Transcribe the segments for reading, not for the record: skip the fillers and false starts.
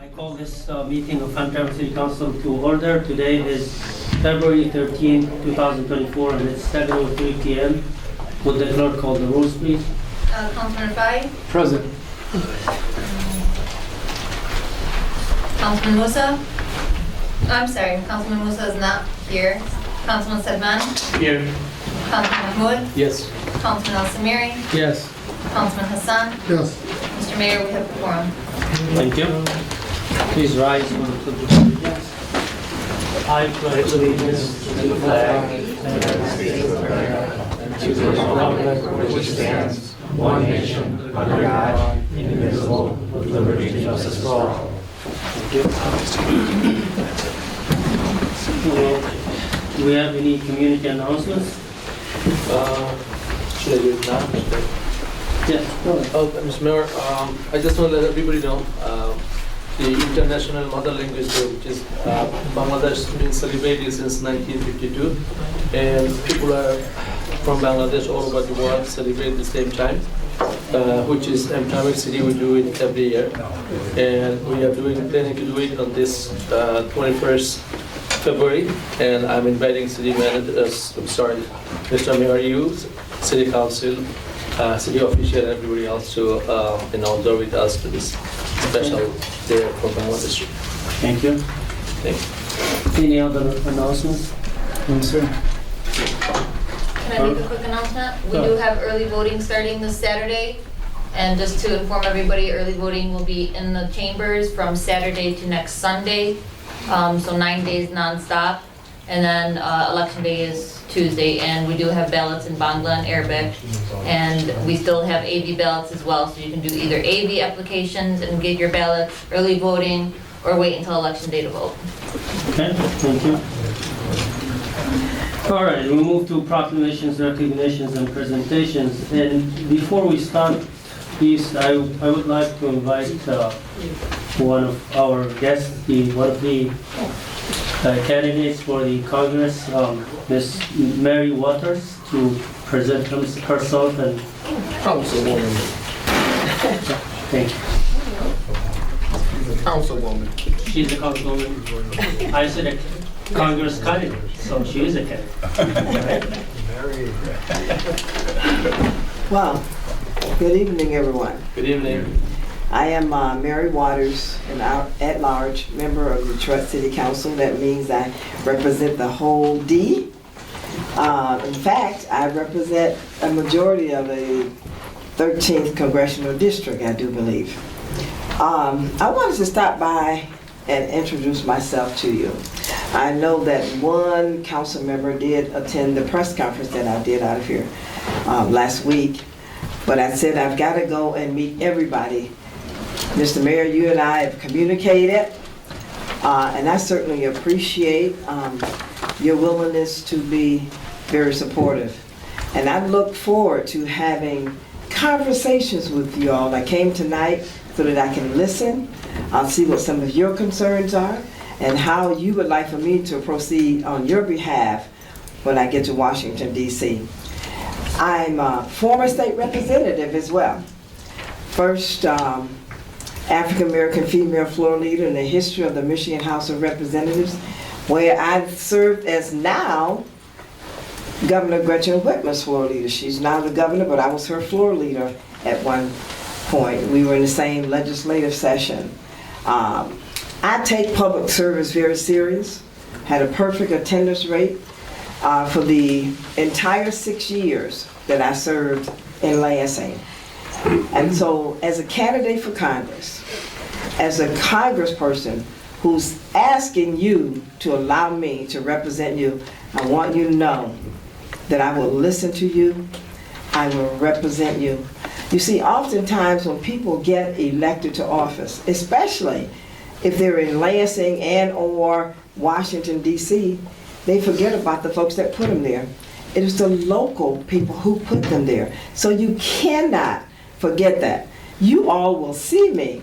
I call this meeting of Hamtramck City Council to order. Today is February 13, 2024, and it's 7:03 p.m. Would the clerk call the rules, please? Councilman Rafai? Present. Councilman Musa? I'm sorry, Councilman Musa is not here. Councilman Sedman? Here. Councilman Mahmoud? Yes. Councilman Al-Samiri? Yes. Councilman Hassan? Yes. Mr. Mayor, we have a quorum. Thank you. Please rise for the pledge of allegiance. I pledge allegiance to the flag of the United States of America and to the republic which stands, one nation, under God, indivisible, with liberty and justice for all. Thank you. Do we have any community announcements? Should I do it now? Yes. Oh, Mr. Mayor, I just want to let everybody know the International Mother Language Day, which is Bangladesh has been celebrated since 1952, and people are from Bangladesh all over the world celebrate at the same time, which is Hamtramck City. We do it every year, and we are planning to do it on this 21st February, and I'm inviting city managers, Mr. Mayor, you, City Council, city official, and everybody else to observe with us to this special day for Bangladesh. Thank you. Thank you. Any other announcements? No, sir. Can I make a quick announcement? We do have early voting starting this Saturday. And just to inform everybody, early voting will be in the chambers from Saturday to next Sunday. So 9 days nonstop. And then election day is Tuesday, and we do have ballots in Bangla and Arabic, and we still have AV ballots as well, so you can do either AV applications and get your ballots, early voting, or wait until election day to vote. Okay, thank you. All right, we move to proclamations, recognitions, and presentations. And before we start these, I would like to invite one of our guests, one of the candidates for the Congress, Ms. Mary Waters, to present herself and Councilwoman. thank you. Councilwoman. She's a councilwoman. I said a Congress candidate, so she is a candidate. Well, good evening, everyone. Good evening. I am Mary Waters, an at-large member of the Detroit City Council. That means I represent the whole D. In fact, I represent a majority of the 13th Congressional District, I do believe. I wanted to stop by and introduce myself to you. I know that one council member did attend the press conference that I did out of here last week, but I said I've got to go and meet everybody. Mr. Mayor, you and I have communicated, and I certainly appreciate your willingness to be very supportive. And I look forward to having conversations with you all. I came tonight so that I can listen. I'll see what some of your concerns are and how you would like for me to proceed on your behalf when I get to Washington, D.C. I'm a former state representative as well. First African-American female floor leader in the history of the Michigan House of Representatives, where I served as now Governor Gretchen Whitmer's floor leader. She's now the governor, but I was her floor leader at one point. We were in the same legislative session. I take public service very serious, had a perfect attendance rate for the entire 6 years that I served in Lansing. And so, as a candidate for Congress, as a congressperson who's asking you to allow me to represent you, I want you to know that I will listen to you, I will represent you. You see, oftentimes when people get elected to office, especially if they're in Lansing and or Washington, D.C., they forget about the folks that put them there. It is the local people who put them there. So you cannot forget that. You all will see me.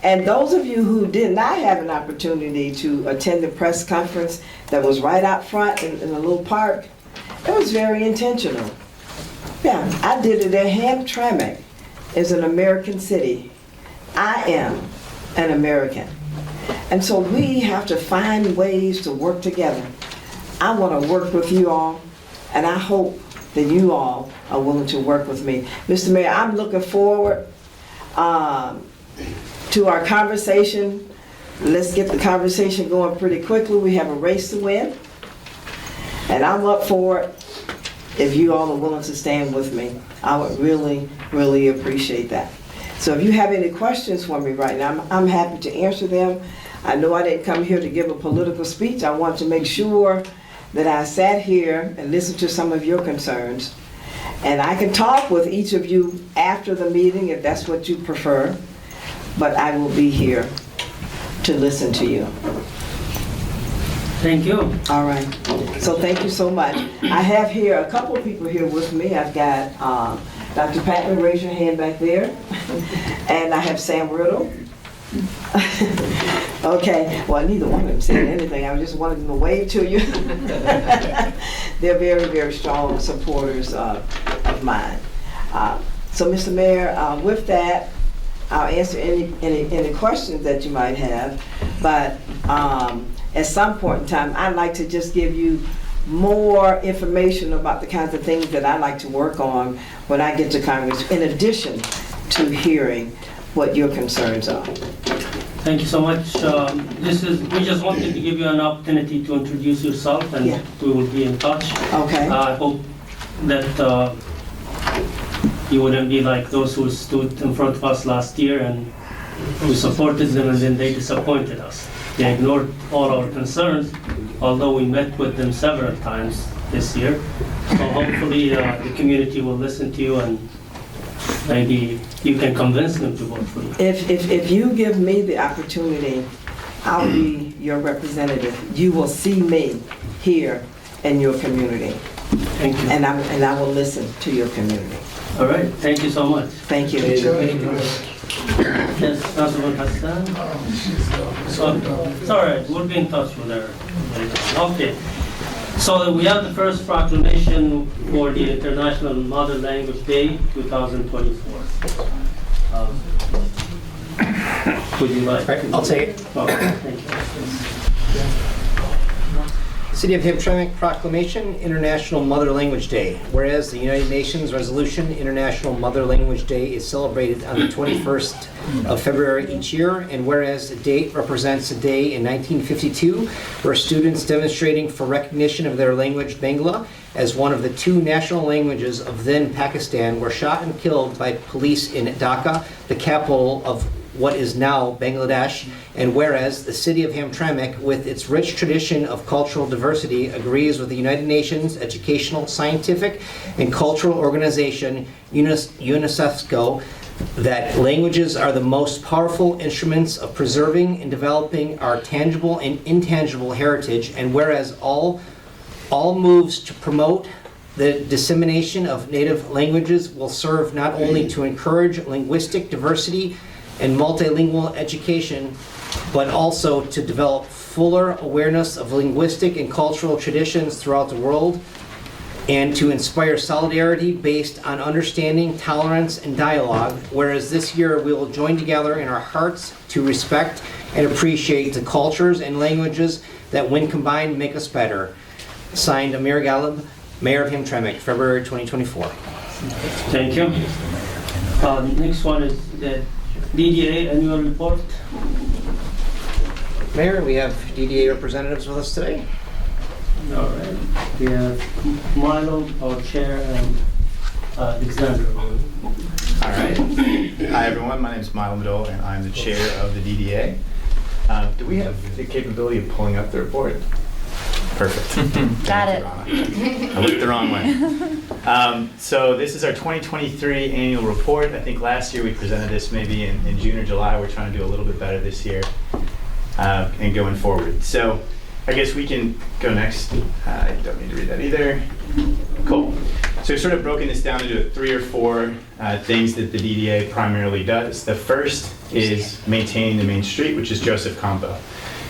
And those of you who did not have an opportunity to attend the press conference that was right out front in a little park, it was very intentional. Yeah, I did it at Hamtramck. It's an American city. I am an American. And so we have to find ways to work together. I want to work with you all, and I hope that you all are willing to work with me. Mr. Mayor, I'm looking forward to our conversation. Let's get the conversation going pretty quickly. We have a race to win, and I'm up for it. If you all are willing to stand with me, I would really, really appreciate that. So if you have any questions for me right now, I'm happy to answer them. I know I didn't come here to give a political speech. I want to make sure that I sat here and listened to some of your concerns. And I can talk with each of you after the meeting if that's what you prefer, but I will be here to listen to you. Thank you. All right. So thank you so much. I have here a couple of people here with me. I've got Dr. Patman, raise your hand back there. And I have Sam Riddle. Okay. Well, neither one of them said anything. I just wanted them to wave to you. They're very, very strong supporters of mine. So, Mr. Mayor, with that, I'll answer any questions that you might have. But at some point in time, I'd like to just give you more information about the kinds of things that I like to work on when I get to Congress, in addition to hearing what your concerns are. Thank you so much. We just wanted to give you an opportunity to introduce yourself, and Yeah. we will be in touch. Okay. I hope that you wouldn't be like those who stood in front of us last year and we supported them and then they disappointed us. They ignored all our concerns, although we met with them several times this year. So hopefully the community will listen to you and maybe you can convince them to vote for you. If you give me the opportunity, I'll be your representative. You will see me here in your community, Thank you. and I will listen to your community. All right, thank you so much. Thank you. Yes, Councilman Hassan? It's all right, we'll be in touch with her. Okay. So we have the first proclamation for the International Mother Language Day 2024. Would you like? Right, I'll take it. Okay, thank you. City of Hamtramck Proclamation, International Mother Language Day. Whereas the United Nations Resolution International Mother Language Day is celebrated on the 21st of February each year, and whereas the date represents a day in 1952 where students demonstrating for recognition of their language Bangla as one of the two national languages of then Pakistan were shot and killed by police in Dhaka, the capital of what is now Bangladesh, and whereas the city of Hamtramck, with its rich tradition of cultural diversity, agrees with the United Nations Educational, Scientific, and Cultural Organization, UNESCO, that languages are the most powerful instruments of preserving and developing our tangible and intangible heritage, and whereas all moves to promote the dissemination of native languages will serve not only to encourage linguistic diversity and multilingual education, but also to develop fuller awareness of linguistic and cultural traditions throughout the world, and to inspire solidarity based on understanding, tolerance, and dialogue, whereas this year we will join together in our hearts to respect and appreciate the cultures and languages that when combined make us better. Signed, Amir Galib, Mayor of Hamtramck, February 2024. Thank you. Next one is the DDA annual report. Mayor, we have DDA representatives with us today. All right. We have Milo, our chair, and Alexander. All right. Hi, everyone. My name is Milo Madol, and I'm the chair of the DDA. Do we have the capability of pulling up the report? Perfect. Got it. I looked the wrong way. So this is our 2023 annual report. I think last year we presented this maybe in June or July. We're trying to do a little bit better this year and going forward. So I guess we can go next. I don't need to read that either. Cool. So we've sort of broken this down into 3 or 4 things that the DDA primarily does. The first is maintaining the main street, which is Joseph Combo.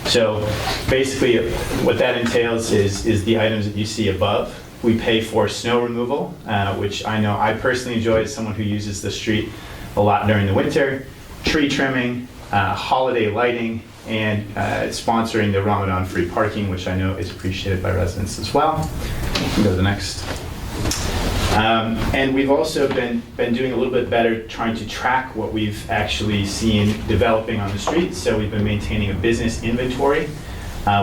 So basically what that entails is the items that you see above. We pay for snow removal, which I know I personally enjoy as someone who uses the street a lot during the winter, tree trimming, holiday lighting, and sponsoring the Ramadan free parking, which I know is appreciated by residents as well. You can go to the next. And we've also been doing a little bit better trying to track what we've actually seen developing on the street. So we've been maintaining a business inventory.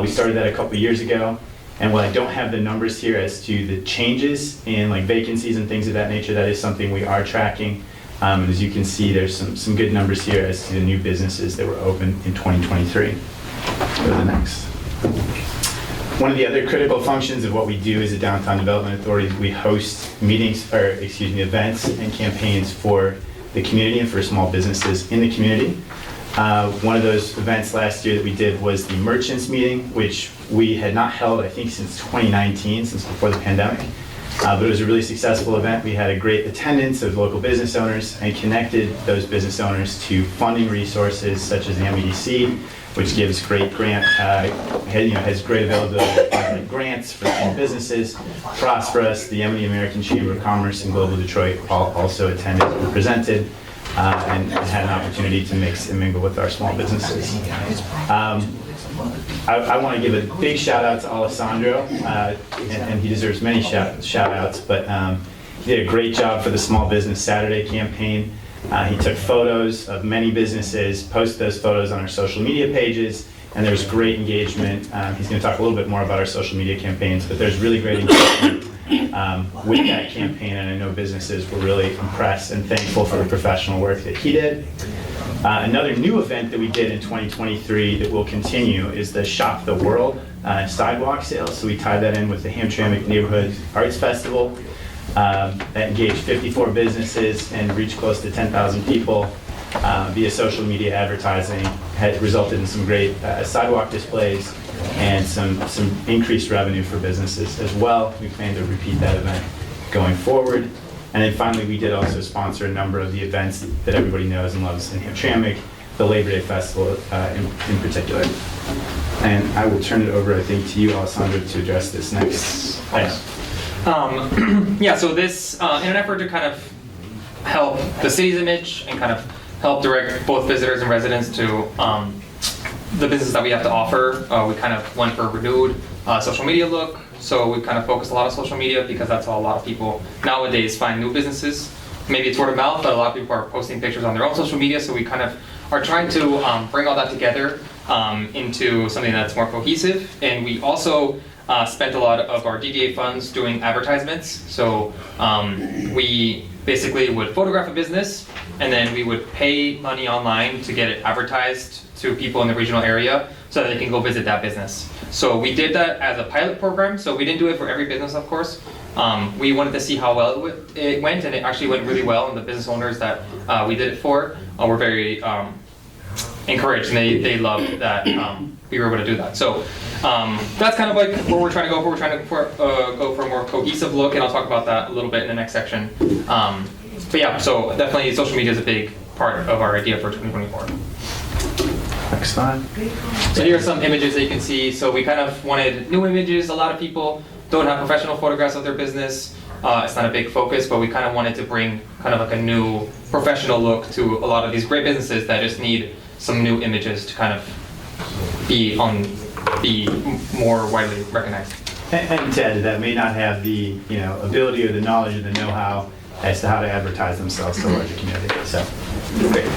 We started that a couple years ago. And while I don't have the numbers here as to the changes in like vacancies and things of that nature, that is something we are tracking. As you can see, there's some good numbers here as to the new businesses that were open in 2023. Go to the next. One of the other critical functions of what we do as a Downtown Development Authority, we host events and campaigns for the community and for small businesses in the community. One of those events last year that we did was the Merchants Meeting, which we had not held, I think, since 2019, since before the pandemic. But it was a really successful event. We had a great attendance of local business owners and connected those business owners to funding resources such as the MEDC, which gives great has great availability of grants for small businesses. Prosperous, the American Chamber of Commerce in Global Detroit also attended and presented and had an opportunity to mix and mingle with our small businesses. I want to give a big shout out to Alessandro, and he deserves many shout outs, but he did a great job for the Small Business Saturday campaign. He took photos of many businesses, posted those photos on our social media pages, and there's great engagement. He's going to talk a little bit more about our social media campaigns, but there's really great engagement with that campaign, and I know businesses were really impressed and thankful for the professional work that he did. Another new event that we did in 2023 that will continue is the Shop the World sidewalk sales. So we tied that in with the Hamtramck Neighborhood Arts Festival. That engaged 54 businesses and reached close to 10,000 people via social media advertising. Had resulted in some great sidewalk displays and some increased revenue for businesses as well. We plan to repeat that event going forward. And then finally, we did also sponsor a number of the events that everybody knows and loves in Hamtramck, the Labor Day Festival in particular. And I will turn it over, I think, to you, Alessandro, to address this next item. Yeah, so this, in an effort to kind of help the city's image and kind of help direct both visitors and residents to the business that we have to offer, we kind of went for a renewed social media look. So we kind of focused a lot on social media because that's how a lot of people nowadays find new businesses. Maybe it's word of mouth, but a lot of people are posting pictures on their own social media. So we kind of are trying to bring all that together into something that's more cohesive. And we also spent a lot of our DDA funds doing advertisements. So we basically would photograph a business and then we would pay money online to get it advertised to people in the regional area so that they can go visit that business. So we did that as a pilot program. So we didn't do it for every business, of course. We wanted to see how well it went, and it actually went really well. And the business owners that we did it for were very encouraged, and they loved that we were able to do that. So that's kind of like where we're trying to go for. We're trying to go for a more cohesive look, and I'll talk about that a little bit in the next section. But yeah, so definitely social media is a big part of our idea for 2024. Next slide. So here are some images that you can see. So we kind of wanted new images. A lot of people don't have professional photographs of their business. It's not a big focus, but we kind of wanted to bring kind of like a new professional look to a lot of these great businesses that just need some new images to kind of be more widely recognized. And to add to that, may not have the ability or the knowledge or the know-how as to how to advertise themselves to a larger community. So, great.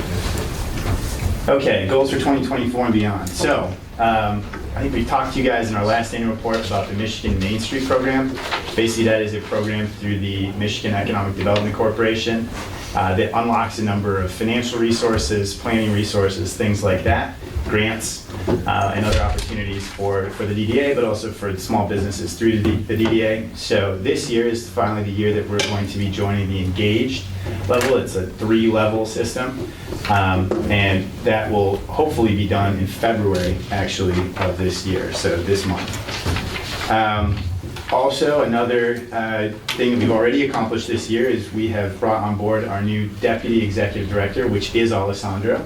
Okay, goals for 2024 and beyond. So, I think we talked to you guys in our last annual report about the Michigan Main Street program. Basically, that is a program through the Michigan Economic Development Corporation that unlocks a number of financial resources, planning resources, things like that, grants, and other opportunities for the DDA, but also for small businesses through the DDA. So this year is finally the year that we're going to be joining the engaged level. It's a 3-level system, and that will hopefully be done in February, actually, of this year, so this month. Also, another thing that we've already accomplished this year is we have brought on board our new Deputy Executive Director, which is Alessandro.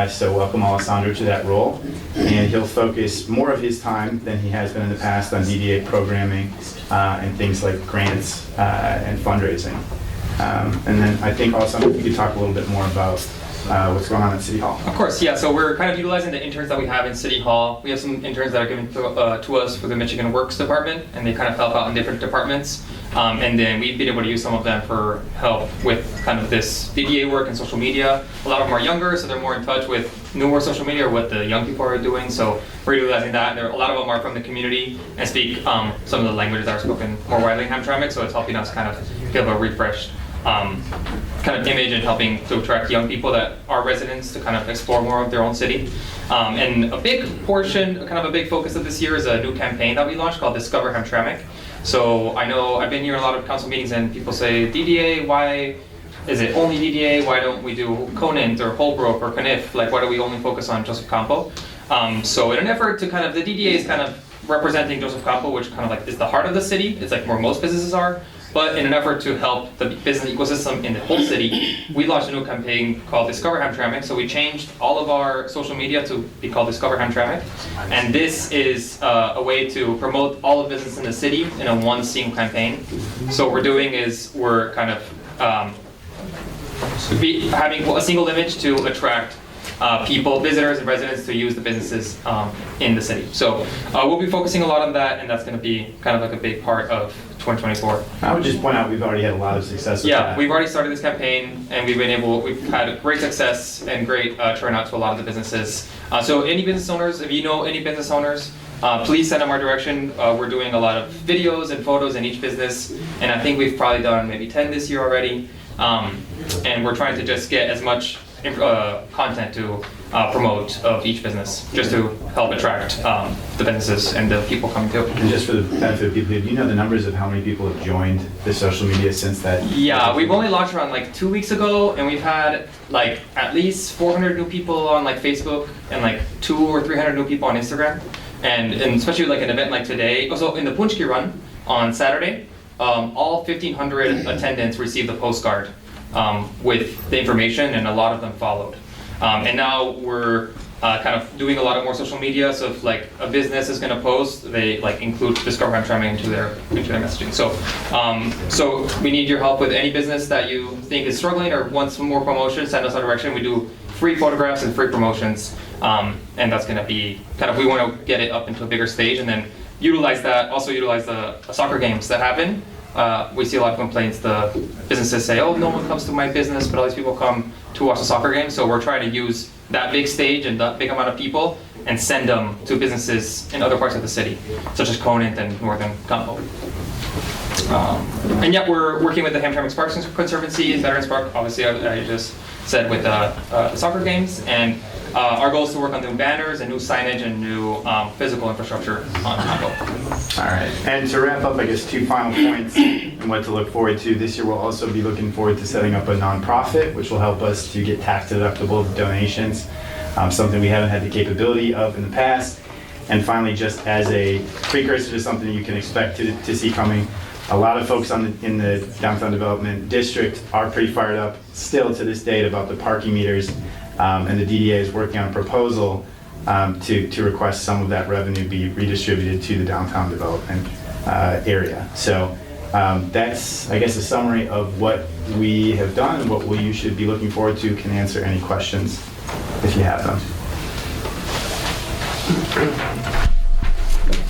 So welcome Alessandro to that role. And he'll focus more of his time than he has been in the past on DDA programming and things like grants and fundraising. And then I think also if you could talk a little bit more about what's going on at City Hall. Of course, yeah. So we're kind of utilizing the interns that we have in City Hall. We have some interns that are given to us for the Michigan Works Department, and they kind of help out in different departments. And then we've been able to use some of them for help with kind of this DDA work and social media. A lot of them are younger, so they're more in touch with newer social media or what the young people are doing. So we're utilizing that. A lot of them are from the community and speak some of the languages that are spoken more widely in Hamtramck. So it's helping us kind of give a refreshed kind of image and helping to attract young people that are residents to kind of explore more of their own city. And a big portion, kind of a big focus of this year is a new campaign that we launched called Discover Hamtramck. So I know I've been here in a lot of council meetings and people say, DDA, why is it only DDA? Why don't we do Conant or Holbrook or Caniff? Like, why do we only focus on Joseph Campo? So in an effort to kind of, the DDA is kind of representing Joseph Campo, which kind of like is the heart of the city. It's like where most businesses are. But in an effort to help the business ecosystem in the whole city, we launched a new campaign called Discover Hamtramck. So we changed all of our social media to be called Discover Hamtramck. And this is a way to promote all the business in the city in a one single campaign. So what we're doing is we're kind of having a single image to attract people, visitors and residents to use the businesses in the city. So we'll be focusing a lot on that, and that's going to be kind of like a big part of 2024. I would just point out we've already had a lot of success with that. Yeah, we've already started this campaign, and we've had great success and great turnout to a lot of the businesses. So any business owners, if you know any business owners, please send them our direction. We're doing a lot of videos and photos in each business, and I think we've probably done maybe 10 this year already. And we're trying to just get as much content to promote of each business, just to help attract the businesses and the people coming to. And just for the benefit of people, do you know the numbers of how many people have joined the social media since that? Yeah, we've only launched around like 2 weeks ago, and we've had like at least 400 new people on like Facebook and like 200 or 300 new people on Instagram. And especially like an event like today, also in the Punchki run on Saturday, all 1,500 attendants received a postcard with the information, and a lot of them followed. And now we're kind of doing a lot of more social media. So if like a business is going to post, they like include Discover Hamtramck into their messaging. So we need your help with any business that you think is struggling or wants some more promotion. Send us our direction. We do free photographs and free promotions, and that's going to be kind of, we want to get it up into a bigger stage, and then utilize that. Also utilize the soccer games that happen. We see a lot of complaints. The businesses say, oh, no one comes to my business, but all these people come to watch the soccer game. So we're trying to use that big stage and that big amount of people and send them to businesses in other parts of the city, such as Conant and Northern Campo. And yet we're working with the Hamtramck Parks Conservancy and Veterans Park, obviously I just said, with the soccer games. And our goal is to work on new banners and new signage and new physical infrastructure on Campo. All right, and to wrap up, I guess 2 final points and what to look forward to. This year we'll also be looking forward to setting up a nonprofit, which will help us to get tax deductible donations, something we haven't had the capability of in the past. And finally, just as a precursor to something you can expect to see coming, a lot of folks in the downtown development district are pretty fired up still to this date about the parking meters, and the DDA is working on a proposal to request some of that revenue be redistributed to the downtown development area. So that's, I guess, a summary of what we have done and what you should be looking forward to. Can answer any questions if you have them.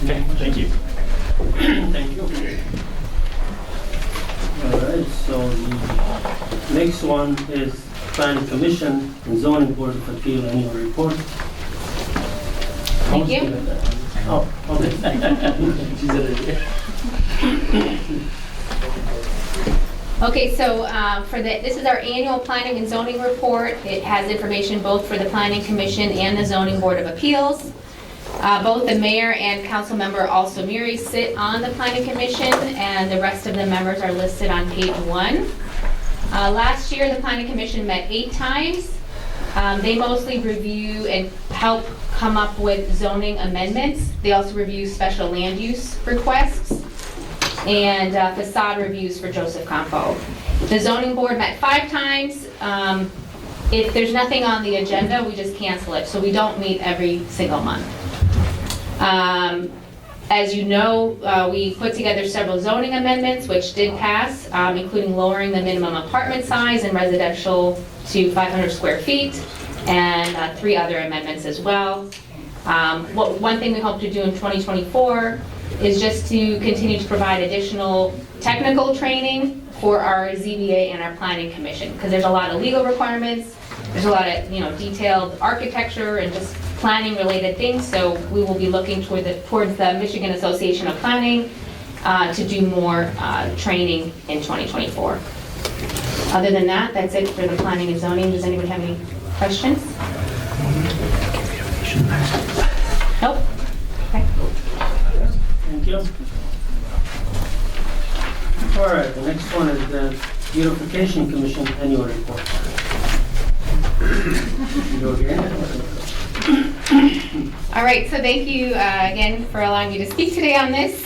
Okay, thank you. Thank you. All right, so the next one is Planning Commission and Zoning Board of Appeal annual report. Thank you. Oh, okay. Okay, so this is our annual planning and zoning report. It has information both for the Planning Commission and the Zoning Board of Appeals. Both the mayor and council member also Miri sit on the Planning Commission, and the rest of the members are listed on page 1. Last year, the Planning Commission met 8 times. They mostly review and help come up with zoning amendments. They also review special land use requests and facade reviews for Joseph Campo. The zoning board met 5 times. If there's nothing on the agenda, we just cancel it. So we don't meet every single month. As you know, we put together several zoning amendments which did pass, including lowering the minimum apartment size in residential to 500 square feet, and 3 other amendments as well. One thing we hope to do in 2024 is just to continue to provide additional technical training for our ZBA and our planning commission, because there's a lot of legal requirements, there's a lot of detailed architecture and just planning related things, so we will be looking towards the Michigan Association of Planning to do more training in 2024. Other than that, that's it for the planning and zoning. Does anybody have any questions? Nope. Okay. Thank you. All right, the next one is the Beautification Commission Annual Report. You again? All right, so thank you again for allowing me to speak today on this.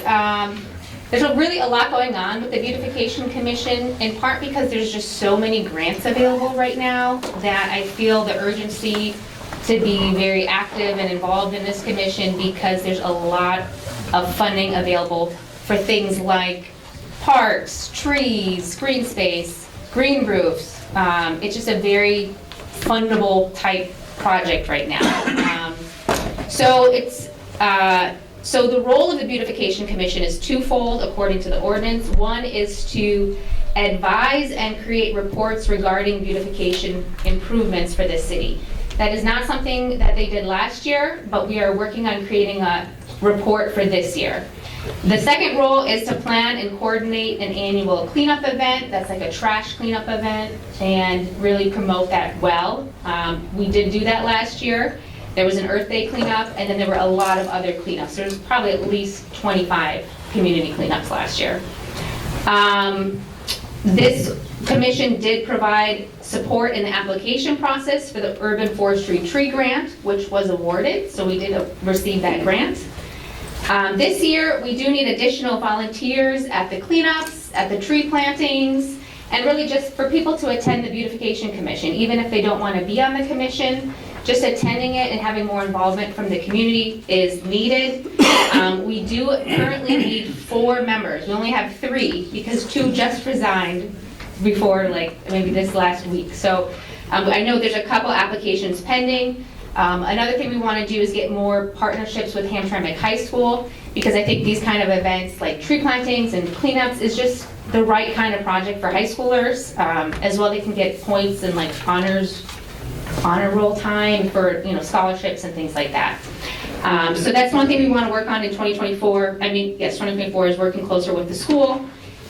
There's really a lot going on with the Beautification Commission, in part because there's just so many grants available right now that I feel the urgency to be very active and involved in this commission, because there's a lot of funding available for things like parks, trees, green space, green roofs. It's just a very fundable type project right now. So the role of the Beautification Commission is twofold according to the ordinance. One is to advise and create reports regarding beautification improvements for the city. That is not something that they did last year, but we are working on creating a report for this year. The second role is to plan and coordinate an annual cleanup event, that's like a trash cleanup event, and really promote that well. We did do that last year. There was an Earth Day cleanup, and then there were a lot of other cleanups. There was probably at least 25 community cleanups last year. This commission did provide support in the application process for the Urban Forestry Tree Grant, which was awarded, so we did receive that grant. This year, we do need additional volunteers at the cleanups, at the tree plantings, and really just for people to attend the Beautification Commission, even if they don't want to be on the commission. Just attending it and having more involvement from the community is needed. We do currently need 4 members. We only have 3 because 2 just resigned before maybe this last week. So I know there's a couple applications pending. Another thing we want to do is get more partnerships with Hamtramck High School, because I think these kind of events like tree plantings and cleanups is just the right kind of project for high schoolers. As well, they can get points and honor roll time for scholarships and things like that. So that's one thing we want to work on in 2024. 2024 is working closer with the school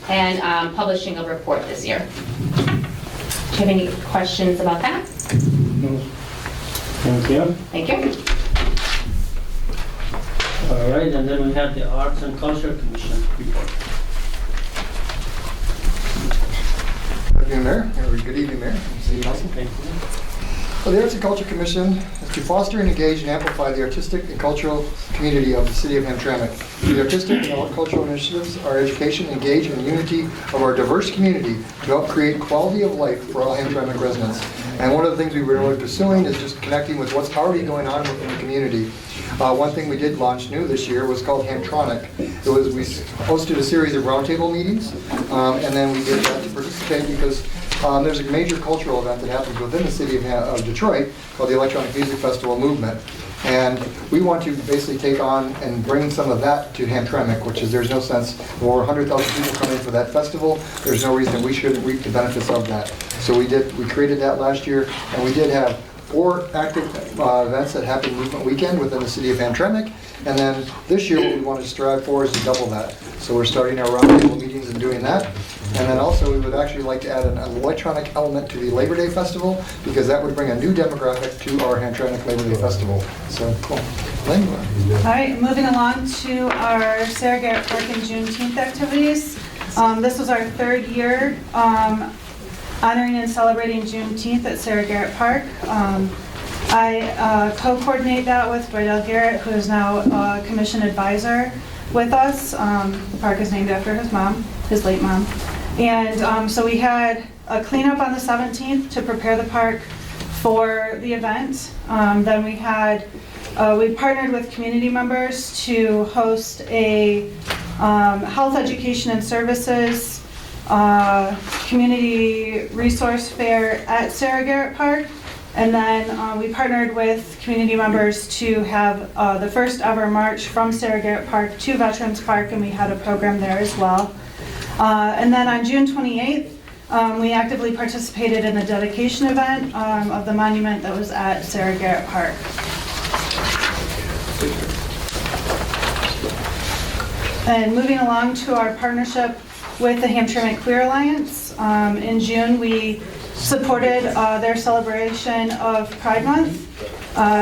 and publishing a report this year. Do you have any questions about that? Thank you. Thank you. All right, and then we have the Arts and Culture Commission report. Good evening, Mayor. Good evening, Mayor. City Council. Thank you. Well, the Arts and Culture Commission is to foster and engage and amplify the artistic and cultural community of the city of Hamtramck. The artistic and cultural initiatives are education, engage in the unity of our diverse community to help create quality of life for all Hamtramck residents. And one of the things we've been really pursuing is just connecting with what's already going on within the community. One thing we did launch new this year was called Hamtramck. We hosted a series of roundtable meetings, and then we did that to participate because there's a major cultural event that happens within the city of Detroit called the Electronic Music Festival Movement. And we want to basically take on and bring some of that to Hamtramck, which is there's no sense, more 100,000 people come in for that festival, there's no reason we shouldn't reap the benefits of that. So we created that last year, and we did have 4 active events that happened movement weekend within the city of Hamtramck. And then this year what we want to strive for is to double that. So we're starting our roundtable meetings and doing that. And then also we would actually like to add an electronic element to the Labor Day Festival, because that would bring a new demographic to our Hamtramck Labor Day Festival. So, cool. Lynn? All right, moving along to our Sarah Garrett Park and Juneteenth activities. This was our 3rd year honoring and celebrating Juneteenth at Sarah Garrett Park. I co-coordinate that with Bridell Garrett, who is now a commission advisor with us. The park is named after his mom, his late mom. And so we had a cleanup on the 17th to prepare the park for the event. Then we partnered with community members to host a health education and services community resource fair at Sarah Garrett Park. And then we partnered with community members to have the first ever march from Sarah Garrett Park to Veterans Park, and we had a program there as well. And then on June 28th, we actively participated in the dedication event of the monument that was at Sarah Garrett Park. And moving along to our partnership with the Hamtramck Queer Alliance, in June we supported their celebration of Pride Month,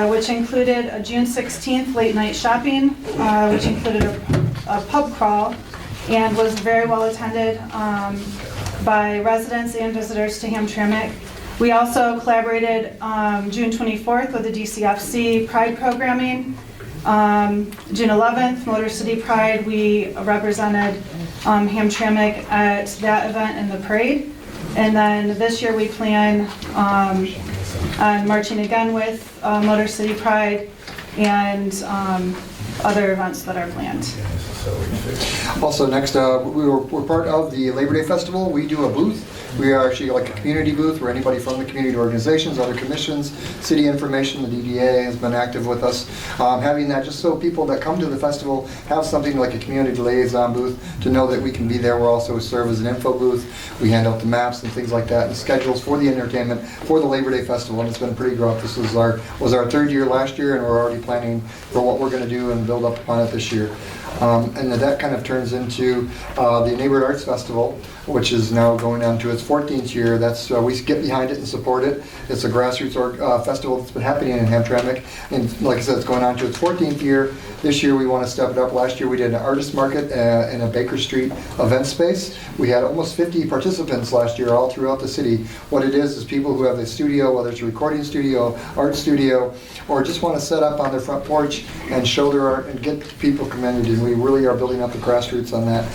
which included a June 16th late night shopping, which included a pub crawl, and was very well attended by residents and visitors to Hamtramck. We also collaborated June 24th with the DCFC Pride programming. June 11th, Motor City Pride, we represented Hamtramck at that event in the parade. And then this year we plan on marching again with Motor City Pride and other events that are planned. Also, next, we're part of the Labor Day Festival. We do a booth. We are actually like a community booth where anybody from the community organizations, other commissions, city information, the DDA has been active with us. Having that just so people that come to the festival have something like a community liaison booth to know that we can be there. We'll also serve as an info booth. We hand out the maps and things like that and schedules for the entertainment for the Labor Day Festival, and it's been pretty growth. This was our third year last year, and we're already planning for what we're going to do and build up upon it this year. And that kind of turns into the Neighborhood Arts Festival, which is now going on to its 14th year. That's we get behind it and support it. It's a grassroots festival that's been happening in Hamtramck, and like I said, it's going on to its 14th year. This year we want to step it up. Last year we did an artist market in a Baker Street event space. We had almost 50 participants last year all throughout the city. What it is people who have a studio, whether it's a recording studio, art studio, or just want to set up on their front porch and show their art and get people commended, and we really are building up the grassroots on that.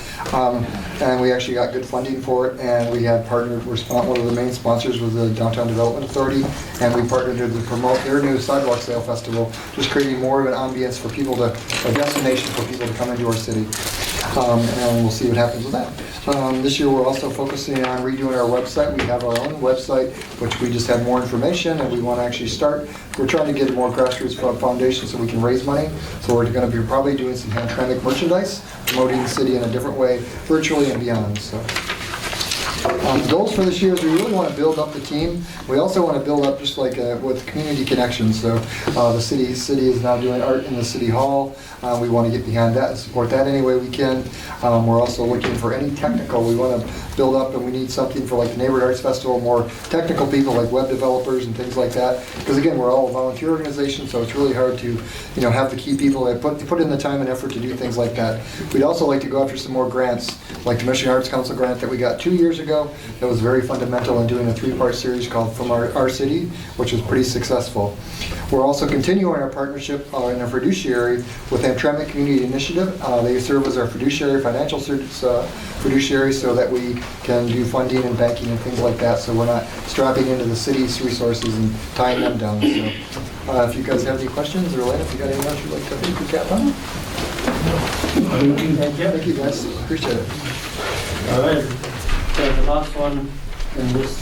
And we actually got good funding for it, and we had partnered, one of the main sponsors was the Downtown Development Authority, and we partnered to promote their new Sidewalk Sale Festival, just creating more of an ambience for people to, a destination for people to come into our city. And we'll see what happens with that. This year we're also focusing on redoing our website. We have our own website, which we just have more information, and we want to actually start. We're trying to get more grassroots foundation so we can raise money. So we're going to be probably doing some Hamtramck merchandise, promoting the city in a different way, virtually and beyond. So. Goals for this year is we really want to build up the team. We also want to build up just like with community connections. So the city is now doing art in the city hall. We want to get behind that and support that any way we can. We're also looking for any technical. We want to build up, and we need something for like the Neighborhood Arts Festival, more technical people like web developers and things like that. Because again, we're all a volunteer organization, so it's really hard to have the key people that put in the time and effort to do things like that. We'd also like to go after some more grants, like the Michigan Arts Council grant that we got 2 years ago. That was very fundamental in doing a 3-part series called From Our City, which was pretty successful. We're also continuing our partnership in a fiduciary with Hamtramck Community Initiative. They serve as our fiduciary, financial fiduciary, so that we can do funding and banking and things like that, so we're not strapping into the city's resources and tying them down. So if you guys have any questions, or if you got anything else you'd like to recap on? Thank you guys, appreciate it. All right. So the last one in this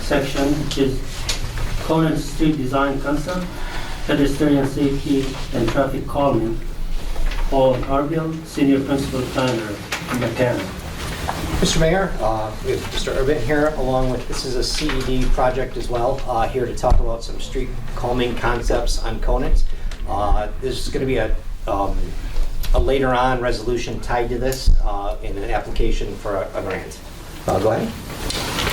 section is Conan Street Design Concept, Pedestrian Safety and Traffic Calming. Paul Arbiel, Senior Principal Planner, Mechanic. Mr. Mayor, we have Mr. Urban here, along with, this is a CED project as well, here to talk about some street calming concepts on Conant. This is going to be a later on resolution tied to this in an application for a grant. Go ahead.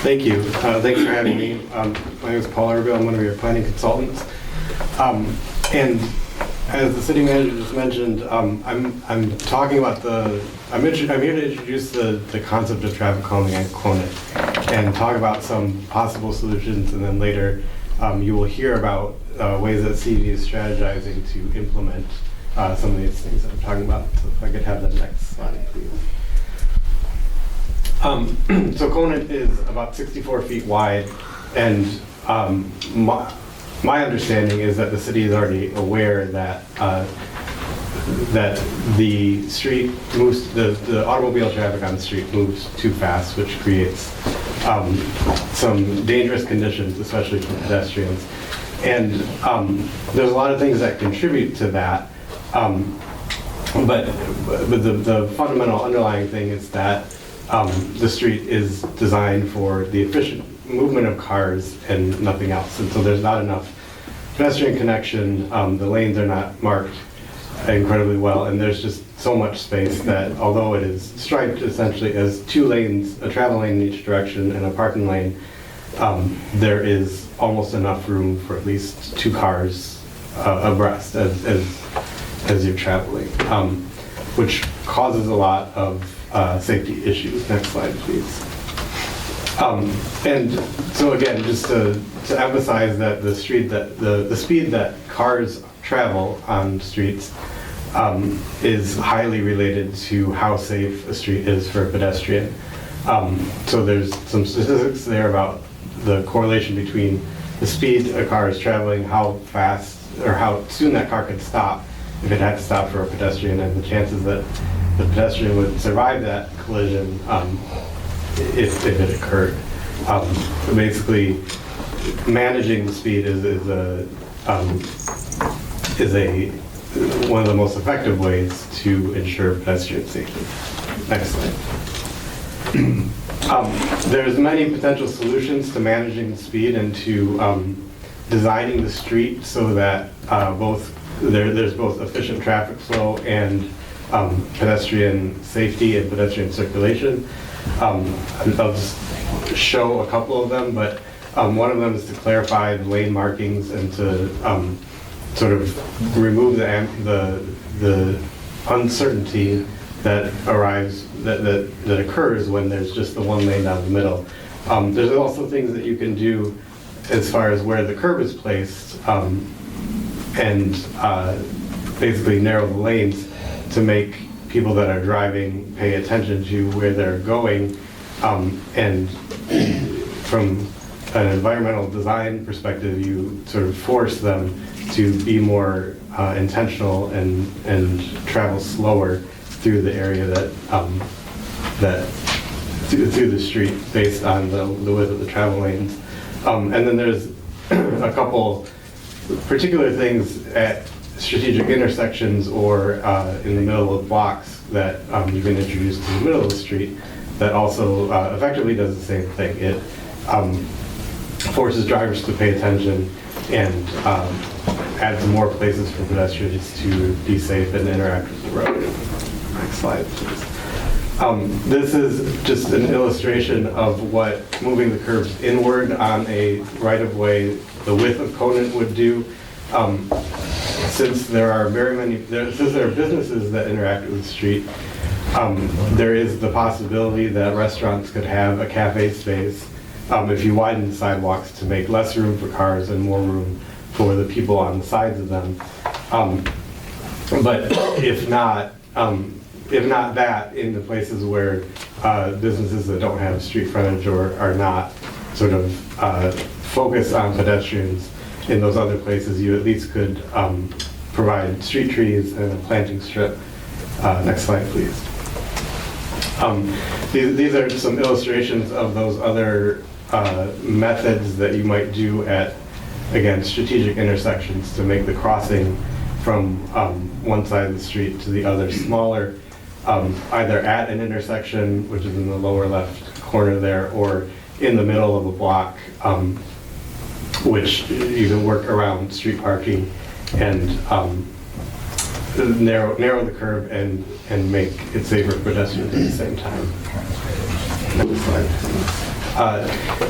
Thank you. Thanks for having me. My name is Paul Arbiel. I'm one of your planning consultants. And as the city manager just mentioned, I'm talking about I'm here to introduce the concept of traffic calming at Conant and talk about some possible solutions, and then later you will hear about ways that CED is strategizing to implement some of these things that I'm talking about. So if I could have the next slide, please. So Conant is about 64 feet wide, and my understanding is that the city is already aware that that the street moves, the automobile traffic on the street moves too fast, which creates some dangerous conditions, especially for pedestrians. And there's a lot of things that contribute to that. But the fundamental underlying thing is that the street is designed for the efficient movement of cars and nothing else. And so there's not enough pedestrian connection. The lanes are not marked incredibly well, and there's just so much space that although it is striped essentially as 2 lanes, a travel lane in each direction and a parking lane, there is almost enough room for at least 2 cars abreast as you're traveling, which causes a lot of safety issues. Next slide, please. And so again, just to emphasize that the speed that cars travel on streets is highly related to how safe a street is for a pedestrian. So there's some statistics there about the correlation between the speed a car is traveling, how fast or how soon that car could stop if it had to stop for a pedestrian, and the chances that the pedestrian would survive that collision if it occurred. Basically, managing the speed is one of the most effective ways to ensure pedestrian safety. Next slide. There's many potential solutions to managing the speed and to designing the street so that there's both efficient traffic flow and pedestrian safety and pedestrian circulation. I'll just show a couple of them, but one of them is to clarify the lane markings and to sort of remove the uncertainty that occurs when there's just the 1 lane down the middle. There's also things that you can do as far as where the curb is placed and basically narrow the lanes to make people that are driving pay attention to where they're going, and from an environmental design perspective, you sort of force them to be more intentional and travel slower through the area through the street based on the width of the travel lanes. And then there's a couple particular things at strategic intersections or in the middle of blocks that you can introduce to the middle of the street that also effectively does the same thing. It forces drivers to pay attention and adds more places for pedestrians to be safe and interact with the road. Next slide, please. This is just an illustration of what moving the curbs inward on a right-of-way, the width of Conant would do. Since there are businesses that interact with the street, there is the possibility that restaurants could have a cafe space if you widen the sidewalks to make less room for cars and more room for the people on the sides of them. But if not that, in the places where businesses that don't have street frontage or are not sort of focused on pedestrians in those other places, you at least could provide street trees and a planting strip. Next slide, please. These are some illustrations of those other methods that you might do at, again, strategic intersections to make the crossing from one side of the street to the other smaller, either at an intersection, which is in the lower left corner there, or in the middle of a block, which you can work around street parking and narrow the curb and make it safer for pedestrians at the same time. Next slide.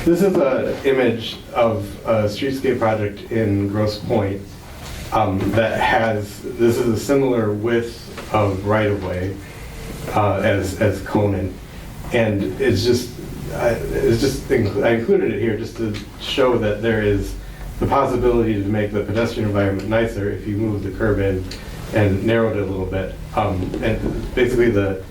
This is an image of a streetscape project in Grosse Pointe that has, this is a similar width of right-of-way as Conant, and I included it here just to show that there is the possibility to make the pedestrian environment nicer if you move the curb in and narrowed it a little bit. And basically the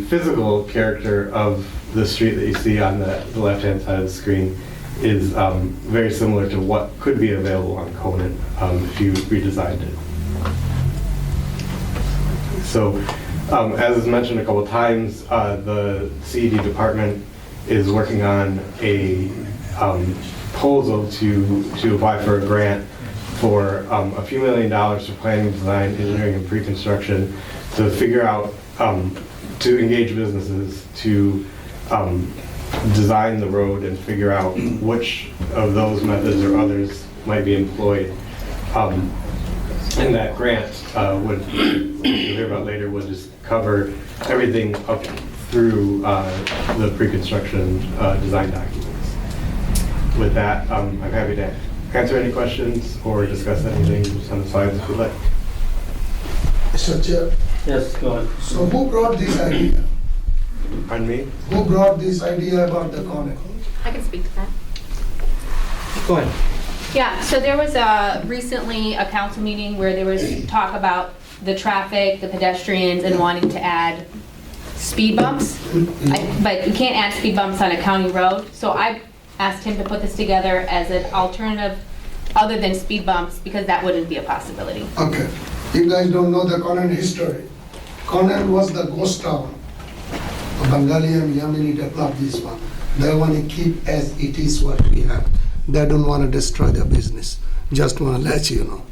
physical character of the street that you see on the left-hand side of the screen is very similar to what could be available on Conant if you redesigned it. So, as is mentioned a couple of times, the CED department is working on a proposal to apply for a grant for a few $1 million for planning, design, engineering, and pre-construction to figure out, to engage businesses to design the road and figure out which of those methods or others might be employed. And that grant would, you'll hear about later, would just cover everything up through the pre-construction design documents. With that, I'm happy to answer any questions or discuss anything on the slides if you'd like. Mr. Chair, Yes, go ahead. so who brought this idea? Pardon me? Who brought this idea about the corner? I can speak to that. Go ahead. Yeah, so there was recently a council meeting where there was talk about the traffic, the pedestrians, and wanting to add speed bumps. But you can't add speed bumps on a county road. So I asked him to put this together as an alternative other than speed bumps, because that wouldn't be a possibility. Okay, you guys don't know the Conan history. Conan was the ghost town. Bengali and Yamini developed this one. They want to keep as it is what we have. They don't want to destroy their business. Just want to let you know.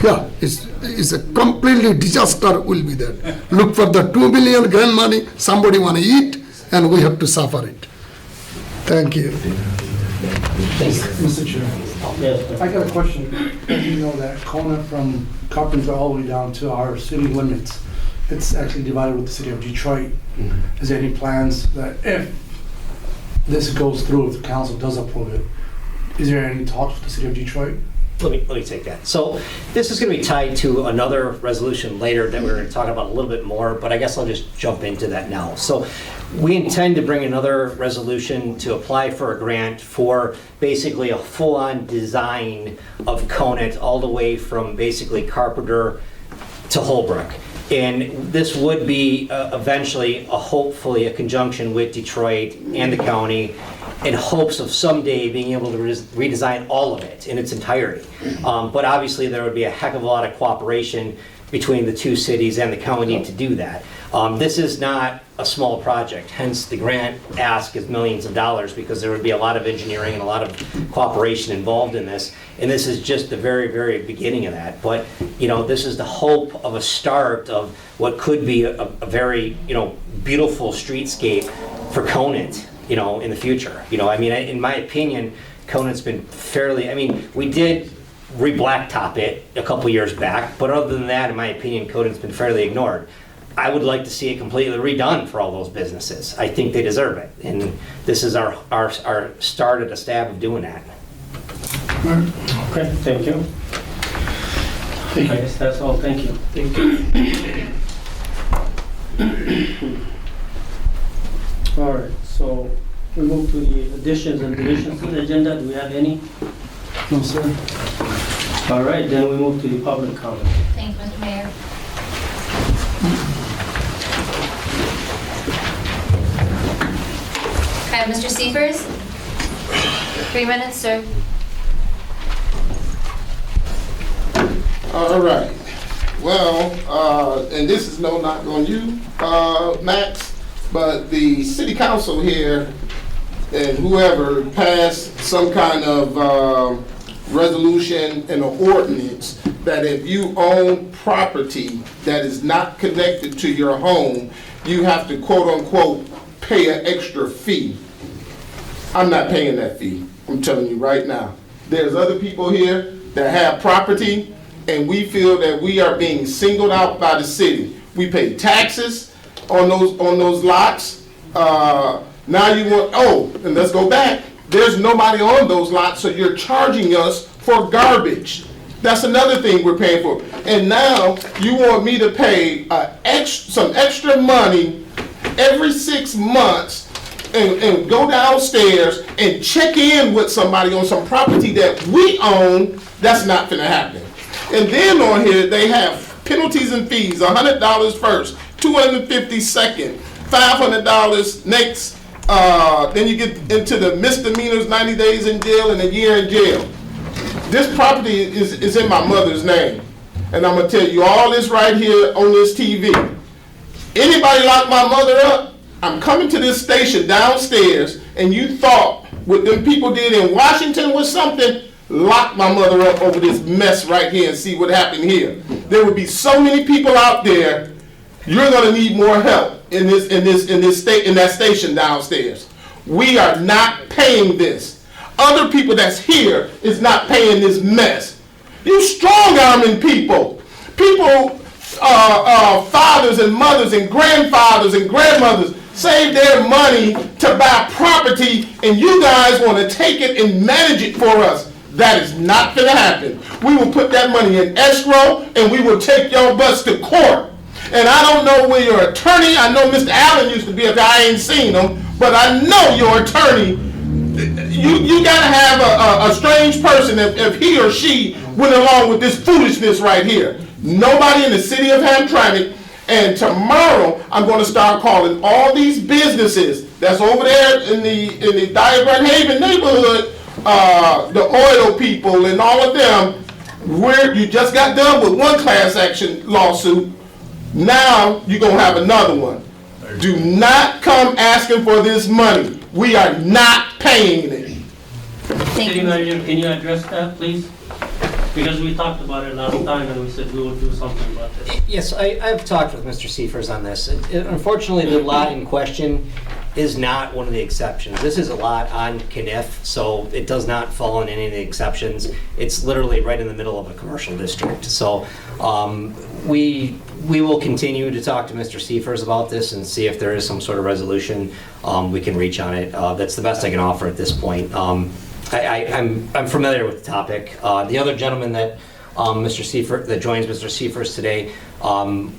Yeah, it's a completely disaster will be there. Look for the 2 billion grant money, somebody want to eat, and we have to suffer it. Thank you. Mr. Chair, Yes, I got a question. As you know, that corner from Carpenter all the way down to our city limits, it's actually divided with the city of Detroit. Is there any plans that if this goes through, if the council does approve it, is there any talks with the city of Detroit? Let me take that. So this is going to be tied to another resolution later that we're going to talk about a little bit more, but I guess I'll just jump into that now. So we intend to bring another resolution to apply for a grant for basically a full-on design of Conant all the way from basically Carpenter to Holbrook. And this would be eventually, hopefully, a conjunction with Detroit and the county in hopes of someday being able to redesign all of it in its entirety. But obviously, there would be a heck of a lot of cooperation between the two cities and the county to do that. This is not a small project, hence the grant ask is millions of dollars, because there would be a lot of engineering and a lot of cooperation involved in this. And this is just the very, very beginning of that. But, you know, this is the hope of a start of what could be a very, you know, beautiful streetscape for Conant, you know, in the future. You know, I mean, in my opinion, Conant's been fairly, I mean, we did re-blacktop it a couple years back, but other than that, in my opinion, Conant's been fairly ignored. I would like to see it completely redone for all those businesses. I think they deserve it, and this is our start at a stab of doing that. okay, thank you. I guess that's all, thank you. Thank you. All right, so we move to the additions and deletions to the agenda. Do we have any? No, sir. All right, then we move to the public comment. Thank you, Mr. Mayor. I have Mr. Seifers. 3 minutes, sir. All right. Well, and this is no knock on you, Max, but the city council here and whoever passed some kind of resolution and an ordinance that if you own property that is not connected to your home, you have to quote unquote pay an extra fee. I'm not paying that fee. I'm telling you right now. There's other people here that have property, and we feel that we are being singled out by the city. We pay taxes on those lots. Now you want, oh, and let's go back. There's nobody on those lots, so you're charging us for garbage. That's another thing we're paying for. And now you want me to pay some extra money every 6 months and go downstairs and check in with somebody on some property that we own. That's not gonna happen. And then on here, they have penalties and fees, $100 first, $250 second, $500 next. Then you get into the misdemeanors, 90 days in jail and a year in jail. This property is in my mother's name. And I'm gonna tell you all this right here on this TV. Anybody lock my mother up, I'm coming to this station downstairs, and you thought what them people did in Washington was something, lock my mother up over this mess right here and see what happened here. There would be so many people out there, you're gonna need more help in that station downstairs. We are not paying this. Other people that's here is not paying this mess. You strong-arming people. People, fathers and mothers and grandfathers and grandmothers save their money to buy property, and you guys want to take it and manage it for us. That is not going to happen. We will put that money in escrow, and we will take your butts to court. And I don't know where your attorney, I know Mr. Allen used to be up there, I ain't seen him, but I know your attorney. You gotta have a strange person if he or she went along with this foolishness right here. Nobody in the city of Hamtramck, and tomorrow I'm gonna start calling all these businesses that's over there in the Diagram Haven neighborhood, the oil people and all of them, where you just got done with one class action lawsuit, now you're gonna have another one. Do not come asking for this money. We are not paying it. City Manager, can you address that, please? Because we talked about it last time and we said we would do something about this. Yes, I've talked with Mr. Seifers on this. Unfortunately, the lot in question is not one of the exceptions. This is a lot on Kniff, so it does not fall in any of the exceptions. It's literally right in the middle of a commercial district. So we will continue to talk to Mr. Seifers about this and see if there is some sort of resolution we can reach on it. That's the best I can offer at this point. I'm familiar with the topic. The other gentleman that Mr. Seifers, that joins Mr. Seifers today, I'm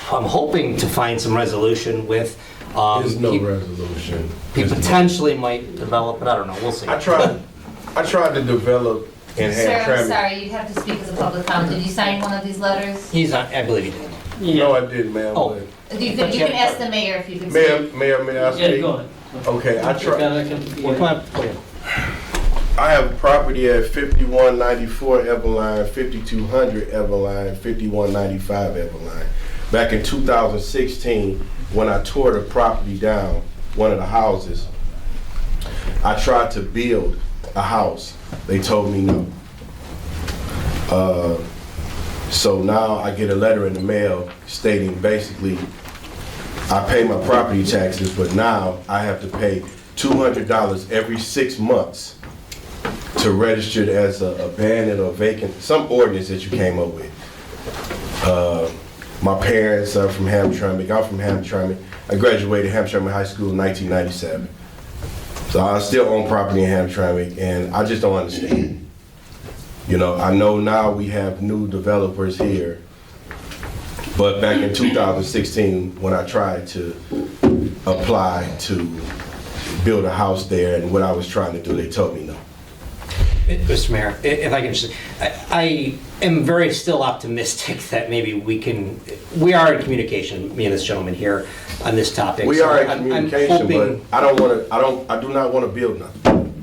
hoping to find some resolution with. There's no resolution. He potentially might develop, but I don't know. We'll see. I tried to develop in Sir, I'm Hamtramck. sorry, you have to speak as a public comment. Did you sign one of these letters? He's not, I believe he did. No, I didn't, ma'am. Oh. You can ask the mayor if you can speak. Mayor, may I speak? Yeah, go ahead. Okay, I tried. Come on. I have a property at 5194 Everline, 5200 Everline, 5195 Everline. Back in 2016, when I tore the property down, one of the houses, I tried to build a house. They told me no. So now I get a letter in the mail stating basically I pay my property taxes, but now I have to pay $200 every 6 months to register it as abandoned or vacant, some ordinance that you came up with. My parents are from Hamtramck. I'm from Hamtramck. I graduated Hamtramck High School in 1997. So I still own property in Hamtramck, and I just don't understand. You know, I know now we have new developers here, but back in 2016, when I tried to apply to build a house there and what I was trying to do, they told me no. Mr. Mayor, if I can just, I am very still optimistic that maybe we are in communication, me and this gentleman here, on this topic. We are in communication, but I do not want to build nothing.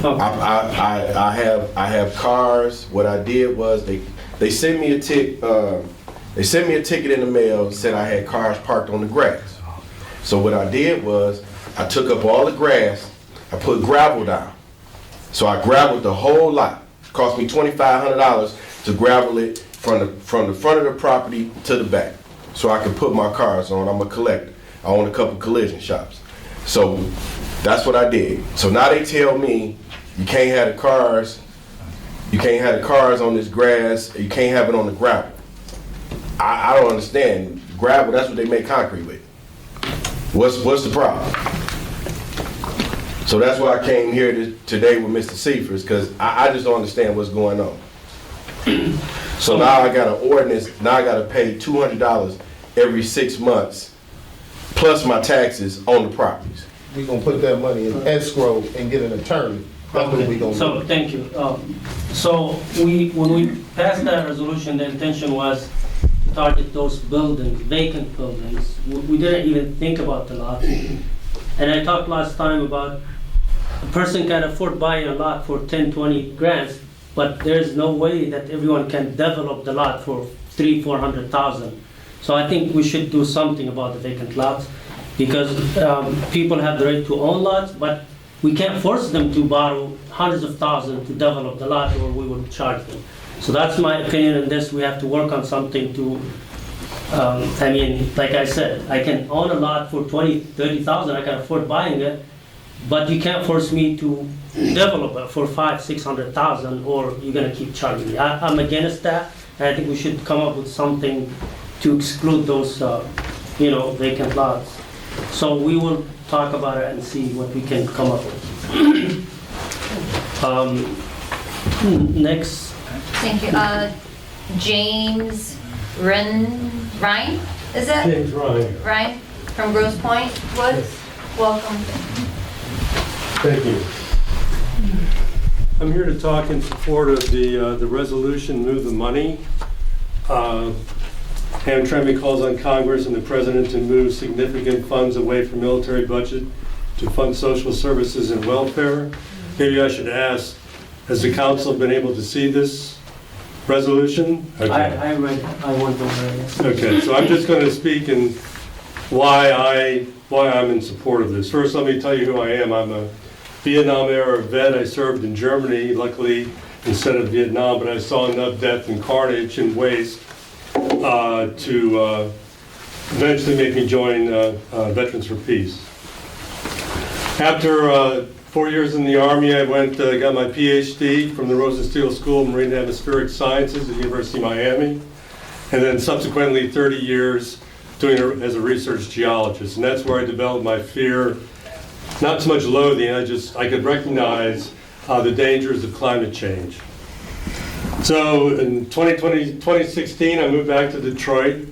I have cars. What I did was they sent me a ticket in the mail, said I had cars parked on the grass. So what I did was I took up all the grass, I put gravel down. So I gravelled the whole lot. It cost me $2,500 to gravel it from the front of the property to the back, so I can put my cars on. I'm a collector. I own a couple collision shops. So that's what I did. So now they tell me you can't have the cars. You can't have the cars on this grass. You can't have it on the gravel. I don't understand. Gravel, that's what they make concrete with. What's the problem? So that's why I came here today with Mr. Seifers, because I just don't understand what's going on. So now I got an ordinance, now I got to pay $200 every 6 months, plus my taxes on the properties. We're going to put that money in escrow and get an attorney. That's what we're going to So, do. thank you. So when we passed that resolution, the intention was to target those buildings, vacant buildings. We didn't even think about the lots. And I talked last time about a person can afford buying a lot for 10, 20 grand, but there's no way that everyone can develop the lot for 300,000, 400,000. So I think we should do something about the vacant lots, because people have the right to own lots, but we can't force them to borrow hundreds of thousands to develop the lot, or we will charge them. So that's my opinion on this. We have to work on something to, I mean, like I said, I can own a lot for 20, 30,000, I can afford buying it, but you can't force me to develop it for 500,000, 600,000, or you're gonna keep charging me. I'm against that, and I think we should come up with something to exclude those, vacant lots. So we will talk about it and see what we can come up with. Next. Thank you. James Ryan, is it? James Ryan. Ryan from Grosse Pointe Woods. Welcome. Thank you. I'm here to talk in support of the resolution, Move the Money. Hamtramck calls on Congress and the President to move significant funds away from military budget to fund social services and welfare. Maybe I should ask, has the council been able to see this resolution? Okay. I read it. I went over it. Okay, so I'm just going to speak in why I'm in support of this. First, let me tell you who I am. I'm a Vietnam era vet. I served in Germany, luckily instead of Vietnam, but I saw enough death and carnage and waste to eventually make me join Veterans for Peace. After 4 years in the Army, I went got my PhD from the Rosenstiel School of Marine and Atmospheric Sciences at the University of Miami, and then subsequently 30 years doing it as a research geologist. And that's where I developed my fear, not so much loathing, I could recognize the dangers of climate change. So in 2016, I moved back to Detroit,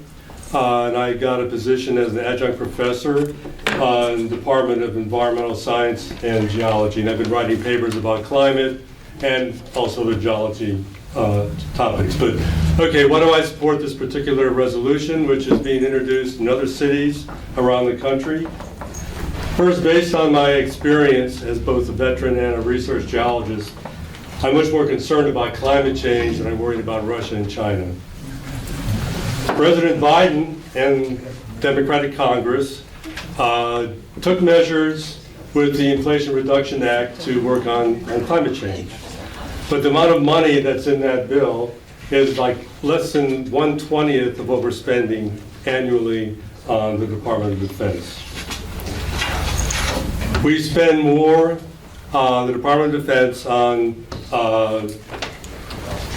and I got a position as an adjunct professor in the Department of Environmental Science and Geology. And I've been writing papers about climate and also the geology topics. But okay, why do I support this particular resolution, which is being introduced in other cities around the country? First, based on my experience as both a veteran and a research geologist, I'm much more concerned about climate change than I'm worried about Russia and China. President Biden and Democratic Congress took measures with the Inflation Reduction Act to work on climate change. But the amount of money that's in that bill is like less than 1/20th of what we're spending annually on the Department of Defense. We spend more, the Department of Defense, on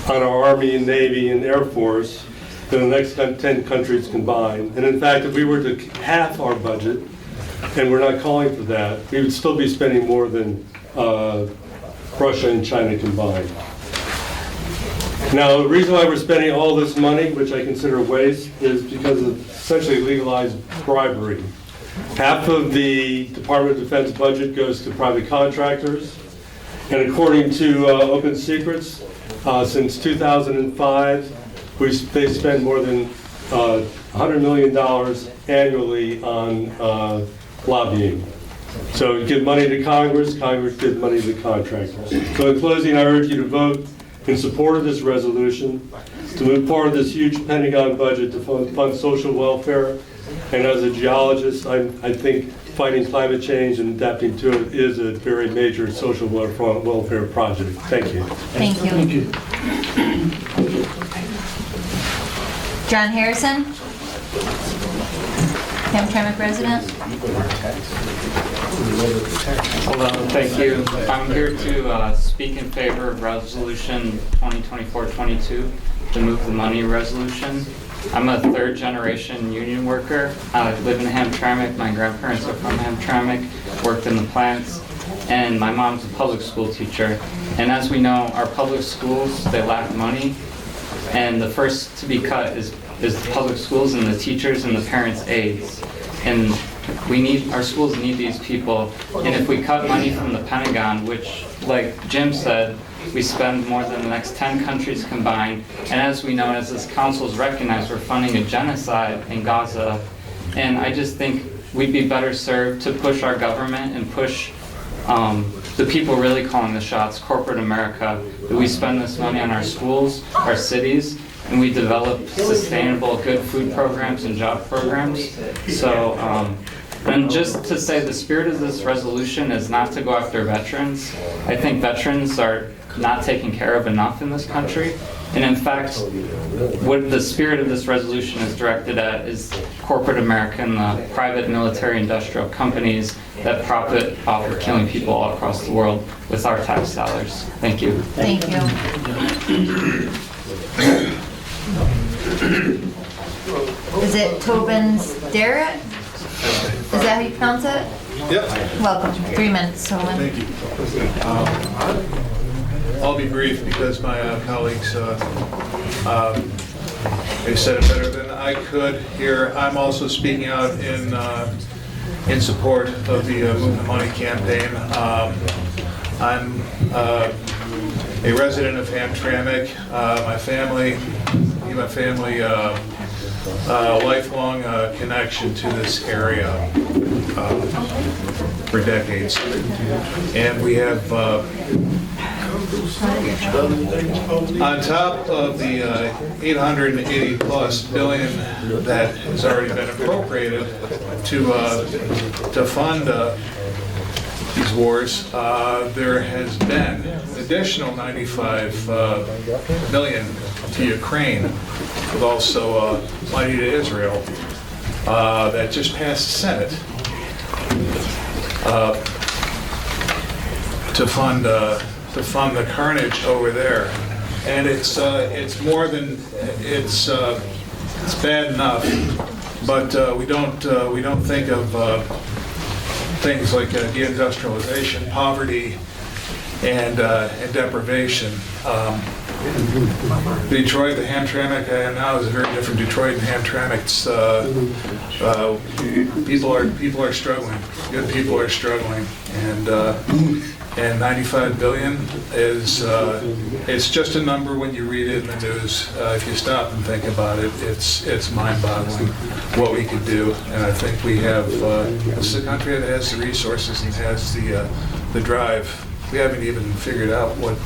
our Army and Navy and Air Force than the next 10 countries combined. And in fact, if we were to half our budget, and we're not calling for that, we would still be spending more than Russia and China combined. Now, the reason why we're spending all this money, which I consider waste, is because of essentially legalized bribery. Half of the Department of Defense budget goes to private contractors, and according to Open Secrets, since 2005, they spend more than $100 million annually on lobbying. So give money to Congress, Congress gives money to contractors. So in closing, I urge you to vote in support of this resolution, to move forward this huge Pentagon budget to fund social welfare. And as a geologist, I think fighting climate change and adapting to it is a very major social welfare project. Thank you. Thank you. Thank you. John Harrison, Hamtramck resident. Hello, thank you. I'm here to speak in favor of Resolution 2024-22, the Move the Money resolution. I'm a third-generation union worker. I live in Hamtramck. My grandparents are from Hamtramck, worked in the plants, and my mom's a public school teacher. And as we know, our public schools, they lack money, and the first to be cut is the public schools and the teachers and the parents' aides. And our schools need these people. And if we cut money from the Pentagon, which, like Jim said, we spend more than the next 10 countries combined. And as we know, as this council has recognized, we're funding a genocide in Gaza. And I just think we'd be better served to push our government and push the people really calling the shots, corporate America, that we spend this money on our schools, our cities, and we develop sustainable, good food programs and job programs. So, and just to say, the spirit of this resolution is not to go after veterans. I think veterans are not taken care of enough in this country. And in fact, what the spirit of this resolution is directed at is corporate America and the private military industrial companies that profit off of killing people all across the world with our tax dollars. Thank you. Thank you. Is it Tobin's Derek? Is that how you pronounce it? Yep. Welcome. 3 minutes, Tobin. Thank you. I'll be brief because my colleagues they said it better than I could here. I'm also speaking out in support of the Move the Money campaign. I'm a resident of Hamtramck. My family, lifelong connection to this area for decades, and we have on top of the 880 plus billion that has already been appropriated to fund these wars, there has been an additional 95 million to Ukraine, with also money to Israel that just passed the Senate to fund the carnage over there, and it's more than it's bad enough, but we don't think of things like deindustrialization, poverty, and deprivation. Detroit, the Hamtramck I am now is a very different Detroit and Hamtramck. People are struggling. Good people are struggling, and 95 billion is it's just a number when you read it in the news. If you stop and think about it, it's mind-boggling what we could do. And I think we have this is a country that has the resources and has the drive. We haven't even figured out what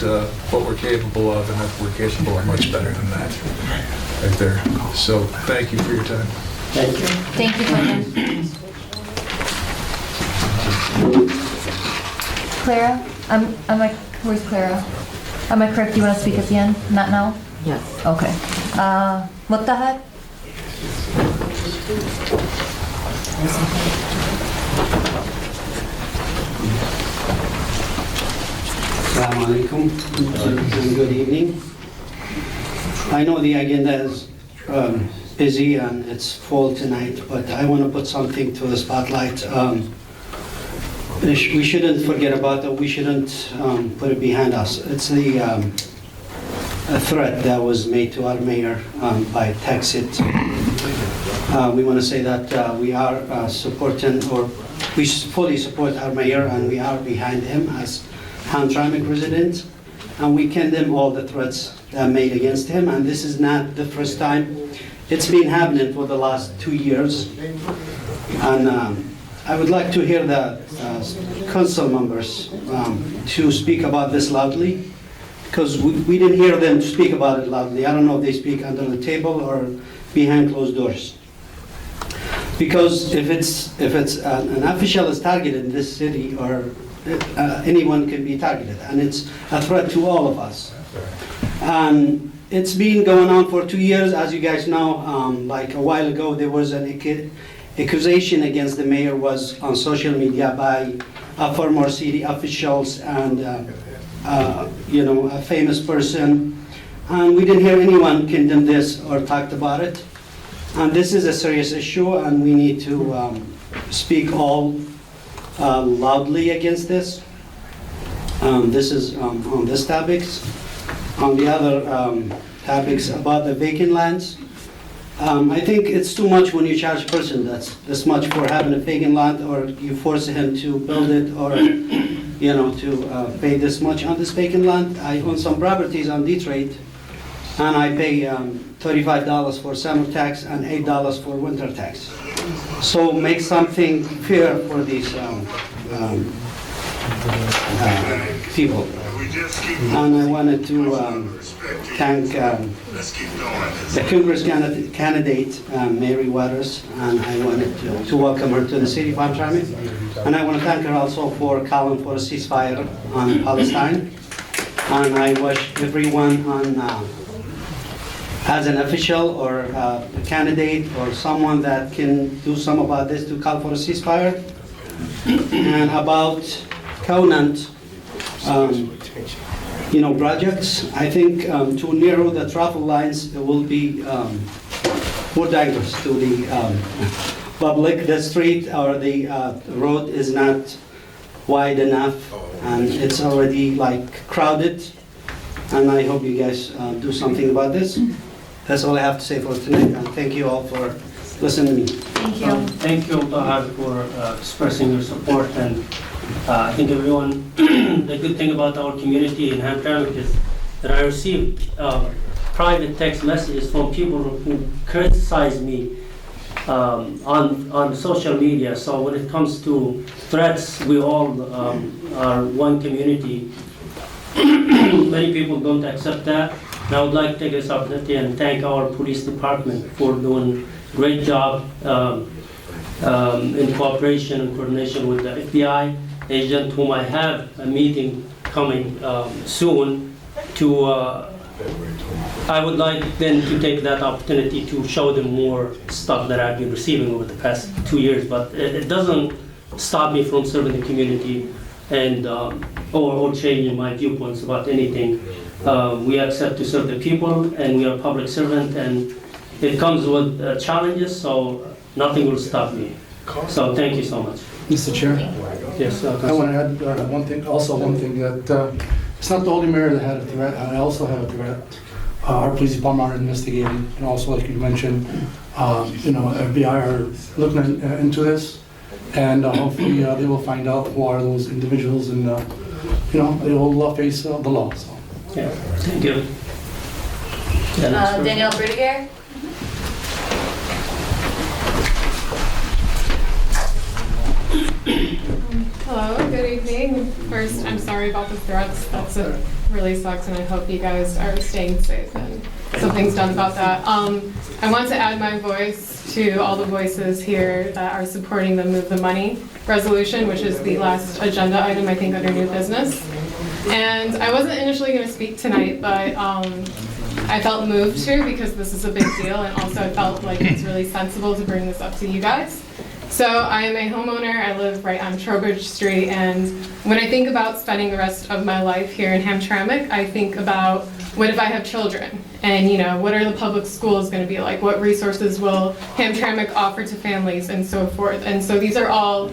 we're capable of, and if we're capable of much better than that, right there. So thank you for your time. Thank you. Thank you, Tobin. Clara, where's Clara? Am I correct? You want to speak at the end? Not now? Yes. Okay. Muttahad? Assalamu alaikum and good evening. I know the agenda is busy and it's full tonight, but I want to put something to the spotlight. We shouldn't forget about it. We shouldn't put it behind us. It's the a threat that was made to our mayor by Texit. We want to say that we are supporting, or we fully support our mayor, and we are behind him as Hamtramck residents, and we condemn all the threats that are made against him. And this is not the first time. It's been happening for the last 2 years, and I would like to hear the council members to speak about this loudly, because we didn't hear them speak about it loudly. I don't know if they speak under the table or behind closed doors. Because if it's an official is targeted in this city, or anyone can be targeted, and it's a threat to all of us. It's been going on for 2 years, as you guys know. Like a while ago, there was an accusation against the mayor was on social media by former city officials and a famous person, and we didn't hear anyone condemn this or talked about it. And this is a serious issue, and we need to speak all loudly against this. This is on this topics. On the other topics about the vacant lands, I think it's too much when you charge a person that's this much for having a vacant land, or you force him to build it, or to pay this much on this vacant land. I own some properties on Detroit, and I pay $35 for summer tax and $8 for winter tax. So make something fair for these people. And I wanted to thank the Congress candidate, Mary Waters, and I wanted to welcome her to the city of Hamtramck. And I want to thank her also for calling for a ceasefire on Palestine. And I wish everyone as an official or a candidate or someone that can do something about this to call for a ceasefire. And about covenant, projects, I think to narrow the traffic lines it will be more dangerous to the public. The street or the road is not wide enough, and it's already crowded. And I hope you guys do something about this. That's all I have to say for tonight, and thank you all for listening to me. Thank you. Thank you, Tahar, for expressing your support. And I think everyone, the good thing about our community in Hamtramck is that I receive private text messages from people who criticize me on social media. So when it comes to threats, we all are one community. Many people don't accept that. And I would like to take this opportunity and thank our police department for doing a great job in cooperation and coordination with the FBI agent, whom I have a meeting coming soon to, I would like then to take that opportunity to show them more stuff that I've been receiving over the past 2 years, but it doesn't stop me from serving the community and or changing my viewpoints about anything. We accept to serve the people, and we are public servant, and it comes with challenges, so nothing will stop me. So thank you so much. Mr. Chair? Yes. I want to add one thing that it's not the only mayor that had a threat. I also have a threat. Our police department are investigating, and also, like you mentioned, FBI are looking into this, and hopefully they will find out who are those individuals, and they will face the law. So. Yeah. Thank you. Danielle Bridiger. Hello, good evening. First, I'm sorry about the threats. It really sucks, and I hope you guys are staying safe and something's done about that. I want to add my voice to all the voices here that are supporting the Move the Money resolution, which is the last agenda item, I think, under new business. And I wasn't initially going to speak tonight, but I felt moved to because this is a big deal, and also I felt like it's really sensible to bring this up to you guys. So I am a homeowner. I live right on Trowbridge Street, and when I think about spending the rest of my life here in Hamtramck, I think about what if I have children, and what are the public schools going to be like? What resources will Hamtramck offer to families, and so forth. And so these are all,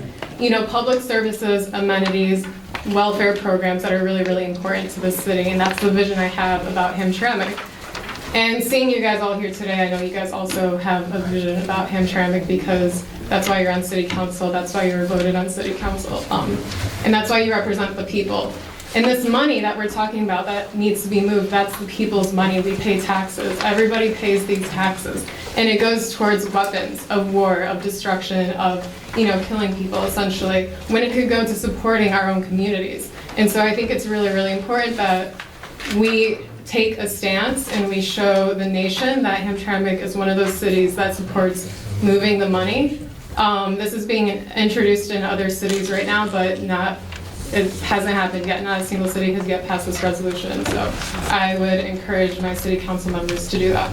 public services, amenities, welfare programs that are really, really important to this city, and that's the vision I have about Hamtramck. And seeing you guys all here today, I know you guys also have a vision about Hamtramck because that's why you're on city council, that's why you were voted on city council, and that's why you represent the people. And this money that we're talking about that needs to be moved, that's the people's money. We pay taxes. Everybody pays these taxes. And it goes towards weapons of war, of destruction, of killing people, essentially, when it could go to supporting our own communities. And so I think it's really, really important that we take a stance and we show the nation that Hamtramck is one of those cities that supports moving the money. This is being introduced in other cities right now, but it hasn't happened yet. Not a single city has yet passed this resolution. So I would encourage my city council members to do that.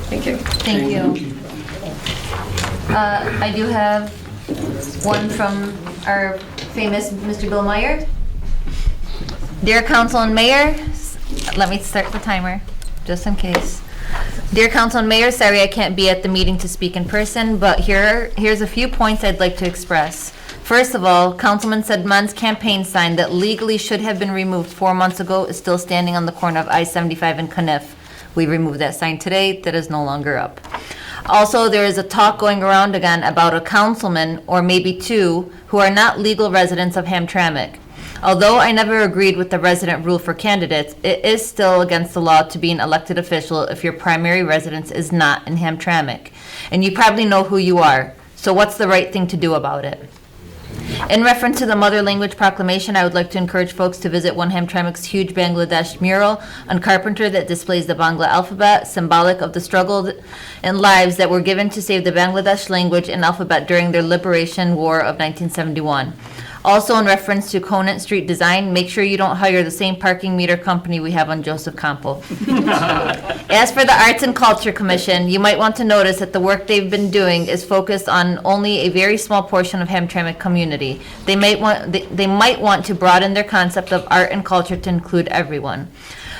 Thank you. Thank you. I do have one from our famous Mr. Bill Meyer. Dear Council and Mayor, let me start the timer, just in case. Dear Council and Mayor, sorry I can't be at the meeting to speak in person, but here's a few points I'd like to express. First of all, Councilman Sedman's campaign sign that legally should have been removed 4 months ago is still standing on the corner of I-75 and Caniff. We removed that sign today. That is no longer up. Also, there is a talk going around again about a councilman, or maybe two, who are not legal residents of Hamtramck. Although I never agreed with the resident rule for candidates, it is still against the law to be an elected official if your primary residence is not in Hamtramck. And you probably know who you are. So what's the right thing to do about it? In reference to the Mother Language Proclamation, I would like to encourage folks to visit One Hamtramck's huge Bangladesh mural on Carpenter that displays the Bangla alphabet, symbolic of the struggle and lives that were given to save the Bangladesh language and alphabet during their liberation war of 1971. Also, in reference to Conant Street design, make sure you don't hire the same parking meter company we have on Joseph Campo. As for the Arts and Culture Commission, you might want to notice that the work they've been doing is focused on only a very small portion of Hamtramck community. They might want to broaden their concept of art and culture to include everyone.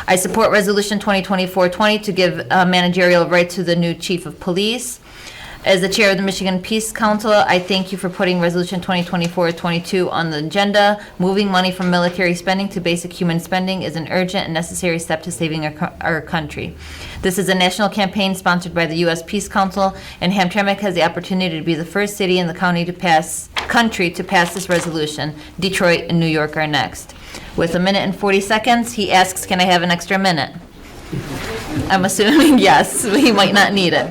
I support Resolution 2024-20 to give managerial rights to the new Chief of Police. As the chair of the Michigan Peace Council, I thank you for putting Resolution 2024-22 on the agenda. Moving money from military spending to basic human spending is an urgent and necessary step to saving our country. This is a national campaign sponsored by the U.S. Peace Council, and Hamtramck has the opportunity to be the first city in the country to pass this resolution. Detroit and New York are next. With 1 minute and 40 seconds, he asks, can I have an extra minute? I'm assuming yes, he might not need it.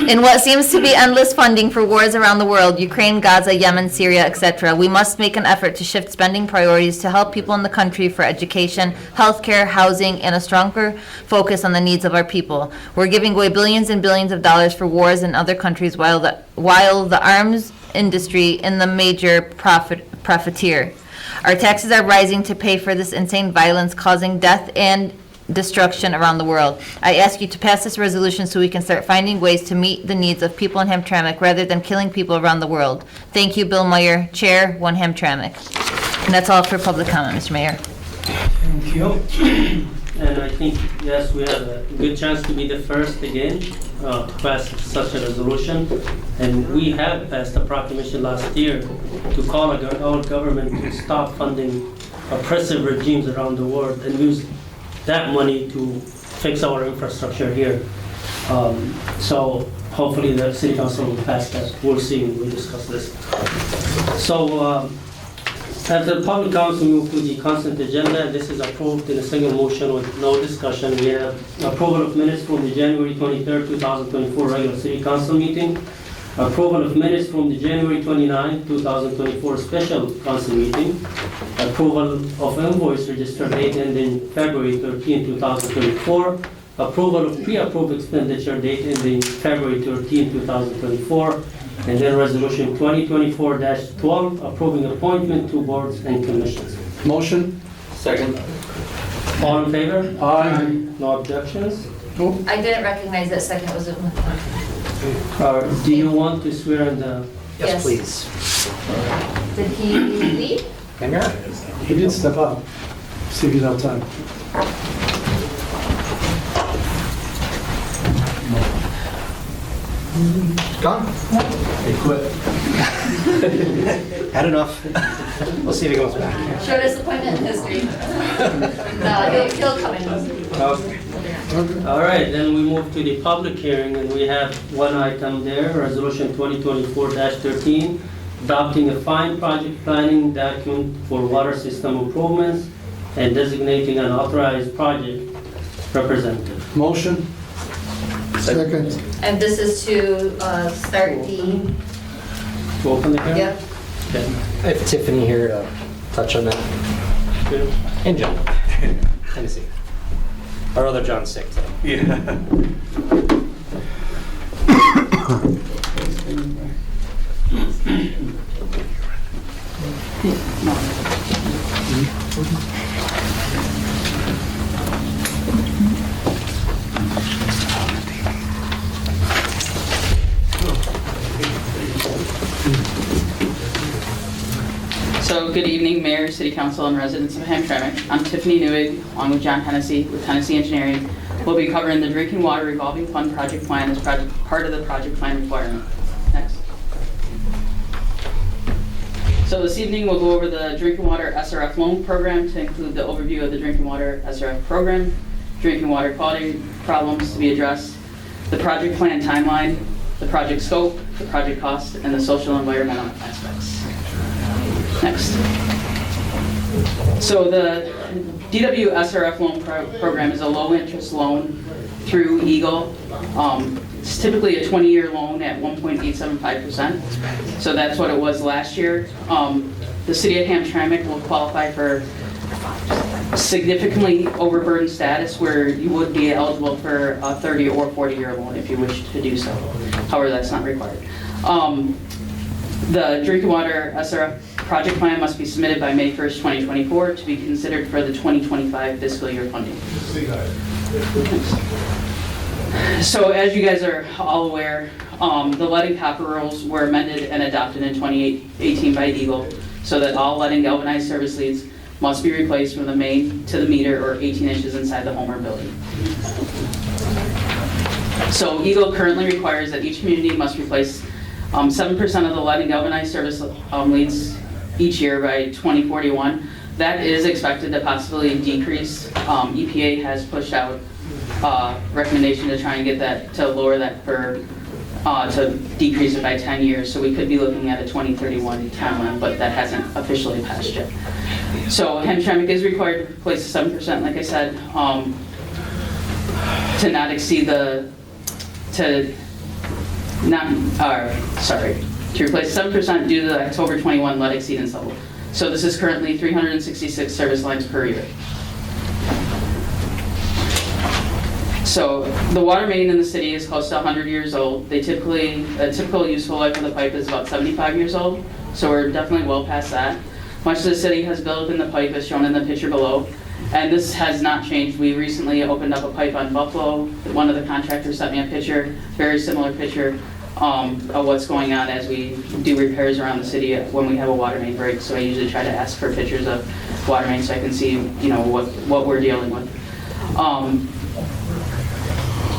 In what seems to be endless funding for wars around the world, Ukraine, Gaza, Yemen, Syria, etc., we must make an effort to shift spending priorities to help people in the country for education, healthcare, housing, and a stronger focus on the needs of our people. We're giving away billions and billions of dollars for wars in other countries while the arms industry is the major profiteer. Our taxes are rising to pay for this insane violence causing death and destruction around the world. I ask you to pass this resolution so we can start finding ways to meet the needs of people in Hamtramck rather than killing people around the world. Thank you, Bill Meyer, Chair, One Hamtramck. And that's all for public comment, Mr. Mayor. Thank you. And I think, yes, we have a good chance to be the first again to pass such a resolution. And we have passed a proclamation last year to call our government to stop funding oppressive regimes around the world and use that money to fix our infrastructure here. So hopefully the city council will pass that. We'll see when we discuss this. So as the public council move to the consent agenda, this is approved in a single motion with no discussion. We have approval of minutes from the January 23rd, 2024 regular city council meeting, approval of minutes from the January 29th, 2024 special council meeting, approval of invoice register date ending February 13, 2024, approval of pre-approved expenditure date ending February 13, 2024, and then resolution 2024-12 approving appointment to boards and commissions. Motion. Second. All in favor? Aye. No objections? I didn't recognize that second was Do you want to swear in the... Yes. Please. Did he leave? He did step up. See if he's outside. Gone? They quit. Had enough. We'll see if he comes back. Shortest appointment in history. No, he'll come in. Okay. All right, then we move to the public hearing, and we have one item there, Resolution 2024-13, adopting a fine project planning document for water system improvements and designating an authorized project representative. Motion. Second. And this is to start the, To open the hearing? yeah. Okay. I have Tiffany here to touch on that. Good. And John. Tennessee. Our other John's sick today. Yeah. So, good evening, Mayor, City Council, and residents of Hamtramck. I'm Tiffany Newig, along with John Hennessy with Hennessy Engineering. We'll be covering the Drinking Water Revolving Fund Project Plan as part of the project plan requirement. Next. So this evening, we'll go over the Drinking Water SRF loan program to include the overview of the Drinking Water SRF program, drinking water quality problems to be addressed, the project plan timeline, the project scope, the project cost, and the social and environmental aspects. Next. So the DW SRF loan program is a low-interest loan through Eagle. It's typically a 20-year loan at 1.875%. So that's what it was last year. The city of Hamtramck will qualify for significantly overburdened status where you would be eligible for a 30 or 40-year loan if you wish to do so. However, that's not required. The drinking water SRF project plan must be submitted by May 1st, 2024 to be considered for the 2025 fiscal year funding. So as you guys are all aware, the lead and copper rules were amended and adopted in 2018 by Eagle so that all lead and galvanized service leads must be replaced from the main to the meter or 18 inches inside the home or building. So Eagle currently requires that each community must replace 7% of the lead and galvanized service leads each year by 2041. That is expected to possibly decrease. EPA has pushed out recommendation to try and get that, to lower that for, to decrease it by 10 years. So we could be looking at a 2031 timeline, but that hasn't officially passed yet. So Hamtramck is required to replace 7%, like I said, to not exceed the, to replace 7% due to the October 21 lead exceedance level. So this is currently 366 service lines per year. So the water main in the city is close to 100 years old. A typical useful life of the pipe is about 75 years old. So we're definitely well past that. Much of the city has built in the pipe as shown in the picture below. And this has not changed. We recently opened up a pipe on Buffalo. One of the contractors sent me a picture, very similar picture of what's going on as we do repairs around the city when we have a water main break. So I usually try to ask for pictures of water main so I can see, you know, what we're dealing with.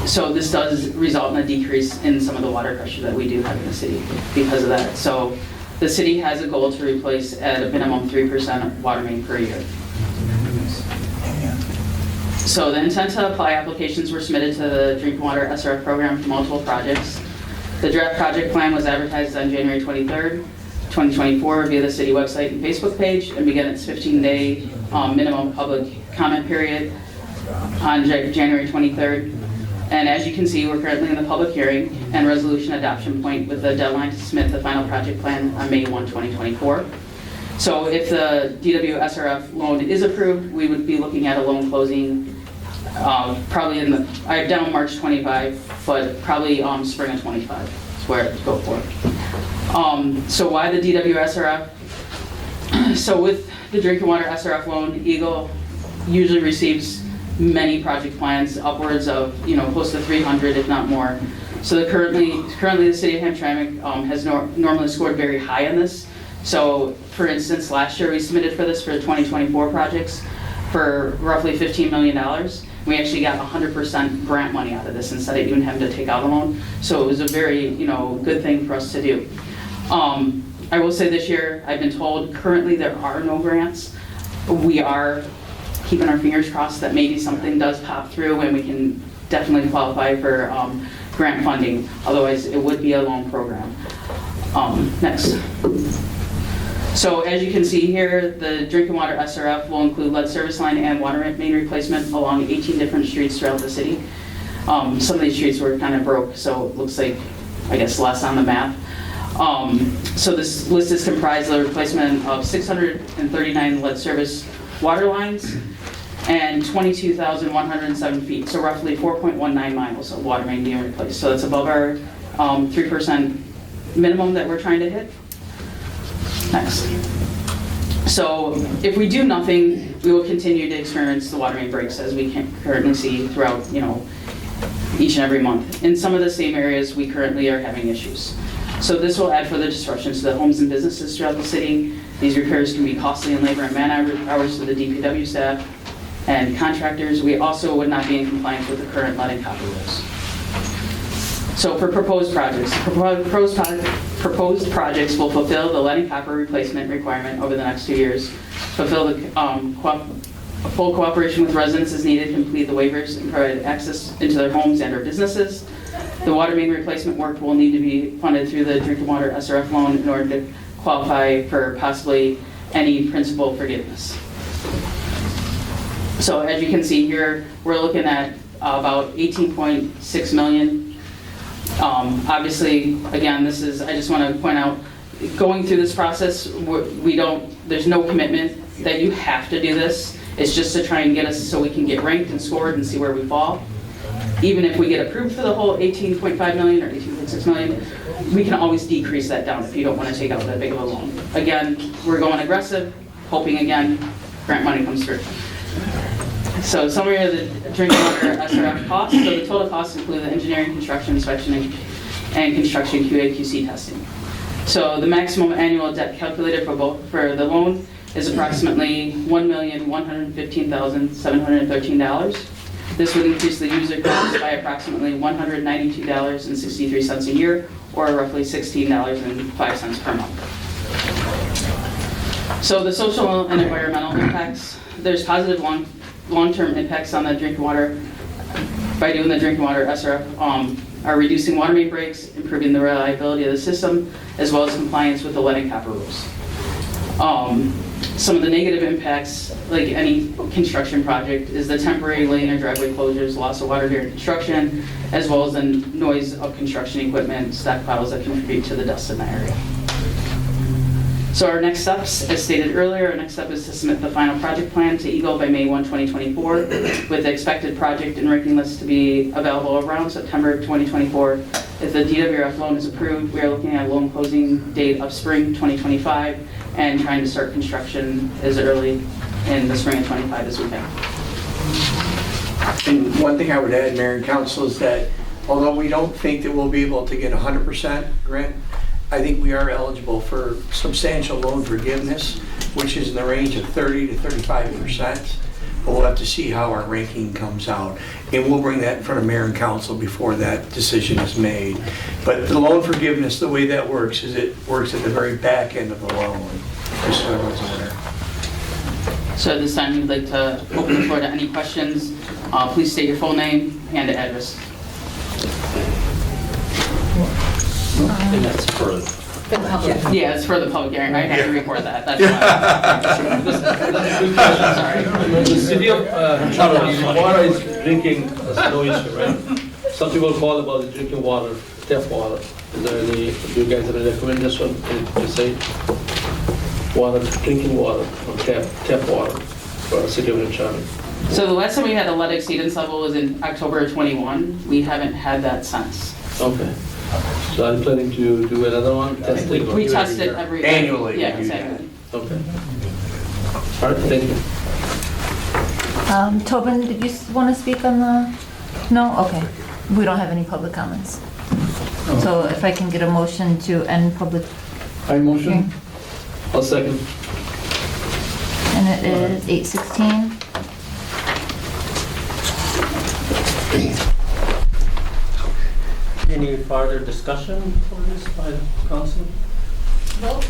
So this does result in a decrease in some of the water pressure that we do have in the city because of that. So the city has a goal to replace at a minimum 3% water main per year. So the intent to apply applications were submitted to the drinking water SRF program for multiple projects. The draft project plan was advertised on January 23rd, 2024 via the city website and Facebook page and began its 15-day minimum public comment period on January 23rd. And as you can see, we're currently in the public hearing and resolution adoption point with the deadline to submit the final project plan on May 1, 2024. So if the DW SRF loan is approved, we would be looking at a loan closing probably in the, I have down March 25, but probably spring of 25 is where to go for. So why the DW SRF? So with the drinking water SRF loan, Eagle usually receives many project plans, upwards of, you know, close to 300, if not more. So currently the city of Hamtramck has normally scored very high on this. So for instance, last year we submitted for this for 2024 projects for roughly $15 million. We actually got 100% grant money out of this instead of even having to take out a loan. So it was a very, you know, good thing for us to do. I will say this year, I've been told currently there are no grants. We are keeping our fingers crossed that maybe something does pop through and we can definitely qualify for grant funding. Otherwise, it would be a loan program. Next. So as you can see here, the drinking water SRF will include lead service line and water main replacement along 18 different streets throughout the city. Some of these streets were kind of broke, so it looks like, I guess, less on the map. So this list is comprised of the replacement of 639 lead service water lines and 22,107 feet, so roughly 4.19 miles of water main being replaced. So that's above our 3% minimum that we're trying to hit. Next. So if we do nothing, we will continue to experience the water main breaks as we can currently see throughout, you know, each and every month. In some of the same areas, we currently are having issues. So this will add further disruptions to the homes and businesses throughout the city. These repairs can be costly in labor and man hours to the DPW staff and contractors. We also would not be in compliance with the current lead and copper rules. So for proposed projects, proposed projects will fulfill the lead and copper replacement requirement over the next 2 years, fulfill the full cooperation with residents as needed, complete the waivers, and provide access into their homes and or businesses. The water main replacement work will need to be funded through the drinking water SRF loan in order to qualify for possibly any principal forgiveness. So as you can see here, we're looking at about 18.6 million. Obviously, again, this is, I just want to point out, going through this process, there's no commitment that you have to do this. It's just to try and get us so we can get ranked and scored and see where we fall. Even if we get approved for the whole 18.5 million or 18.6 million, we can always decrease that down if you don't want to take out that big of a loan. Again, we're going aggressive, hoping again, grant money comes through. So summary of the drinking water SRF costs. So the total costs include the engineering, construction, inspection, and construction QA/QC testing. So the maximum annual debt calculated for the loan is approximately $1,115,713. This would increase the user cost by approximately $192.63 a year, or roughly $16.05 per month. So the social and environmental impacts, there's positive long-term impacts on the drinking water by doing the drinking water SRF, are reducing water main breaks, improving the reliability of the system, as well as compliance with the lead and copper rules. Some of the negative impacts, like any construction project, is the temporary lane or driveway closures, loss of water during construction, as well as the noise of construction equipment, stockpiles that contribute to the dust in the area. So our next steps, as stated earlier, our next step is to submit the final project plan to EGLE by May 1, 2024, with the expected project and ranking list to be available around September 2024. If the DWRF loan is approved, we are looking at a loan closing date of spring 2025 and trying to start construction as early in the spring of 25 as we can. And one thing I would add, Mayor and Council, is that although we don't think that we'll be able to get 100% grant, I think we are eligible for substantial loan forgiveness, which is in the range of 30 to 35%. But we'll have to see how our ranking comes out. And we'll bring that in front of Mayor and Council before that decision is made. But the loan forgiveness, the way that works is it works at the very back end of the loan. Just so everyone's aware. So at this time, we'd like to open the floor to any questions. Please state your full name and address. And that's for the public. Yeah, it's for the public hearing. I have to report that. That's why. The city of Hamtramck, water is drinking, that's no issue, right? Some people call about the drinking water, tap water. Is there any, do you guys have any recommendation to say water, drinking water, or tap water for the city of Hamtramck? So the last time we had a lead exceedance level was in October of 21. We haven't had that since. Okay. So are you planning to do another one? Testing? We test it every annually. Yeah, exactly. Okay. All right, thank you. Tobin, did you want to speak on the? No? Okay. We don't have any public comments. So if I can get a motion to end public. I motion. I'll second. And it is 8:16. Any further discussion for this by the council? Vote.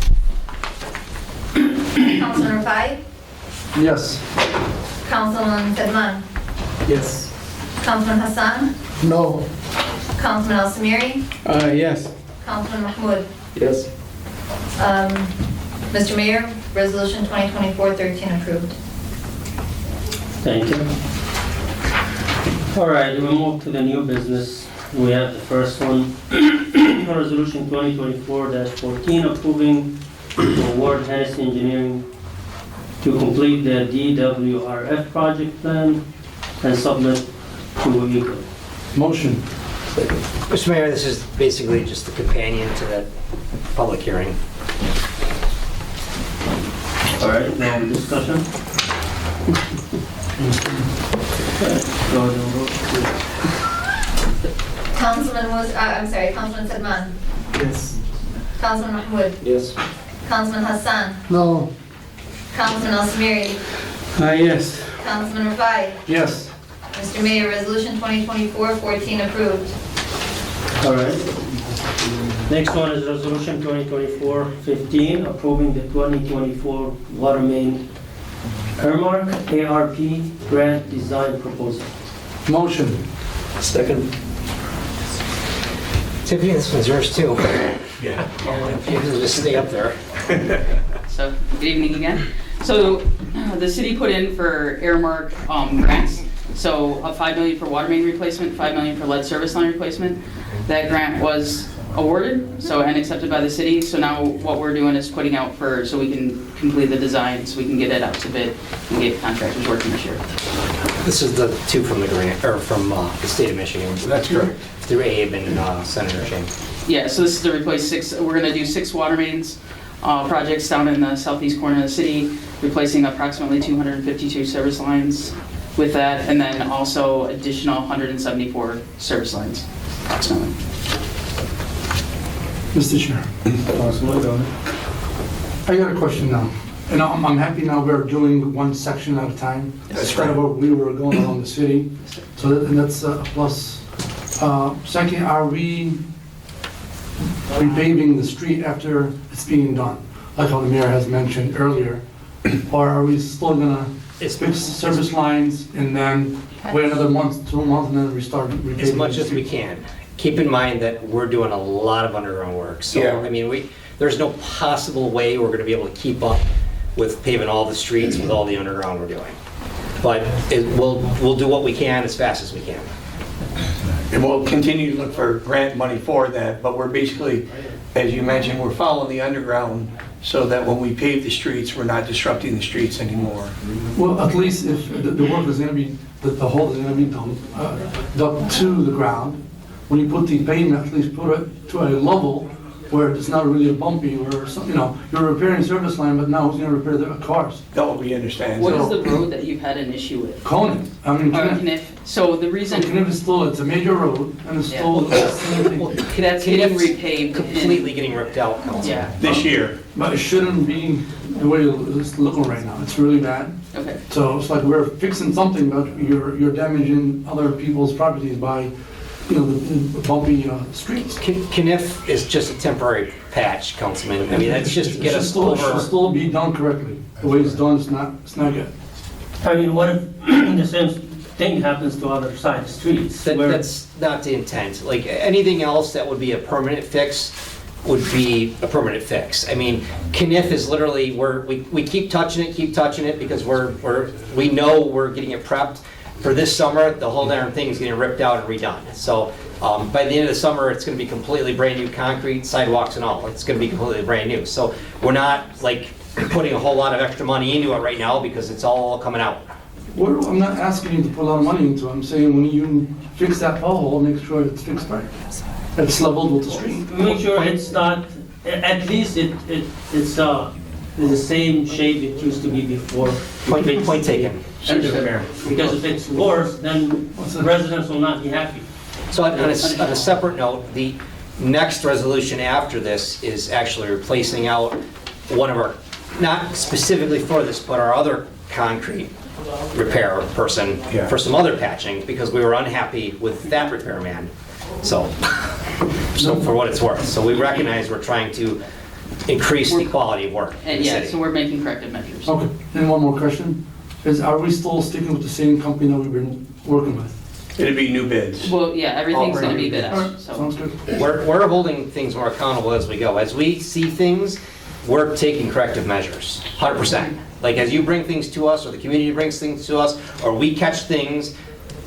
Councilman Rafai? Yes. Councilman Sedman? Yes. Councilman Hassan? No. Councilman Al Samiri? Yes. Councilman Mahmoud? Yes. Mr. Mayor, resolution 2024-13 approved. Thank you. All right, we move to the new business. We have the first one, resolution 2024-14 approving the award Hennessy Engineering to complete the DWRF project plan and submit to EGLE. Motion. Mr. Mayor, this is basically just a companion to that public hearing. All right, now discussion. Councilman Councilman Sedman? Yes. Councilman Mahmoud? Yes. Councilman Hassan? No. Councilman Al Samiri? Yes. Councilman Rafai? Yes. Mr. Mayor, resolution 2024-14 approved. All right. Next one is resolution 2024-15 approving the 2024 water main Hamtramck ARP grant design proposal. Motion. Second. Tiffany, this one's yours too. Yeah. You can just stay up there. So, good evening again. So the city put in for earmark grants, so $5 million for water main replacement, $5 million for lead service line replacement. That grant was awarded, and accepted by the city. So now what we're doing is putting out so we can complete the design, so we can get it out to bid and get contractors working this year. This is the two from the grant, or from the state of Michigan. That's correct. Through Abe and Senator Shane. Yeah, so this is to replace we're gonna do 6 water mains projects down in the southeast corner of the city, replacing approximately 252 service lines with that, and then also additional 174 service lines, approximately. Mr. Chair. I got a question now. And I'm happy now we're doing one section at a time. Instead of what we were going around the city. So that's a plus. Second, are we repaving the street after it's being done? Like how the mayor has mentioned earlier. Or are we still gonna fix service lines and then wait another month, 2 months, and then restart repaving? As much as we can. Keep in mind that we're doing a lot of underground work. So, Yeah. I mean, there's no possible way we're gonna be able to keep up with paving all the streets with all the underground we're doing. But we'll do what we can as fast as we can. And we'll continue to look for grant money for that, but we're basically, as you mentioned, we're following the underground so that when we pave the streets, we're not disrupting the streets anymore. Well, at least if the work is gonna be, the hole is gonna be dug to the ground, when you put the pavement, at least put it to a level where it's not really a bumpy or something, you're repairing service line, but now who's gonna repair the cars? No, we understand. What is the road that you've had an issue with? Conan, I mean, Kniff. So the reason. Kniff is still, it's a major road, and it's still. That's getting repaved. Completely getting ripped out, Councilman. Yeah. This year. But it shouldn't be the way it's looking right now. It's really bad. Okay. So it's like we're fixing something, but you're damaging other people's properties by, the bumpy streets. Kniff is just a temporary patch, Councilman. I mean, that's just to get us over. It should still be done correctly. The way it's done, it's not good. I mean, what if the same thing happens to other side streets? That's not the intent. Like, anything else that would be a permanent fix would be a permanent fix. I mean, Kniff is literally, we keep touching it because we know we're getting it prepped. For this summer, the whole darn thing is getting ripped out and redone. So by the end of the summer, it's going to be completely brand new concrete, sidewalks and all. It's going to be completely brand new. So we're not like putting a whole lot of extra money into it right now because it's all coming out. I'm not asking you to put a lot of money into it. I'm saying when you fix that pothole, make sure it's fixed right. It's leveled with the street. Make sure it's not, at least it's the same shape it used to be before. Point taken. Because if it's worse, then residents will not be happy. So on a separate note, the next resolution after this is actually replacing out one of our, not specifically for this, but our other concrete repair person for some other patching because we were unhappy with that repairman. So for what it's worth. So we recognize we're trying to increase the quality of work in the city. So we're making corrective measures. Okay, and one more question. Are we still sticking with the same company that we've been working with? It'd be new bids. Well, yeah, everything's gonna be bid out, so. Sounds good. We're holding things more accountable as we go. As we see things, we're taking corrective measures, 100%. Like as you bring things to us, or the community brings things to us, or we catch things,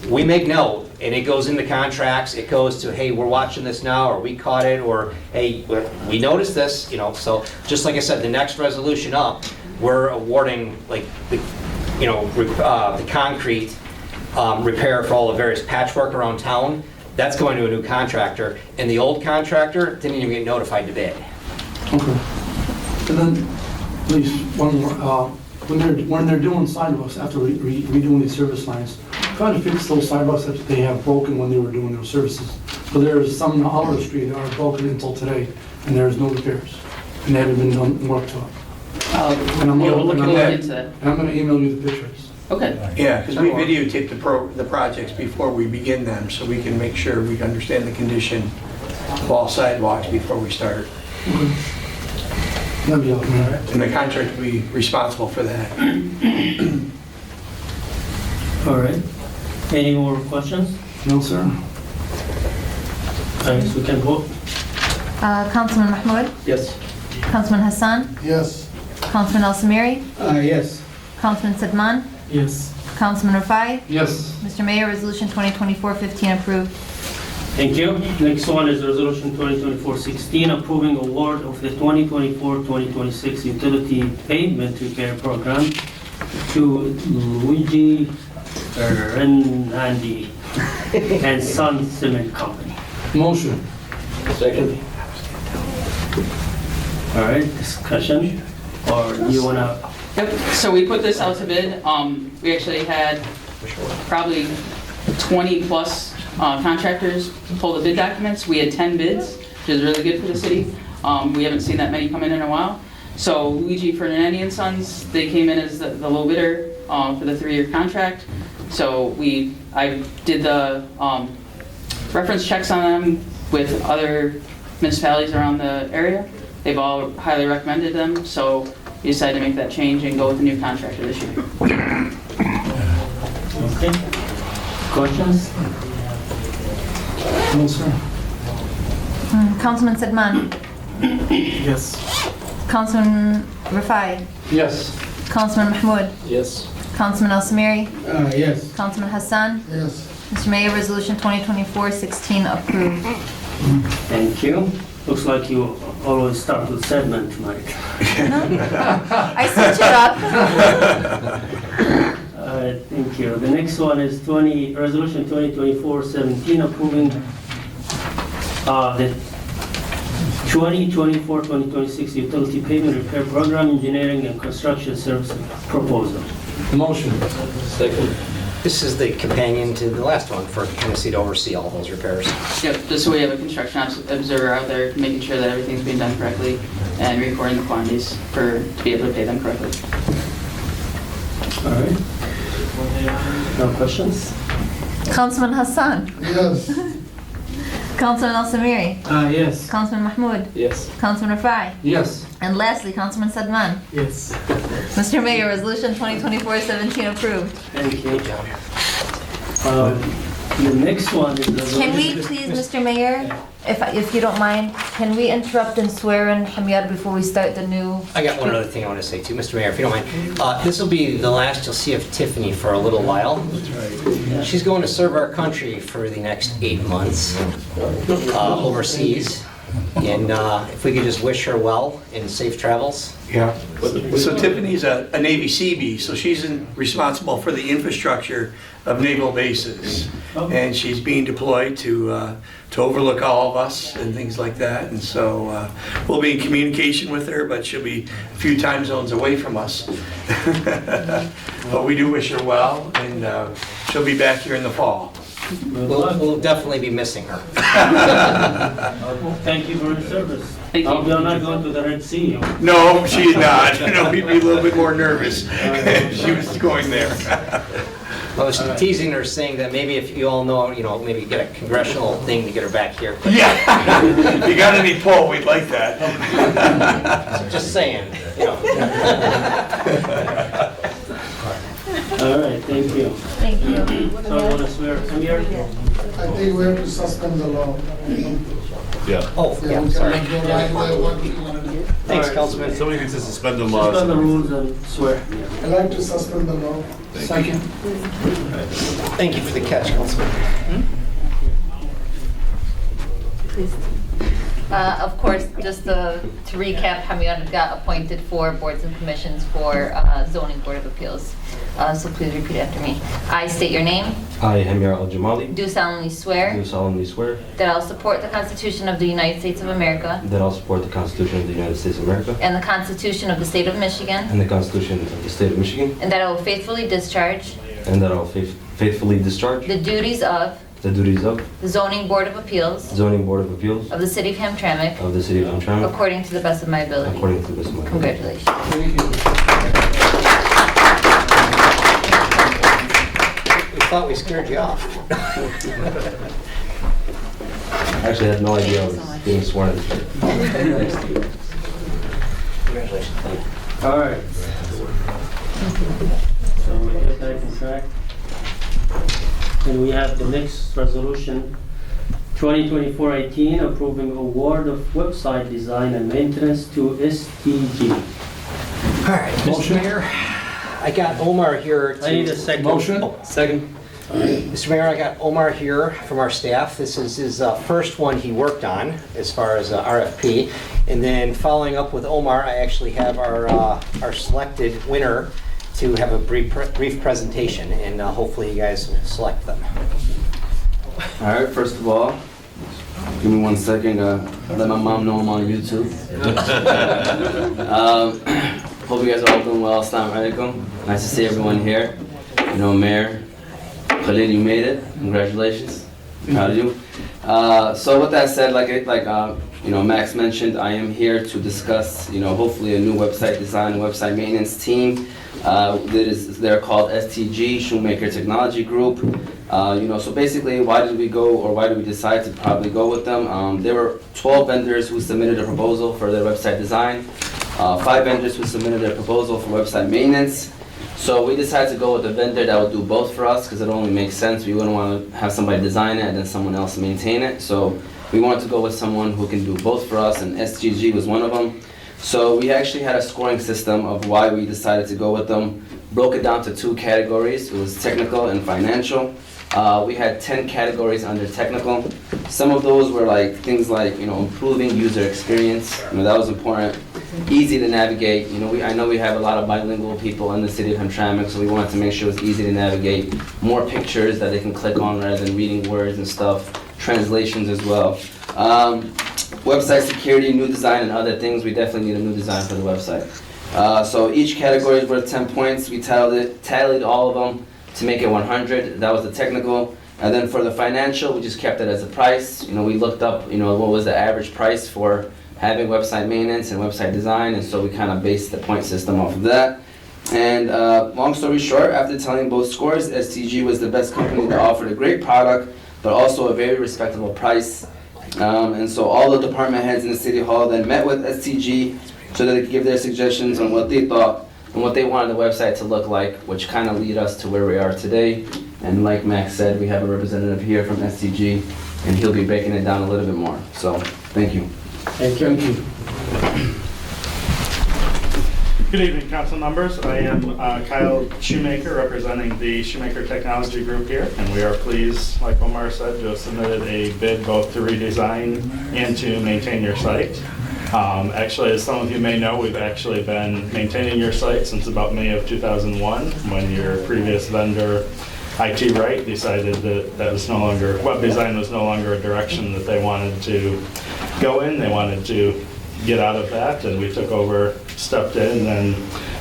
we make note, and it goes into contracts. It goes to, hey, we're watching this now, or we caught it, or hey, we noticed this. So just like I said, the next resolution up, we're awarding like the concrete repair for all the various patchwork around town. That's going to a new contractor, and the old contractor didn't even get notified to bid. Okay. And then, please, one more. When they're doing sidewalks after redoing these service lines, try to fix those sidewalks that they have broken when they were doing their services. So there's some on our street that are broken until today, and there's no repairs, and they haven't been done work to them. And I'm going to email you the pictures. Okay. Yeah, because we videotape the projects before we begin them, so we can make sure we understand the condition of all sidewalks before we start. That'd be all right. And the contractor will be responsible for that. All right. Any more questions? No, sir. I guess we can vote. Councilman Mahmoud? Yes. Councilman Hassan? Yes. Councilman Al Samiri, Yes. Councilman Sedman, Yes. Councilman Rafai. Yes. Mr. Mayor, Resolution 2024-15 approved. Thank you. Next one is Resolution 2024-16, approving award of the 2024-2026 utility pavement repair program to Luigi Renandi and Son Cement Company. Motion. Second. All right, discussion, or do you wanna? Yep, so we put this out to bid. We actually had probably 20 plus contractors pull the bid documents. We had 10 bids, which is really good for the city. We haven't seen that many come in a while. So Luigi Fernandi and Sons, they came in as the low bidder for the 3-year contract. So I did the reference checks on them with other municipalities around the area. They've all highly recommended them, so we decided to make that change and go with the new contractor this year. Okay. Questions? No, sir. Councilman Sedman, Yes. Councilman Rafai, Yes. Councilman Mahmoud, Yes. Councilman Al Samiri, Yes. Councilman Hassan. Yes. Mr. Mayor, Resolution 2024-16 approved. Thank you. Looks like you always start with Sedman tonight. I switch it up. All right, thank you. The next one is Resolution 2024-17, approving the 2024-2026 utility pavement repair program engineering and construction services proposal. Motion. Second. This is the companion to the last one for Tennessee to oversee all those repairs. Yep, just so we have a construction observer out there making sure that everything's being done correctly and recording the quantities to be able to pay them correctly. All right. No questions? Councilman Hassan, Yes. Councilman Al Samiri, Yes. Councilman Mahmoud, Yes. Councilman Rafai, Yes. and lastly, Councilman Sedman. Yes. Mr. Mayor, Resolution 2024-17 approved. Thank you. The next one is... Can we please, Mr. Mayor, if you don't mind, can we interrupt and swear in Hamyad before we start the new? I got one other thing I want to say too, Mr. Mayor, if you don't mind. This will be the last you'll see of Tiffany for a little while. She's going to serve our country for the next 8 months overseas. And if we could just wish her well and safe travels. Yeah. So Tiffany's a Navy Seabee, so she's responsible for the infrastructure of naval bases. And she's being deployed to overlook all of us and things like that. And so we'll be in communication with her, but she'll be a few time zones away from us. But we do wish her well, and she'll be back here in the fall. We'll definitely be missing her. Thank you for your service. Thank you. You're not going to the Red Sea. No, she's not. No, we'd be a little bit more nervous if she was going there. I was teasing her, saying that maybe if you all know, maybe get a congressional thing to get her back here. Yeah, you got any pull, we'd like that. Just saying. All right, thank you. Thank you. So I want to swear, come here. I think we have to suspend the law. Yeah. Oh, Yeah, yeah, we sorry. cannot go right away. What do you want to do? Thanks, Councilman. Somebody needs to suspend the laws. Suspend the rules and swear. I like to suspend the law. Second. Thank you for the catch, Councilman. Of course, just to recap, Hamyad got appointed for boards and commissions for zoning board of appeals. So please repeat after me. I state your name. I, Hamir Al-Jamali, Do solemnly swear do solemnly swear that I'll support the Constitution of the United States of America that I'll support the Constitution of the United States of America and the Constitution of the State of Michigan, and the Constitution of the State of Michigan, and that I will faithfully discharge and that I'll faithfully discharge the duties of the duties of the Zoning Board of Appeals Zoning Board of Appeals of the City of Hamtramck of the City of Hamtramck according to the best of my ability. according to the best of my ability. Congratulations. We thought we scared you off. Actually, I had no idea I was being sworn in. Congratulations. All right. So we get back on track. And we have the next resolution, 2024-18, approving award of website design and maintenance to STG. All right, Mr. Mayor, I got Omar here to... I need a second. Motion? Second. Mr. Mayor, I got Omar here from our staff. This is his first one he worked on as far as RFP. And then following up with Omar, I actually have our selected winner to have a brief presentation, and hopefully you guys will select them. All right, first of all, give me 1 second. Let my mom know I'm on YouTube. Hope you guys are all doing well. Assalamu alaikum. Nice to see everyone here. You know, Mayor Khalid, you made it. Congratulations. Proud of you. So with that said, you know, Max mentioned, I am here to discuss, you know, hopefully a new website design and website maintenance team. They're called STG, Shoemaker Technology Group. You know, so basically, why did we decide to probably go with them? There were 12 vendors who submitted a proposal for their website design, 5 vendors who submitted their proposal for website maintenance. So we decided to go with a vendor that would do both for us because it only makes sense. We wouldn't want to have somebody design it and then someone else maintain it. So we wanted to go with someone who can do both for us, and STG was one of them. So we actually had a scoring system of why we decided to go with them. Broke it down to 2 categories. It was technical and financial. We had 10 categories under technical. Some of those were like things like, you know, improving user experience. You know, that was important. Easy to navigate. You know, I know we have a lot of bilingual people in the city of Hamtramck, so we wanted to make sure it was easy to navigate. More pictures that they can click on rather than reading words and stuff. Translations as well. Website security, new design, and other things. We definitely need a new design for the website. So each category is worth 10 points. We tallied all of them to make it 100. That was the technical. And then for the financial, we just kept it as a price. You know, we looked up, you know, what was the average price for having website maintenance and website design, and so we kind of based the point system off of that. And long story short, after telling both scores, STG was the best company that offered a great product, but also a very respectable price. And so all the department heads in the City Hall then met with STG so that they could give their suggestions on what they thought and what they wanted the website to look like, which kind of lead us to where we are today. And like Max said, we have a representative here from STG, and he'll be breaking it down a little bit more. So, thank you. Thank you. Good evening, council members. I am Kyle Shoemaker, representing the Shoemaker Technology Group here, and we are pleased, like Omar said, to have submitted a bid both to redesign and to maintain your site. Actually, as some of you may know, we've actually been maintaining your site since about May of 2001, when your previous vendor, IT Right, decided that was no longer, web design was no longer a direction that they wanted to go in. They wanted to get out of that, and we took over, stepped in, and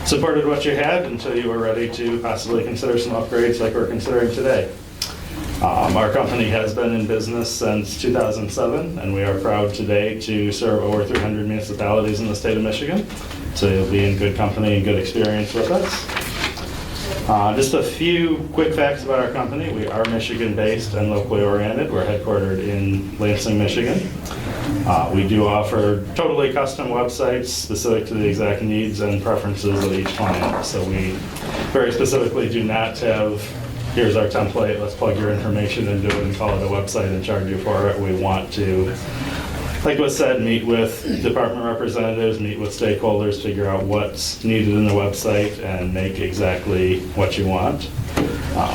supported what you had until you were ready to possibly consider some upgrades like we're considering today. Our company has been in business since 2007, and we are proud today to serve over 300 municipalities in the state of Michigan. So you'll be in good company and good experience with us. Just a few quick facts about our company. We are Michigan-based and locally oriented. We're headquartered in Lansing, Michigan. We do offer totally custom websites specific to the exact needs and preferences of each client. So we very specifically do not have, here's our template, let's plug your information into it and call it a website and charge you for it. We want to, like was said, meet with department representatives, meet with stakeholders, figure out what's needed in the website and make exactly what you want.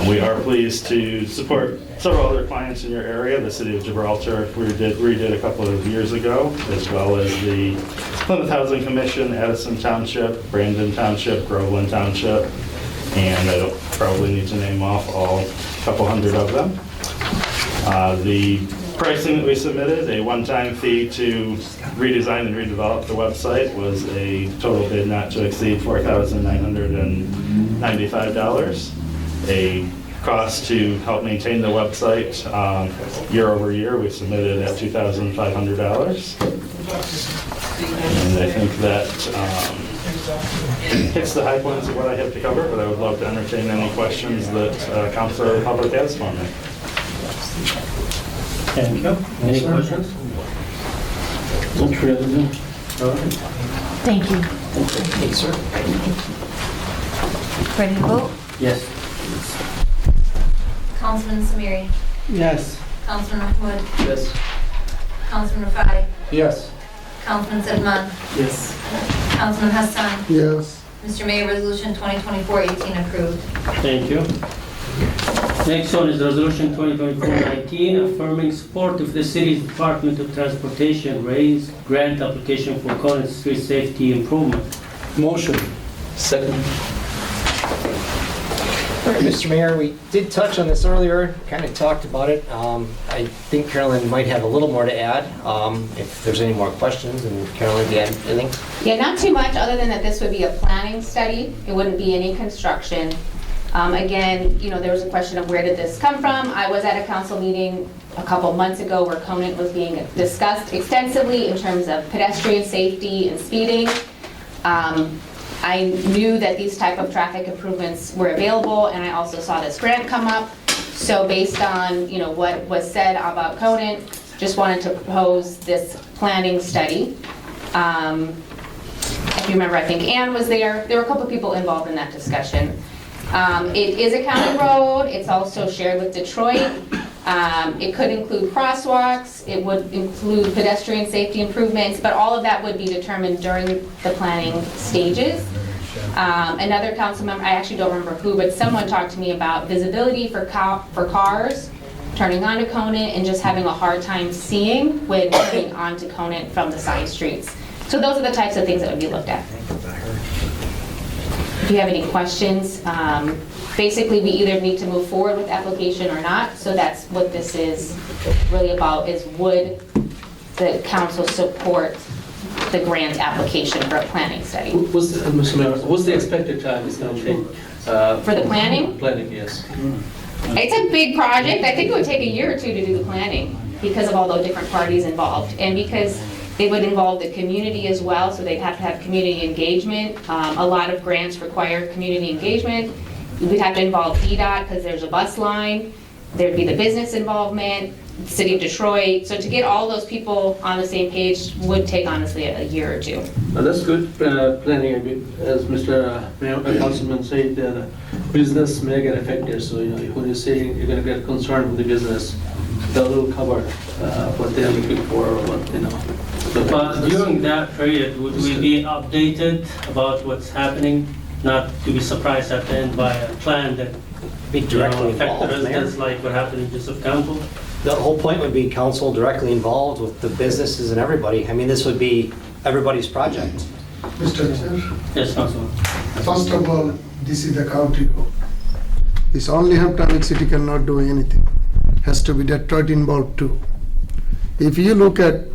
We are pleased to support several other clients in your area. The City of Gibraltar we redid a couple of years ago, as well as the Plymouth Housing Commission, Addison Township, Brandon Township, Groveland Township, and I don't probably need to name off all couple hundred of them. The pricing that we submitted, a one-time fee to redesign and redevelop the website, was a total bid not to exceed $4,995. A cost to help maintain the website year over year, we submitted at $2,500. And I think that hits the high points of what I have to cover, but I would love to entertain any questions that council or the public has for me. Thank you. Any questions? Thank you. Thank you, sir. Ready to vote? Yes. Councilman Samiri. Yes. Councilman Mahmoud. Yes. Councilman Rafai. Yes. Councilman Sedman. Yes. Councilman Hassan. Yes. Mr. Mayor, Resolution 2024-18 approved. Thank you. Next one is Resolution 2024-19, affirming support of the city's Department of Transportation raise grant application for Conant Street safety improvement. Motion. Second. Mr. Mayor, we did touch on this earlier, kind of talked about it. I think Carolyn might have a little more to add, if there's any more questions. And Carolyn, do you have anything? Yeah, not too much, other than that this would be a planning study. It wouldn't be any construction. Again, there was a question of where did this come from? I was at a council meeting a couple months ago where Conant was being discussed extensively in terms of pedestrian safety and speeding. I knew that these type of traffic improvements were available, and I also saw this grant come up. So based on what was said about Conant, just wanted to propose this planning study. If you remember, I think Ann was there. There were a couple people involved in that discussion. It is a county road. It's also shared with Detroit. It could include crosswalks. It would include pedestrian safety improvements, but all of that would be determined during the planning stages. Another council member, I actually don't remember who, but someone talked to me about visibility for cars turning onto Conant and just having a hard time seeing when turning onto Conant from the side streets. So those are the types of things that would be looked at. If you have any questions, basically we either need to move forward with the application or not. So that's what this is really about, is would the council support the grant application for a planning study? What's the expected time it's going to take? For the planning? Planning, yes. It's a big project. I think it would take a year or two to do the planning because of all the different parties involved. And because it would involve the community as well, so they'd have to have community engagement. A lot of grants require community engagement. We'd have to involve DDOT because there's a bus line. There'd be the business involvement, the city of Detroit. So to get all those people on the same page would take honestly a year or two. That's good planning. As Mr. Councilman said, business may get affected. So when you say you're going to get concerned with the business, that will cover what they're looking for, or what But during that period, would we be updated about what's happening, not to be surprised at the end by a plan that Be directly affect the involved, residents, like what happened in Joseph Campbell? The whole point would be council directly involved with the businesses and everybody. I mean, this would be everybody's project. Mr. Chair, Yes, Councilman. first of all, this is the county road. It's only Hamtramck City cannot do anything. Has to be Detroit involved too. If you look at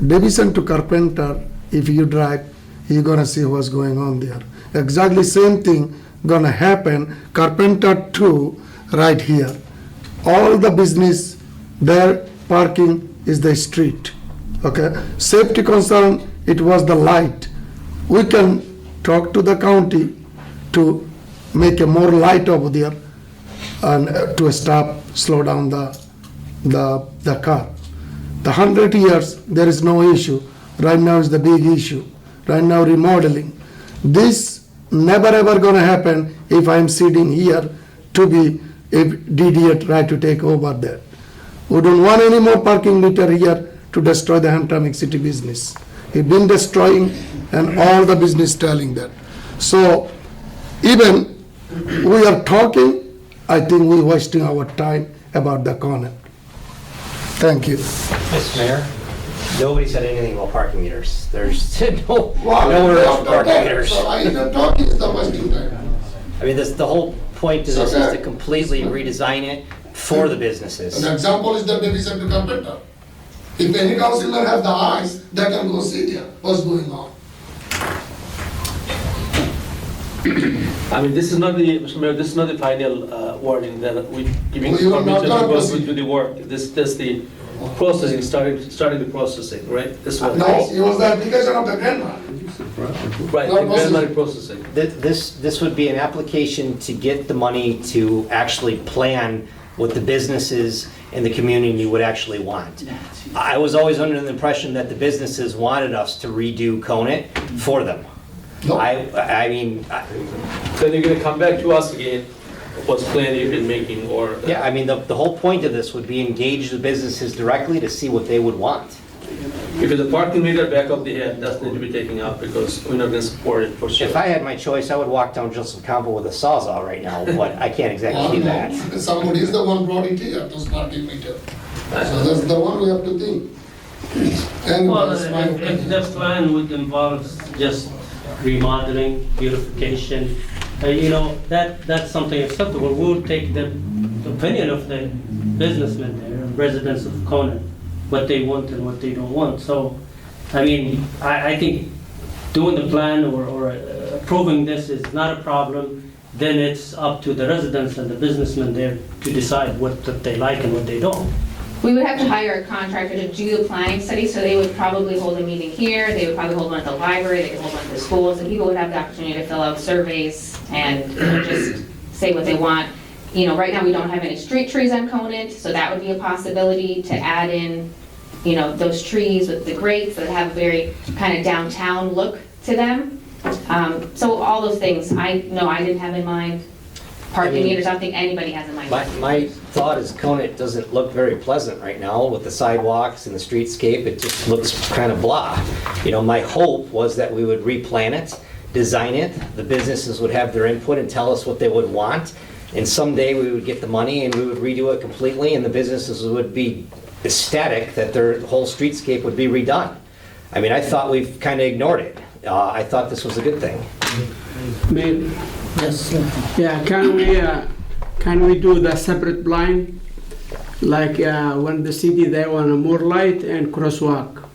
Davison to Carpenter, if you drive, you're gonna see what's going on there. Exactly same thing gonna happen, Carpenter to right here. All the business, their parking is the street, okay? Safety concern, it was the light. We can talk to the county to make a more light over there and to stop, slow down the car. The 100 years, there is no issue. Right now is the big issue. Right now remodeling. This never ever gonna happen if I'm sitting here to be, if DDA try to take over that. We don't want any more parking meter here to destroy the Hamtramck City business. It's been destroying and all the business telling that. So even we are talking, I think we're wasting our time about the corner. Thank you. Mr. Mayor, nobody said anything about parking meters. There's no Well, order we for don't parking talk, meters. so I even talking is the wasting time. I mean, the whole point of this is Okay. to completely redesign it for the businesses. An example is the Davison to Carpenter. If any councilor have the eyes, they can go see there, what's going on. I mean, this is not the, Mr. Mayor, this is not the final wording that we giving Well, you are not permission to gonna go proceed. to the work. This the processing, starting the processing, right? This one. No, it was the application of the grandma. Right, Not the grandmother processing. This would be an application to get the money to actually plan what the businesses in the community would actually want. I was always under the impression that the businesses wanted us to redo Conant for them. I mean, Then you're gonna come back to us again, what's plan you've been making, or? yeah, I mean, the whole point of this would be engage the businesses directly to see what they would want. If the parking meter back up the head, that need to be taken out because we're not gonna support it for sure. If I had my choice, I would walk down Joseph Campo with a sawzall right now, but I can't exactly do that. Somebody is the one brought it here, those parking meter. So that's the one we have to think. And Well, that's my if opinion. the plan would involve just remodeling, beautification, that's something acceptable. We'll take the opinion of the businessmen there, residents of Conan, what they want and what they don't want. So, I think doing the plan or approving this is not a problem. Then it's up to the residents and the businessmen there to decide what they like and what they don't. We would have to hire a contractor to do the planning study, so they would probably hold a meeting here, they would probably hold one at the library, they could hold one at the schools, and people would have the opportunity to fill out surveys and just say what they want. Right now, we don't have any street trees on Conant, so that would be a possibility to add in, those trees with the grapes that have a very kind of downtown look to them. So all those things, I didn't have in mind. Parking meters, I don't think anybody has in mind. My thought is Conant doesn't look very pleasant right now with the sidewalks and the streetscape. It just looks kind of blah. My hope was that we would replan it, design it, the businesses would have their input and tell us what they would want, and someday we would get the money and we would redo it completely, and the businesses would be ecstatic that their whole streetscape would be redone. I thought we've kind of ignored it. I thought this was a good thing. Mayor? Yes. Yeah, can we do the separate blind? Like when the city, they want more light and crosswalk.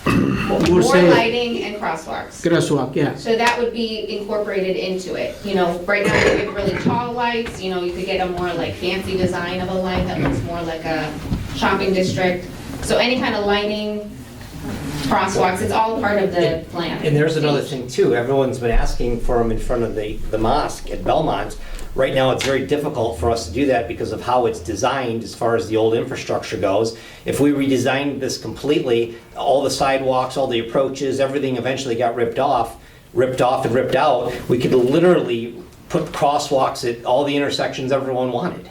More lighting and crosswalks. Crosswalk, yeah. So that would be incorporated into it. Right now we have really tall lights, you could get a more like fancy design of a light that looks more like a shopping district. So any kind of lighting, crosswalks, it's all part of the plan. And there's another thing too, everyone's been asking for them in front of the mosque at Belmont. Right now, it's very difficult for us to do that because of how it's designed as far as the old infrastructure goes. If we redesigned this completely, all the sidewalks, all the approaches, everything eventually got ripped off and ripped out, we could literally put crosswalks at all the intersections everyone wanted.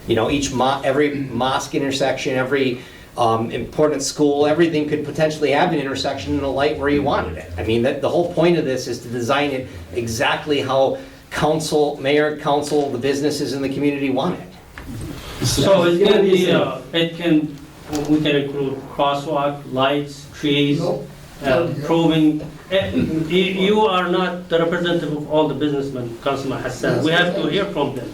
Every mosque intersection, every important school, everything could potentially have an intersection and a light where you wanted it. The whole point of this is to design it exactly how mayor, council, the businesses in the community want it. So it's going to be, we can include crosswalk, lights, trees, proving. You are not the representative of all the businessmen, Councilman Hassan. We have to hear from them.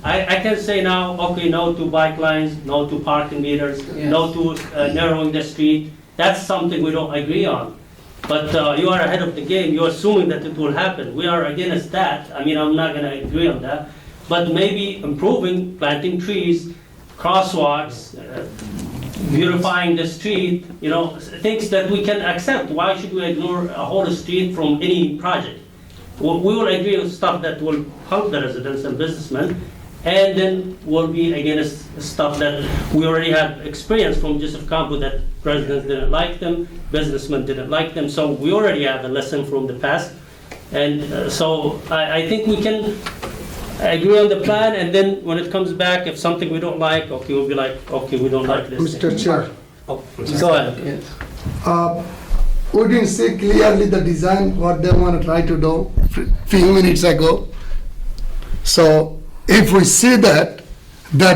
I can say now, okay, no to bike lines, no to parking meters, no to narrowing the street. That's something we don't agree on. But you are ahead of the game. You're assuming that it will happen. We are against that. I'm not going to agree on that. But maybe improving, planting trees, crosswalks, beautifying the street, things that we can accept. Why should we ignore a whole street from any project? We will agree on stuff that will help the residents and businessmen, and then we'll be against stuff that we already have experience from Joseph Campo that residents didn't like them, businessmen didn't like them, so we already have a lesson from the past. And so I think we can agree on the plan, and then when it comes back, if something we don't like, okay, we'll be like, okay, we don't like this. Mr. Chair. Go ahead. We didn't see clearly the design, what they want to try to do few minutes ago. So if we see that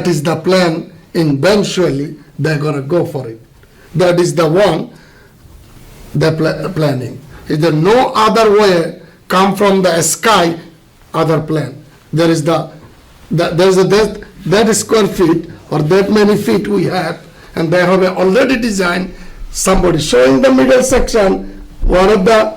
is the plan, eventually they're going to go for it. That is the one they're planning. Is there no other way come from the sky other plan? There is that square feet or that many feet we have, and they have already designed. Somebody showing the middle section, one of the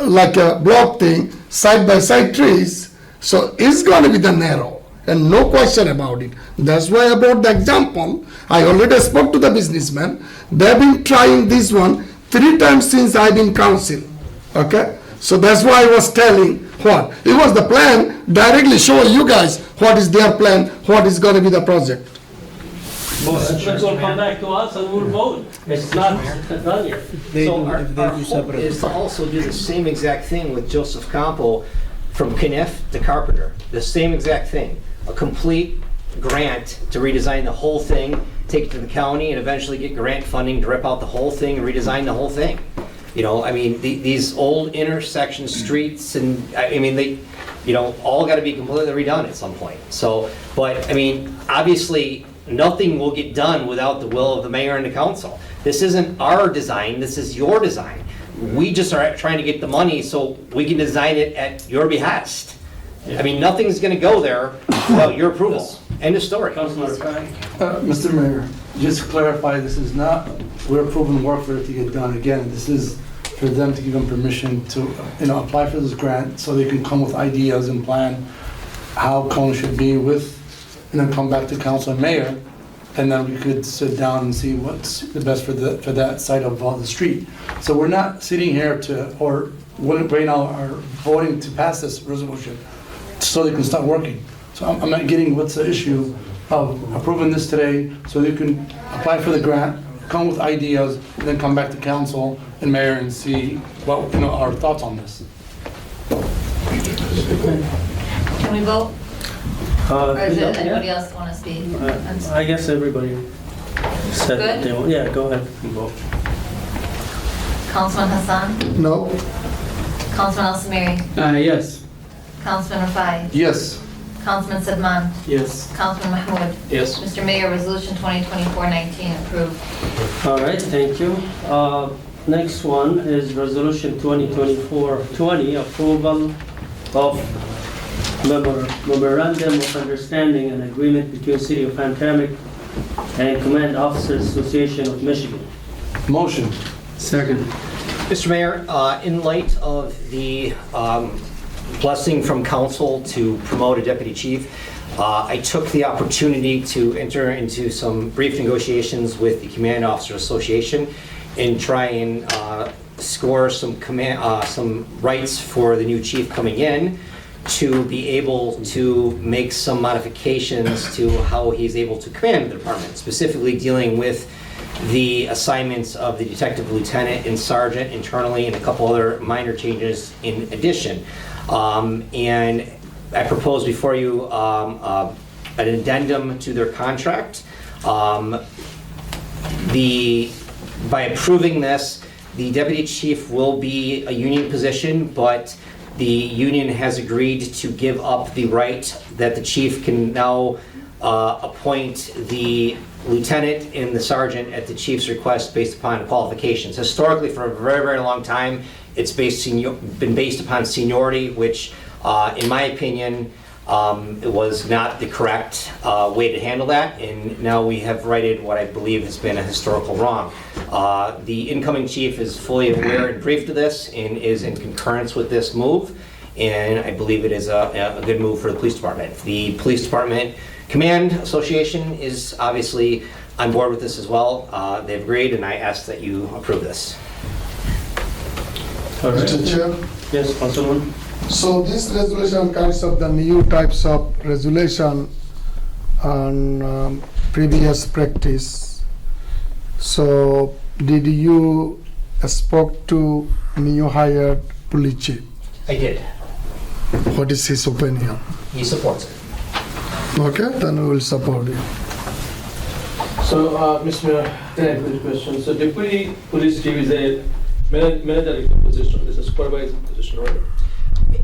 like a block thing, side by side trees. So it's going to be the narrow, and no question about it. That's why I brought the example. I already spoke to the businessman. They've been trying this one 3 times since I've been council. Okay, so that's why I was telling what it was the plan. Directly show you guys what is their plan, what is going to be the project. It will come back to us and we'll vote. It's not done yet. So our hope is to also do the same exact thing with Joseph Campo from Kniff to Carpenter. The same exact thing. A complete grant to redesign the whole thing, take it to the county, and eventually get grant funding to rip out the whole thing and redesign the whole thing. You know, I mean, these old intersection streets and, I mean, they, you know, all got to be completely redone at some point. So, but, I mean, obviously, nothing will get done without the will of the mayor and the council. This isn't our design, this is your design. We just are trying to get the money so we can design it at your behest. I mean, nothing's going to go there without your approval. End of story. Mr. Mayor, just to clarify, this is not, we're approving work for it to get done. Again, this is for them to give them permission to, you know, apply for this grant so they can come with ideas and plan how Kona should be with, and then come back to council and mayor, and then we could sit down and see what's the best for that side of the street. So we're not sitting here to, or right now are voting to pass this resolution so they can start working. So I'm not getting what's the issue of approving this today so they can apply for the grant, come with ideas, and then come back to council and mayor and see what, you know, our thoughts on this. Can we vote? Or is Yeah. it anybody else want to speak? I guess everybody said Good? they want. Yeah, go ahead and vote. Councilman Hassan? No. Councilman Al-Samiri? Yes. Councilman Rafai? Yes. Councilman Sedman? Yes. Councilman Mahmoud? Yes. Mr. Mayor, Resolution 2024-19 approved. All right, thank you. Next one is Resolution 2024-20, approval of Memorandum of Understanding and Agreement between City of Hamtramck and Command Officers Association of Michigan. Motion. Second. Mr. Mayor, in light of the blessing from council to promote a deputy chief, I took the opportunity to enter into some brief negotiations with the Command Officer Association and try and score some rights for the new chief coming in to be able to make some modifications to how he's able to command the department, specifically dealing with the assignments of the detective lieutenant and sergeant internally and a couple other minor changes in addition. And I propose before you an addendum to their contract. By approving this, the deputy chief will be a union position, but the union has agreed to give up the right that the chief can now appoint the lieutenant and the sergeant at the chief's request based upon qualifications. Historically, for a very, very long time, it's been based upon seniority, which, in my opinion, it was not the correct way to handle that, and now we have righted what I believe has been a historical wrong. The incoming chief is fully aware and briefed to this and is in concurrence with this move, and I believe it is a good move for the police department. The police department Command Association is obviously on board with this as well. They've agreed, and I ask that you approve this. All right. Mr. Chair? Yes, Councilman. So this resolution kinds of the new types of resolution on previous practice. So did you spoke to new hired police chief? I did. What is his opinion? He supports it. Okay, then we will support it. So, Mr. Mayor, thank you for the question. So deputy police chief is a managerial position, it's a supervising position, right?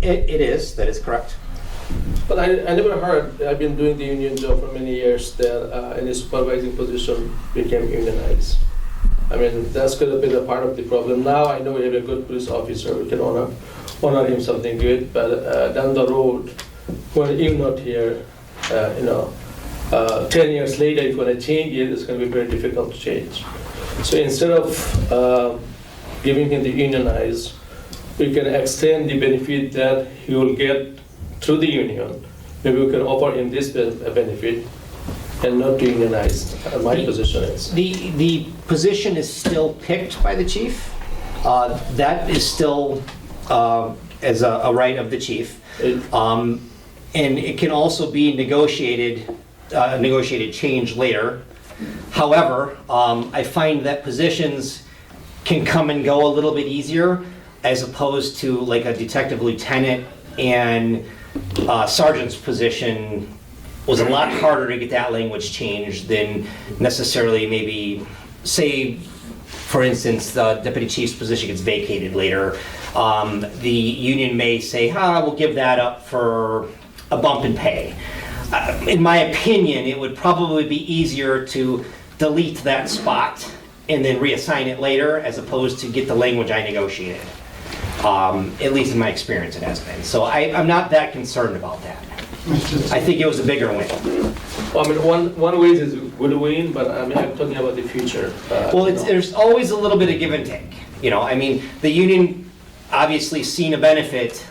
It is, that is correct. But I never heard, I've been doing the union job for many years, that any supervising position became unionized. I mean, that's going to be the part of the problem. Now I know we have a good police officer, we can honor him something good, but down the road, when you're not here, 10 years later, if you want to change it, it's going to be very difficult to change. So instead of giving him the unionized, we can extend the benefit that he will get through the union. Maybe we can offer him this benefit and not to unionize. My position is. The position is still picked by the chief. That is still as a right of the chief. And it can also be negotiated change later. However, I find that positions can come and go a little bit easier as opposed to like a detective lieutenant and sergeant's position was a lot harder to get that language changed than necessarily maybe, say, for instance, the deputy chief's position gets vacated later. The union may say, we'll give that up for a bump in pay. In my opinion, it would probably be easier to delete that spot and then reassign it later as opposed to get the language I negotiated. At least in my experience it has been. So I'm not that concerned about that. I think it was a bigger win. Well, I mean, one way is a good win, but I mean, I'm talking about the future. Well, there's always a little bit of give and take. I mean, the union obviously seen a benefit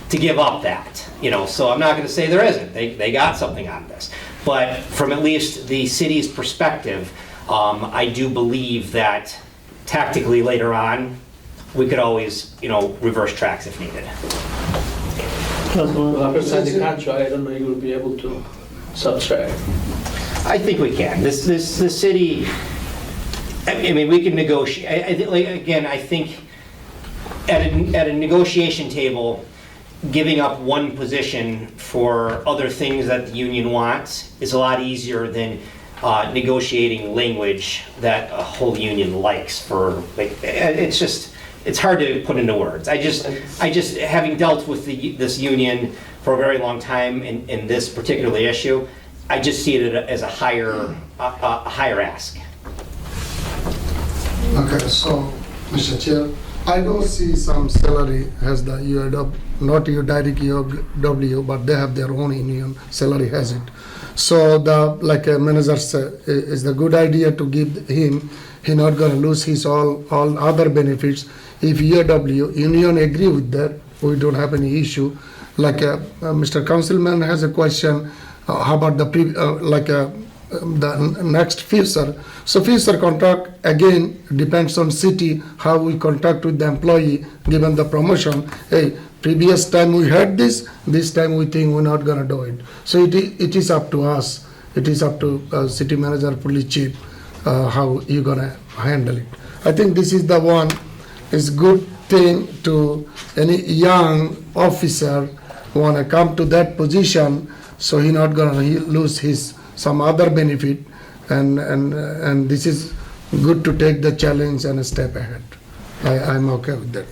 to give up that. So I'm not going to say there isn't. They got something out of this. But from at least the city's perspective, I do believe that tactically later on, we could always, reverse tracks if needed. Well, after signing the contract, I don't know you will be able to subtract. I think we can. The city, I mean, we can negotiate. I think at a negotiation table, giving up one position for other things that the union wants is a lot easier than negotiating language that a whole union likes for, it's hard to put into words. I just having dealt with this union for a very long time in this particular issue, I just see it as a higher ask. Okay, so, Mr. Chair, I don't see some salary has the UAW, not your direct UAW, but they have their own union, salary has it. So like a manager said, is the good idea to give him, he not gonna lose his all other benefits. If UAW union agree with that, we don't have any issue. Like Mr. Councilman has a question, how about the next future? So future contract again depends on city how we contact with the employee given the promotion. Hey, previous time we had this time we think we're not gonna do it. So it is up to us. It is up to city manager, police chief, how you gonna handle it. I think this is the one. It's good thing to any young officer wanna come to that position, so he not gonna lose his some other benefit, and this is good to take the challenge and a step ahead. I'm okay with that.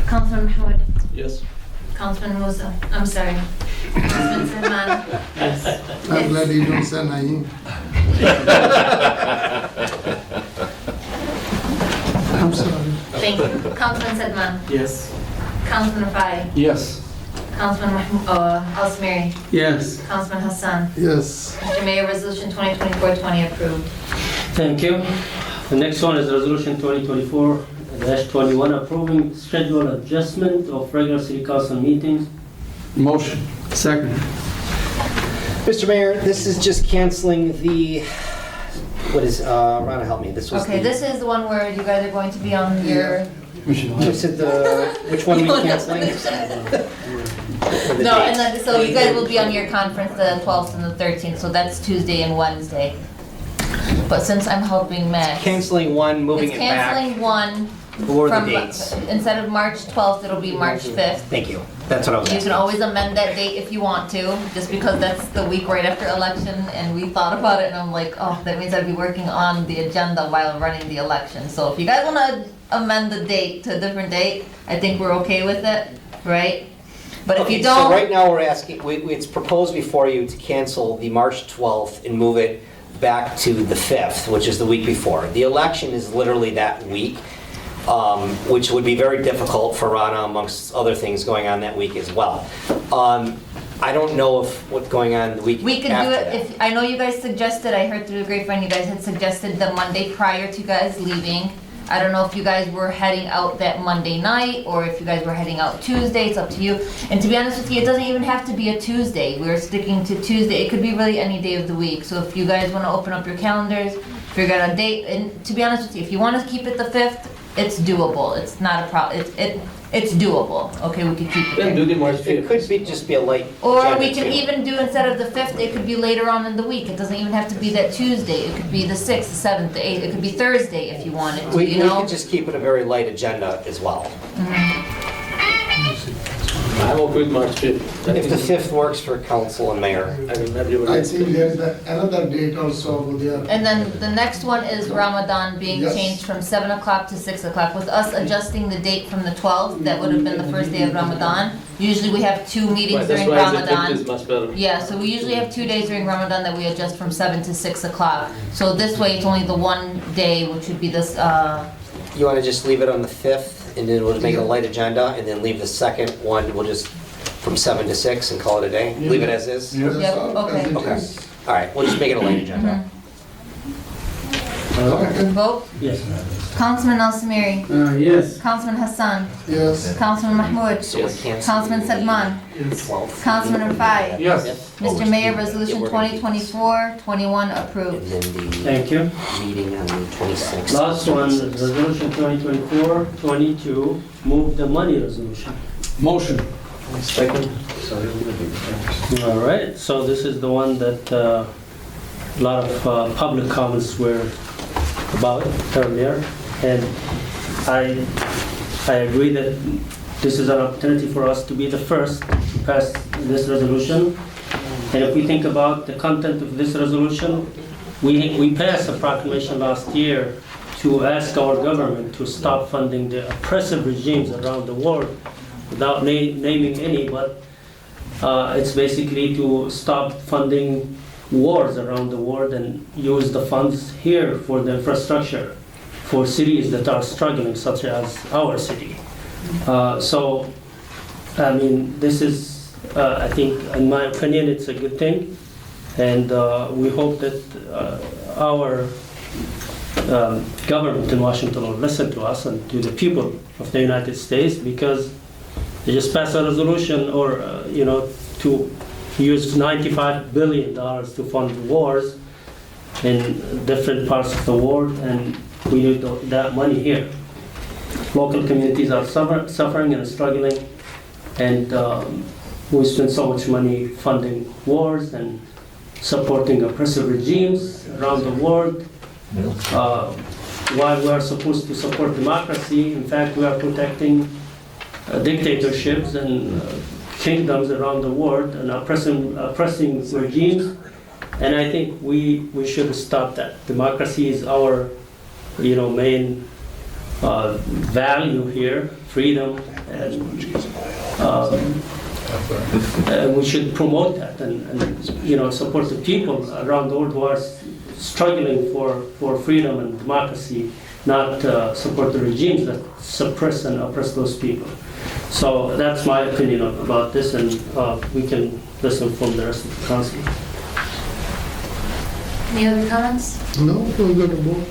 Councilman Mahmoud. Yes. Councilman Musa. I'm sorry. Councilman Salman. Yes. I'm glad you don't say Naeem. I'm sorry. Thank you. Councilman Sedman. Yes. Councilman Rafai. Yes. Councilman Al-Samiri. Yes. Councilman Hassan. Yes. Mr. Mayor, Resolution 2024-20 approved. Thank you. The next one is Resolution 2024-21 approving schedule adjustment of regular city council meetings. Motion. Second. Mr. Mayor, this is just canceling the, what is, Rana, help me, this was Okay, this is the one where you guys are going to be on your... You said which one were you canceling? No, and then, so you guys will be on your conference the 12th and the 13th, so that's Tuesday and Wednesday. But since I'm helping Max... Canceling one, moving it's it back. canceling one. What are from, the dates? Instead of March 12th, it'll be March 5th. Thank you. That's what I was You asking. can always amend that date if you want to, just because that's the week right after election, and we thought about it, and I'm like, oh, that means I'd be working on the agenda while running the election. So if you guys want to amend the date to a different date, I think we're okay with it, right? But if you don't... So right now we're asking, it's proposed before you to cancel the March 12th and move it back to the 5th, which is the week before. The election is literally that week. Which would be very difficult for Rana amongst other things going on that week as well. I don't know if what's going on the week We could do after it that. if, I know you guys suggested, I heard through the grapevine, you guys had suggested the Monday prior to you guys leaving. I don't know if you guys were heading out that Monday night, or if you guys were heading out Tuesday, it's up to you. And to be honest with you, it doesn't even have to be a Tuesday. We're sticking to Tuesday. It could be really any day of the week. So if you guys wanna open up your calendars, figure out a date, and to be honest with you, if you wanna keep it the 5th, it's doable. It's not a problem. It It's doable, okay, we could keep it Then do there. the March It 5th. could be, just be a light. Or agenda, we can too. even do, instead of the 5th, it could be later on in the week. It doesn't even have to be that Tuesday. It could be the 6th, the 7th, the 8th. It could be Thursday if you wanted to, We you know? could just keep it a very light agenda as well. I'm okay with March 5th. If the 5th works for council and mayor. I mean, everybody. I think there's another date also over there. And then the next one is Ramadan being Yes. changed from 7 o'clock to 6 o'clock. With us adjusting the date from the 12th, that would have been the first day of Ramadan. Usually we have 2 meetings Right, that's during why the 5th Ramadan. is much better. Yeah, so we usually have 2 days during Ramadan that we adjust from 7 to 6 o'clock. So this way, it's only the one day, which would be this, You want to just leave it on the 5th, and then we'll make it a light agenda, and then leave the second one, we'll just from 7 to 6 and call it a day? Leave it as is? Yes, Yep, sir, okay. as it Okay. is. All right, we'll just make it a light agenda. vote. Yes. Councilman Al Samiri. Yes. Councilman Hassan. Yes. Councilman Mahmoud. So we cancel Councilman Salman. 12th. Councilman Rafai. Yes. Mr. Mayor, Resolution 2024-21 approved. And then the Thank you. meeting on the 26th. Last one, Resolution 2024-22, move the money resolution. Motion. Second. All right, so this is the one that a lot of public comments were about earlier, and I agree that this is an opportunity for us to be the first to pass this resolution. And if we think about the content of this resolution, we passed a proclamation last year to ask our government to stop funding the oppressive regimes around the world without naming any, but it's basically to stop funding wars around the world and use the funds here for the infrastructure for cities that are struggling, such as our city. So, I mean, this is, I think, in my opinion, it's a good thing. And we hope that our government in Washington will listen to us and to the people of the United States, because they just passed a resolution, or to use $95 billion to fund wars in different parts of the world, and we need that money here. Local communities are suffering and struggling, and we spend so much money funding wars and supporting oppressive regimes around the world. While we are supposed to support democracy, in fact, we are protecting dictatorships and kingdoms around the world and oppressing regimes. And I think we should stop that. Democracy is our main value here, freedom, and we should promote that and support the people around the world who are struggling for freedom and democracy, not support the regimes that suppress and oppress those people. So that's my opinion about this, and we can listen from the rest of the council. Any other comments? No, we're going to move.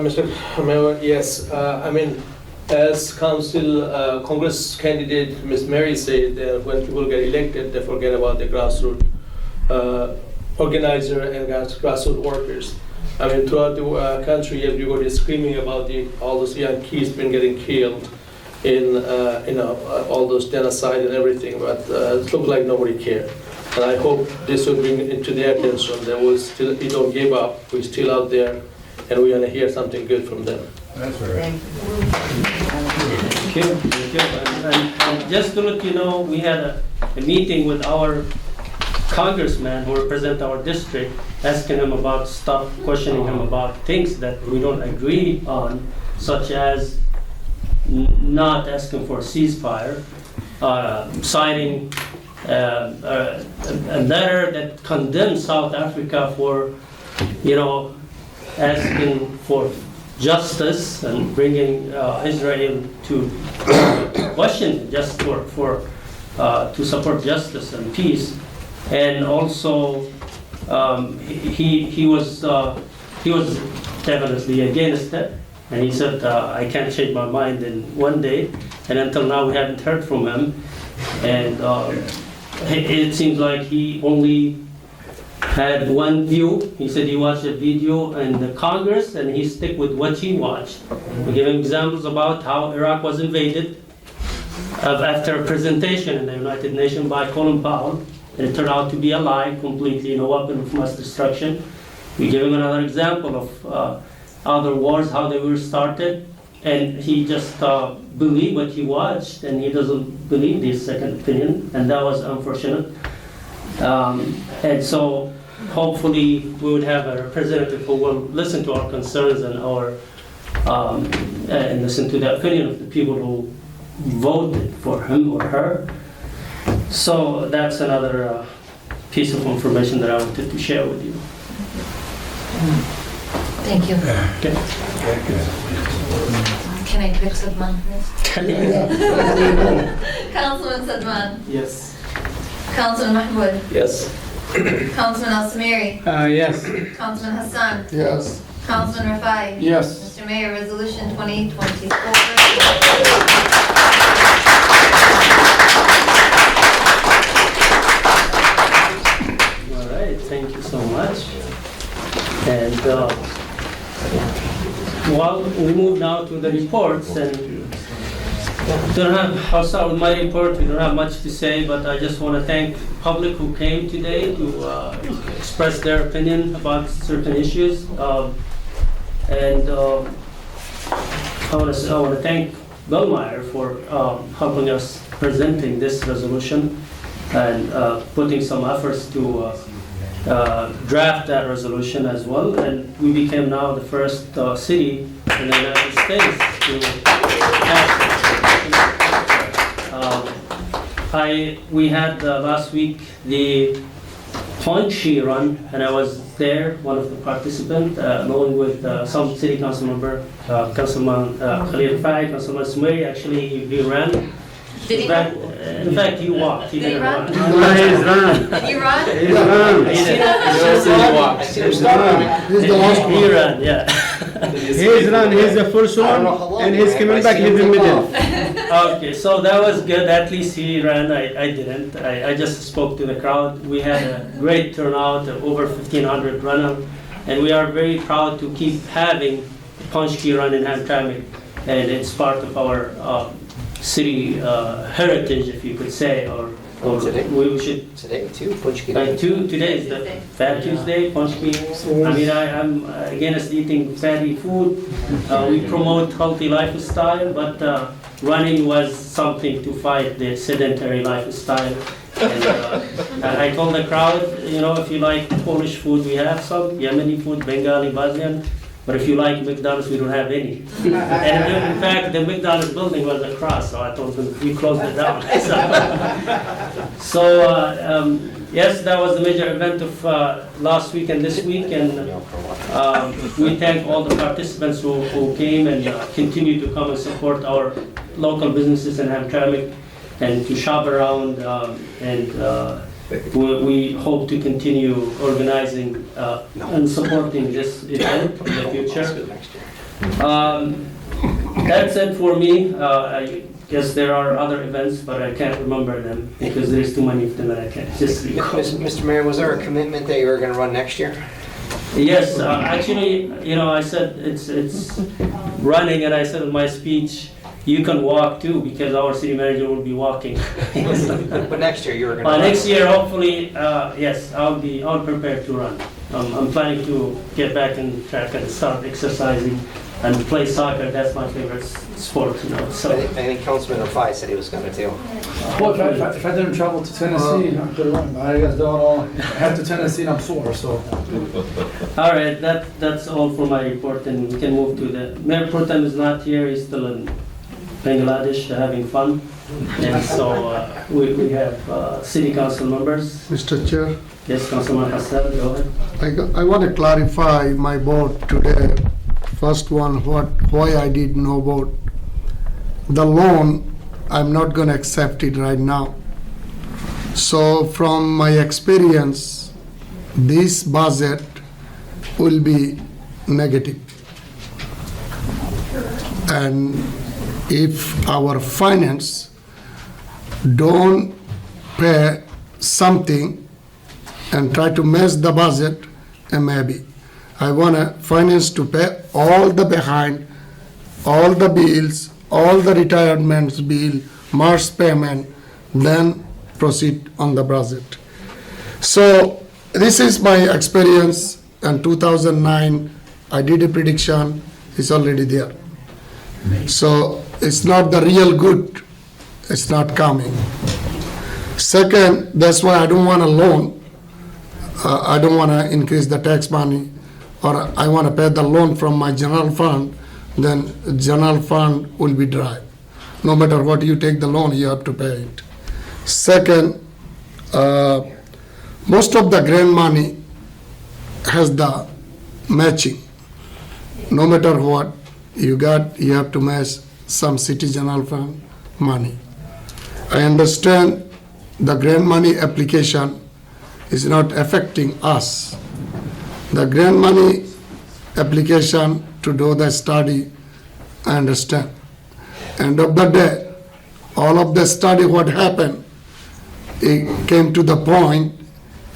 Mr. Mayor, yes, I mean, as council, Congress candidate Ms. Mary said, when people get elected, they forget about the grassroots organizer and grassroots workers. I mean, throughout the country, everybody is screaming about all those young kids been getting killed in all those genocide and everything, but it looks like nobody cared. And I hope this will bring it to their attention that we don't give up, we're still out there, and we're gonna hear something good from them. That's right. Thank you. And just to let you know, we had a meeting with our congressman who represent our district, asking him about stuff, questioning him about things that we don't agree on, such as not asking for a ceasefire, citing a letter that condemns South Africa for, asking for justice and bringing Israel to Washington just to support justice and peace. And also, he was definitely against it, and he said, "I can't change my mind in one day." And until now, we haven't heard from him. And it seems like he only had one view. He said he watched a video in the Congress, and he stick with what he watched. We give him examples about how Iraq was invaded, after a presentation in the United Nations by Colin Powell, and it turned out to be a lie completely, no weapon of mass destruction. We gave him another example of other wars, how they were started, and he just believed what he watched, and he doesn't believe this second opinion, and that was unfortunate. And so hopefully we would have a representative who will listen to our concerns and and listen to the opinion of the people who voted for him or her. So that's another piece of information that I wanted to share with you. Thank you. Okay. Can I pick Sadman first? Councilman Sadman. Yes. Councilman Mahmoud. Yes. Councilman Al-Samiri. Yes. Councilman Hassan. Yes. Councilman Rafai. Yes. Mr. Mayor, Resolution 2024. All right, thank you so much. And well, we move now to the reports, and I'll start with my report. We don't have much to say, but I just want to thank the public who came today to express their opinion about certain issues. And I want to thank Bellmeyer for helping us presenting this resolution and putting some efforts to draft that resolution as well. And we became now the first city in the United States to pass it. We had last week the Punchy Run, and I was there, one of the participants, along with some city council member, Councilman Khalil Fai, Councilman Sumeri. Actually, he ran. Did he run? In fact, he walked. He didn't run. Did you run? He ran, yeah. He's run, he's the first one, and he's coming back in the middle. Okay, so that was good. At least he ran. I didn't. I just spoke to the crowd. We had a great turnout, over 1,500 runners, and we are very proud to keep having Punchki Run in Hamtramck, and it's part of our city heritage, if you could say, or Today? we should. Today too, Punchki. Today is the Fat Tuesday, Punchki. I mean, I'm against eating fatty food. We promote healthy lifestyle, but running was something to fight the sedentary lifestyle. And I told the crowd, if you like Polish food, we have some, Yemeni food, Bengali, Bosnian. But if you like McDonald's, we don't have any. And in fact, the McDonald's building was across, so I told them we closed it down. Yes, that was the major event of last week and this week, and we thank all the participants who came and continue to come and support our local businesses in Hamtramck and to shop around, and we hope to continue organizing and supporting this event in the future. That's it for me. I guess there are other events, but I can't remember them because there's too many of them and I can't just recall. Mr. Mayor, was there a commitment that you were going to run next year? Yes, actually, I said it's running, and I said in my speech, you can walk too, because our city manager will be walking. But next year you were going to run. Next year, hopefully, yes, I'll prepare to run. I'm planning to get back in track and start exercising and play soccer. That's my favorite sport, So I think Councilman Rafai said he was going to too. Well, if I didn't travel to Tennessee, I could run. I guess don't all head to Tennessee and I'm sore, so. All right, that's all for my report, and we can move to the Mayor Pro Tem is not here. He's still in Bangladesh having fun, and so we have city council members. Mr. Chair, Yes, Councilman Hassan, go ahead. I want to clarify my vote today. First one, why I did no vote. The loan, I'm not going to accept it right now. So from my experience, this budget will be negative. And if our finance don't pay something and try to mess the budget, maybe. I want finance to pay all the behind, all the bills, all the retirements bill, March payment, then proceed on the budget. So this is my experience. In 2009, I did a prediction, it's already there. So it's not the real good, it's not coming. Second, that's why I don't want a loan. I don't want to increase the tax money, or I want to pay the loan from my general fund, then general fund will be dry. No matter what you take the loan, you have to pay it. Second, most of the grant money has the matching. No matter what you got, you have to match some city general fund money. I understand the grant money application is not affecting us. The grant money application to do the study, I understand. End of the day, all of the study, what happened, it came to the point,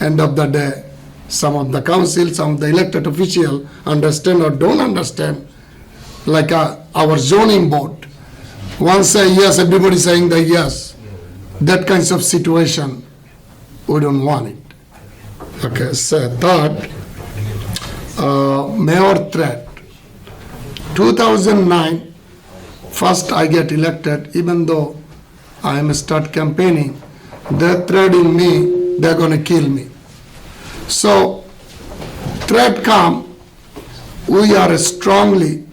end of the day, some of the council, some of the elected official understand or don't understand, like our zoning board. One say yes, everybody saying the yes. That kinds of situation, we don't want it. Okay, so third, mayor threat. 2009, first I get elected, even though I am start campaigning, they're threatening me, they're gonna kill me. So, threat come, we are strongly,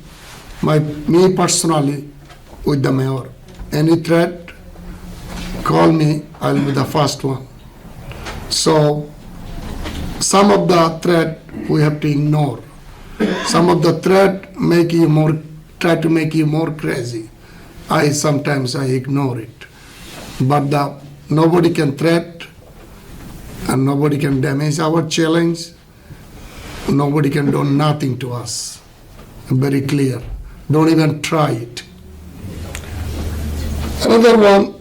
me personally, with the mayor. Any threat, call me, I'll be the first one. So, some of the threat we have to ignore. Some of the threat try to make you more crazy. Sometimes I ignore it. But nobody can threat and nobody can damage our challenge. Nobody can do nothing to us. Very clear. Don't even try it. Another one,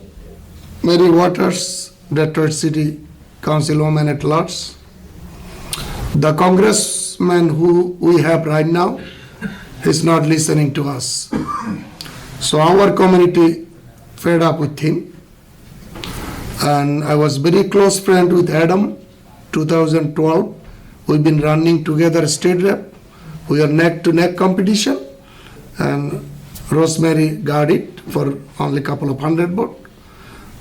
Mary Waters, Detroit City Councilwoman at large. The congressman who we have right now is not listening to us. So our community fed up with him. And I was very close friend with Adam, 2012. We've been running together state rep. We are neck to neck competition. And Rosemary got it for only a couple of hundred votes.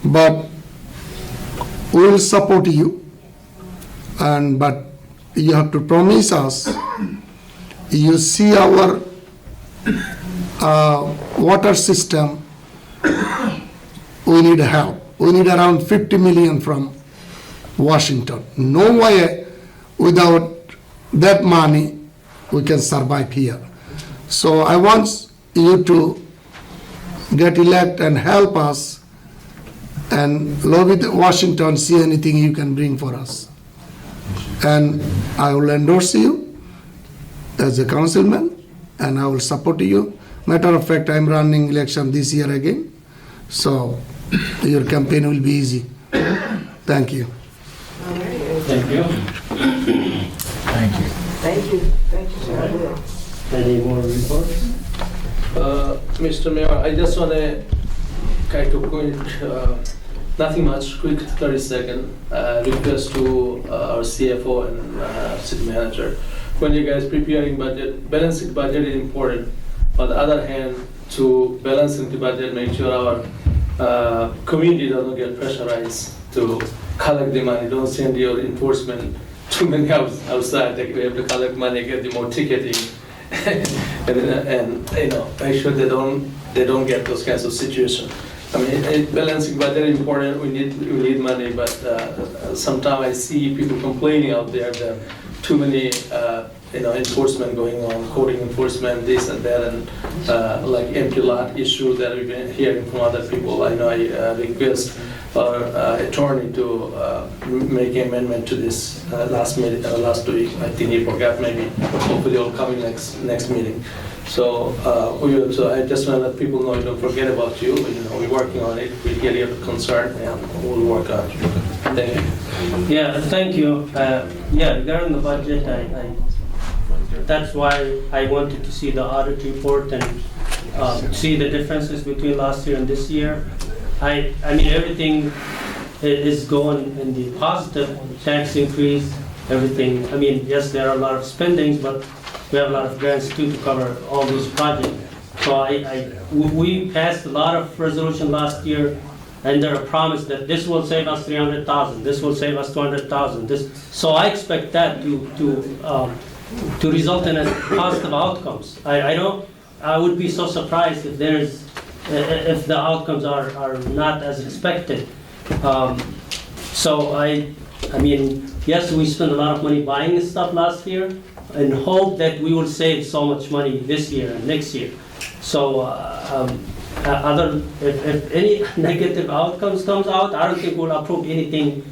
But we will support you. But you have to promise us, you see our water system, we need help. We need around 50 million from Washington. No way without that money we can survive here. So I want you to get elected and help us and lobby Washington, see anything you can bring for us. And I will endorse you as a councilman and I will support you. Matter of fact, I'm running election this year again. So your campaign will be easy. Thank you. Thank you. Thank you. Thank you. Thank you, sir. Any more reports? Mr. Mayor, I just want to kind of point, nothing much, quick 30-second request to our CFO and city manager. When you guys preparing budget, balancing budget is important. On the other hand, to balancing the budget, make sure our community doesn't get pressurized to collect the money. Don't send your enforcement too many outside. Like we have to collect money, get the more ticketing, and make sure they don't get those kinds of situations. I mean, balancing budget is important. We need money, but sometimes I see people complaining out there that too many enforcement going on, coding enforcement, this and that, and like empty lot issue that we've been hearing from other people. I know I request our attorney to make an amendment to this last week. I think he forgot, maybe. Hopefully it'll come in next meeting. So I just want to let people know, don't forget about you. We're working on it. We get your concern and we'll work on it. Thank you. Yeah, thank you. Regarding the budget, that's why I wanted to see the audit report and see the differences between last year and this year. I mean, everything is going in the positive, tax increase, everything. I mean, yes, there are a lot of spendings, but we have a lot of grants too to cover all these projects. So we passed a lot of resolution last year, and there are promise that this will save us 300,000, this will save us 200,000. So I expect that to result in positive outcomes. I would be so surprised if if the outcomes are not as expected. So I mean, yes, we spent a lot of money buying stuff last year, and hope that we will save so much money this year and next year. So if any negative outcomes comes out, I don't think we'll approve anything,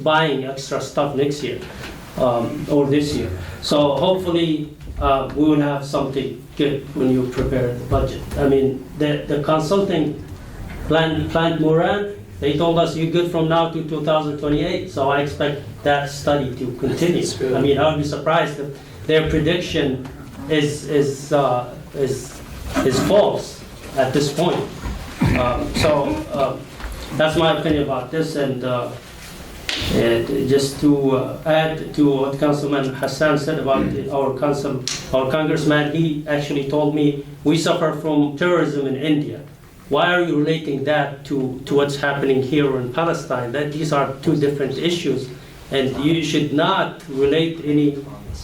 buying extra stuff next year or this year. So hopefully we will have something good when you prepare the budget. I mean, the consulting Plant Moran, they told us you're good from now to 2028, so I expect that study to continue. I mean, I would be surprised if their prediction is false at this point. So that's my opinion about this, and just to add to what Councilman Hassan said about our congressman, he actually told me we suffer from terrorism in India. Why are you relating that to what's happening here in Palestine? That these are two different issues, and you should not relate any,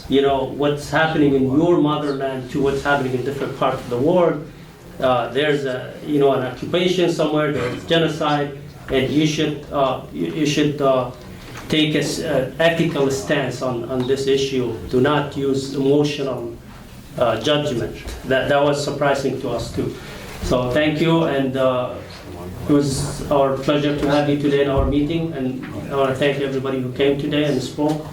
what's happening in your motherland to what's happening in different parts of the world. There's an occupation somewhere, there's genocide, and you should take an ethical stance on this issue. Do not use emotional judgment. That was surprising to us too. So thank you, and it was our pleasure to have you today in our meeting, and I want to thank everybody who came today and spoke.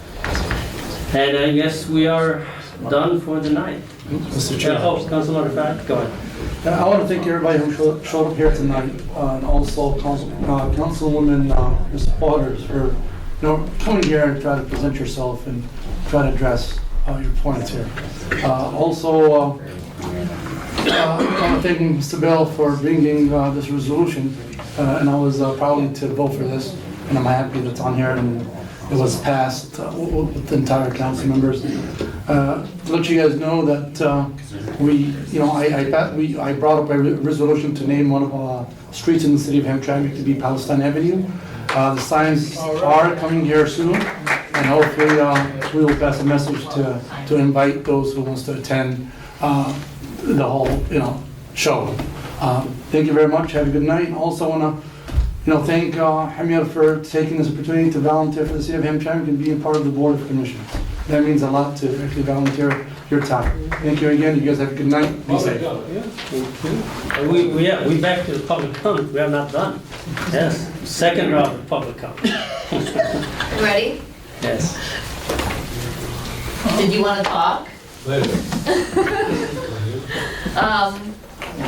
And I guess we are done for the night. Mr. Chair. Councilman Rafat, go ahead. I want to thank everybody who showed up here tonight, and also Councilwoman Ms. Waters for coming here and try to present yourself and try to address your points here. Also, I want to thank Mr. Bell for bringing this resolution, and I was proud to vote for this, and I'm happy that it's on here and it was passed with the entire council members. To let you guys know that I brought up a resolution to name one of our streets in the city of Hamtramck to be Palestine Avenue. The signs are coming here soon, and hopefully we will pass a message to invite those who wants to attend the whole show. Thank you very much. Have a good night. Also want to thank Hamir for taking this opportunity to volunteer for the city of Hamtramck and being part of the board of commissioners. That means a lot to actually volunteer your time. Thank you again. You guys have a good night. Be safe. And we back to the public comment. We are not done. Yes. Second round of public comment. Ready? Yes. Did you want to talk?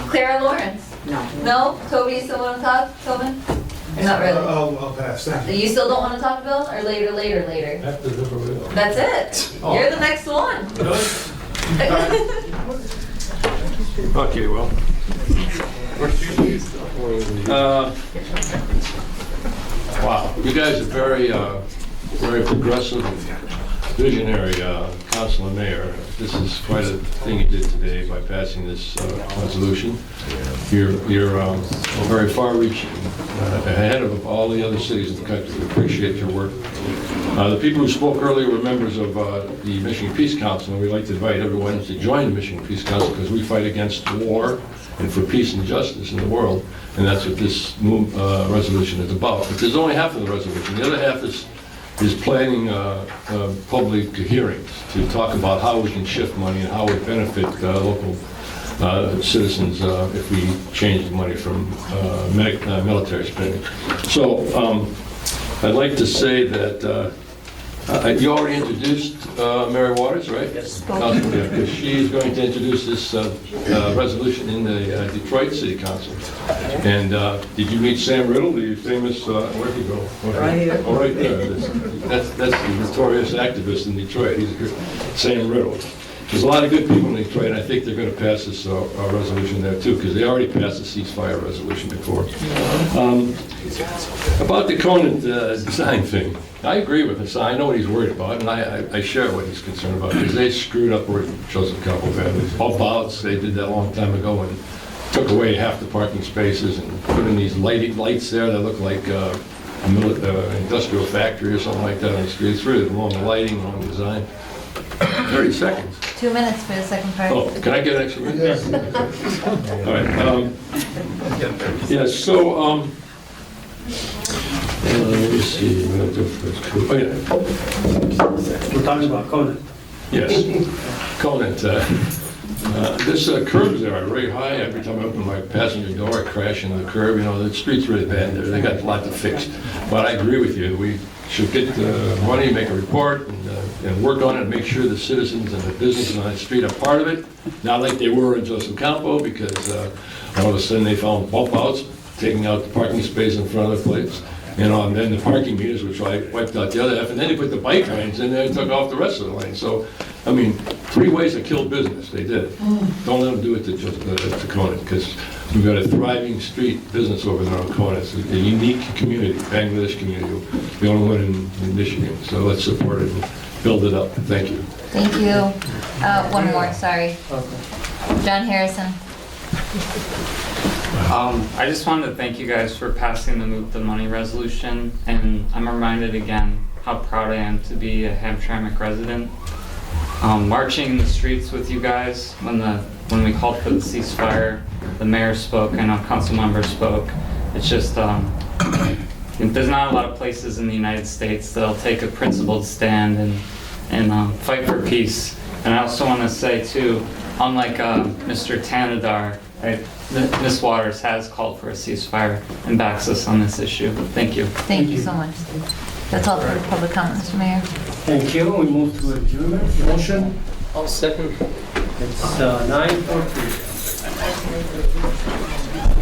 Clara Lawrence? No. No? Toby, you still want to talk? Tobin? Or not really? I'll pass. You still don't want to talk, Bill? Or later? That's it. Oh. You're the next one. Okay, well. Wow, you guys are very progressive, visionary, council and mayor. This is quite a thing you did today by passing this resolution. You're very far-reaching, ahead of all the other cities in the country. We appreciate your work. The people who spoke earlier were members of the Michigan Peace Council, and we'd like to invite everyone to join the Michigan Peace Council because we fight against war and for peace and justice in the world, and that's what this resolution is about. But there's only half of the resolution. The other half is planning public hearings to talk about how we can shift money and how we benefit local citizens if we change the money from military spending. So I'd like to say that you already introduced Mary Waters, right? Yes. Because she's going to introduce this resolution in the Detroit City Council. And did you meet Sam Riddle, the famous, where'd he go? Right here. Oh, right there. That's the notorious activist in Detroit. He's Sam Riddle. There's a lot of good people in Detroit, and I think they're going to pass this resolution there too, because they already passed the ceasefire resolution before. About the Conant design thing, I agree with Hassan. I know what he's worried about, and I share what he's concerned about, because they screwed up where Joseph Campbell families. Bump outs, they did that a long time ago, and took away half the parking spaces and put in these lights there that look like a industrial factory or something like that on the street. It's really wrong lighting, wrong design. 30 seconds. 2 minutes for the second part. Oh, can I get an extra minute? Yes. All right. Yeah, so, let me see. Oh, yeah. We're talking about Conant. Yes, Conant. This curbs there are very high. Every time I open my passenger door, I crash into the curb. You know, the street's really bad there. They got a lot to fix. But I agree with you. We should get money, make a report, and work on it, and make sure the citizens and the businesses on that street are part of it. Not like they were in Joseph Campo, because all of a sudden they found bump outs, taking out the parking space in front of the place. You know, and then the parking meters, which I wiped out the other half, and then they put the bike lanes in there and took off the rest of the lane. So, I mean, 3 ways to kill business, they did. Don't let them do it to Conant, because we've got a thriving street business over there on Conant. It's a unique community, Bangladesh community, the only one in Michigan. So let's support it and build it up. Thank you. Thank you. One more, sorry. John Harrison. I just wanted to thank you guys for passing the Move the Money resolution, and I'm reminded again how proud I am to be a Hamtramck resident. Marching in the streets with you guys when we called for the ceasefire, the mayor spoke, I know council members spoke. It's just, there's not a lot of places in the United States that'll take a principled stand and fight for peace. And I also want to say too, unlike Mr. Tanadar, Ms. Waters has called for a ceasefire and backs us on this issue. Thank you. Thank you so much. That's all for the public comment, Mr. Mayor. Thank you. We move to adjournment. Motion? I'll second. It's 9:14.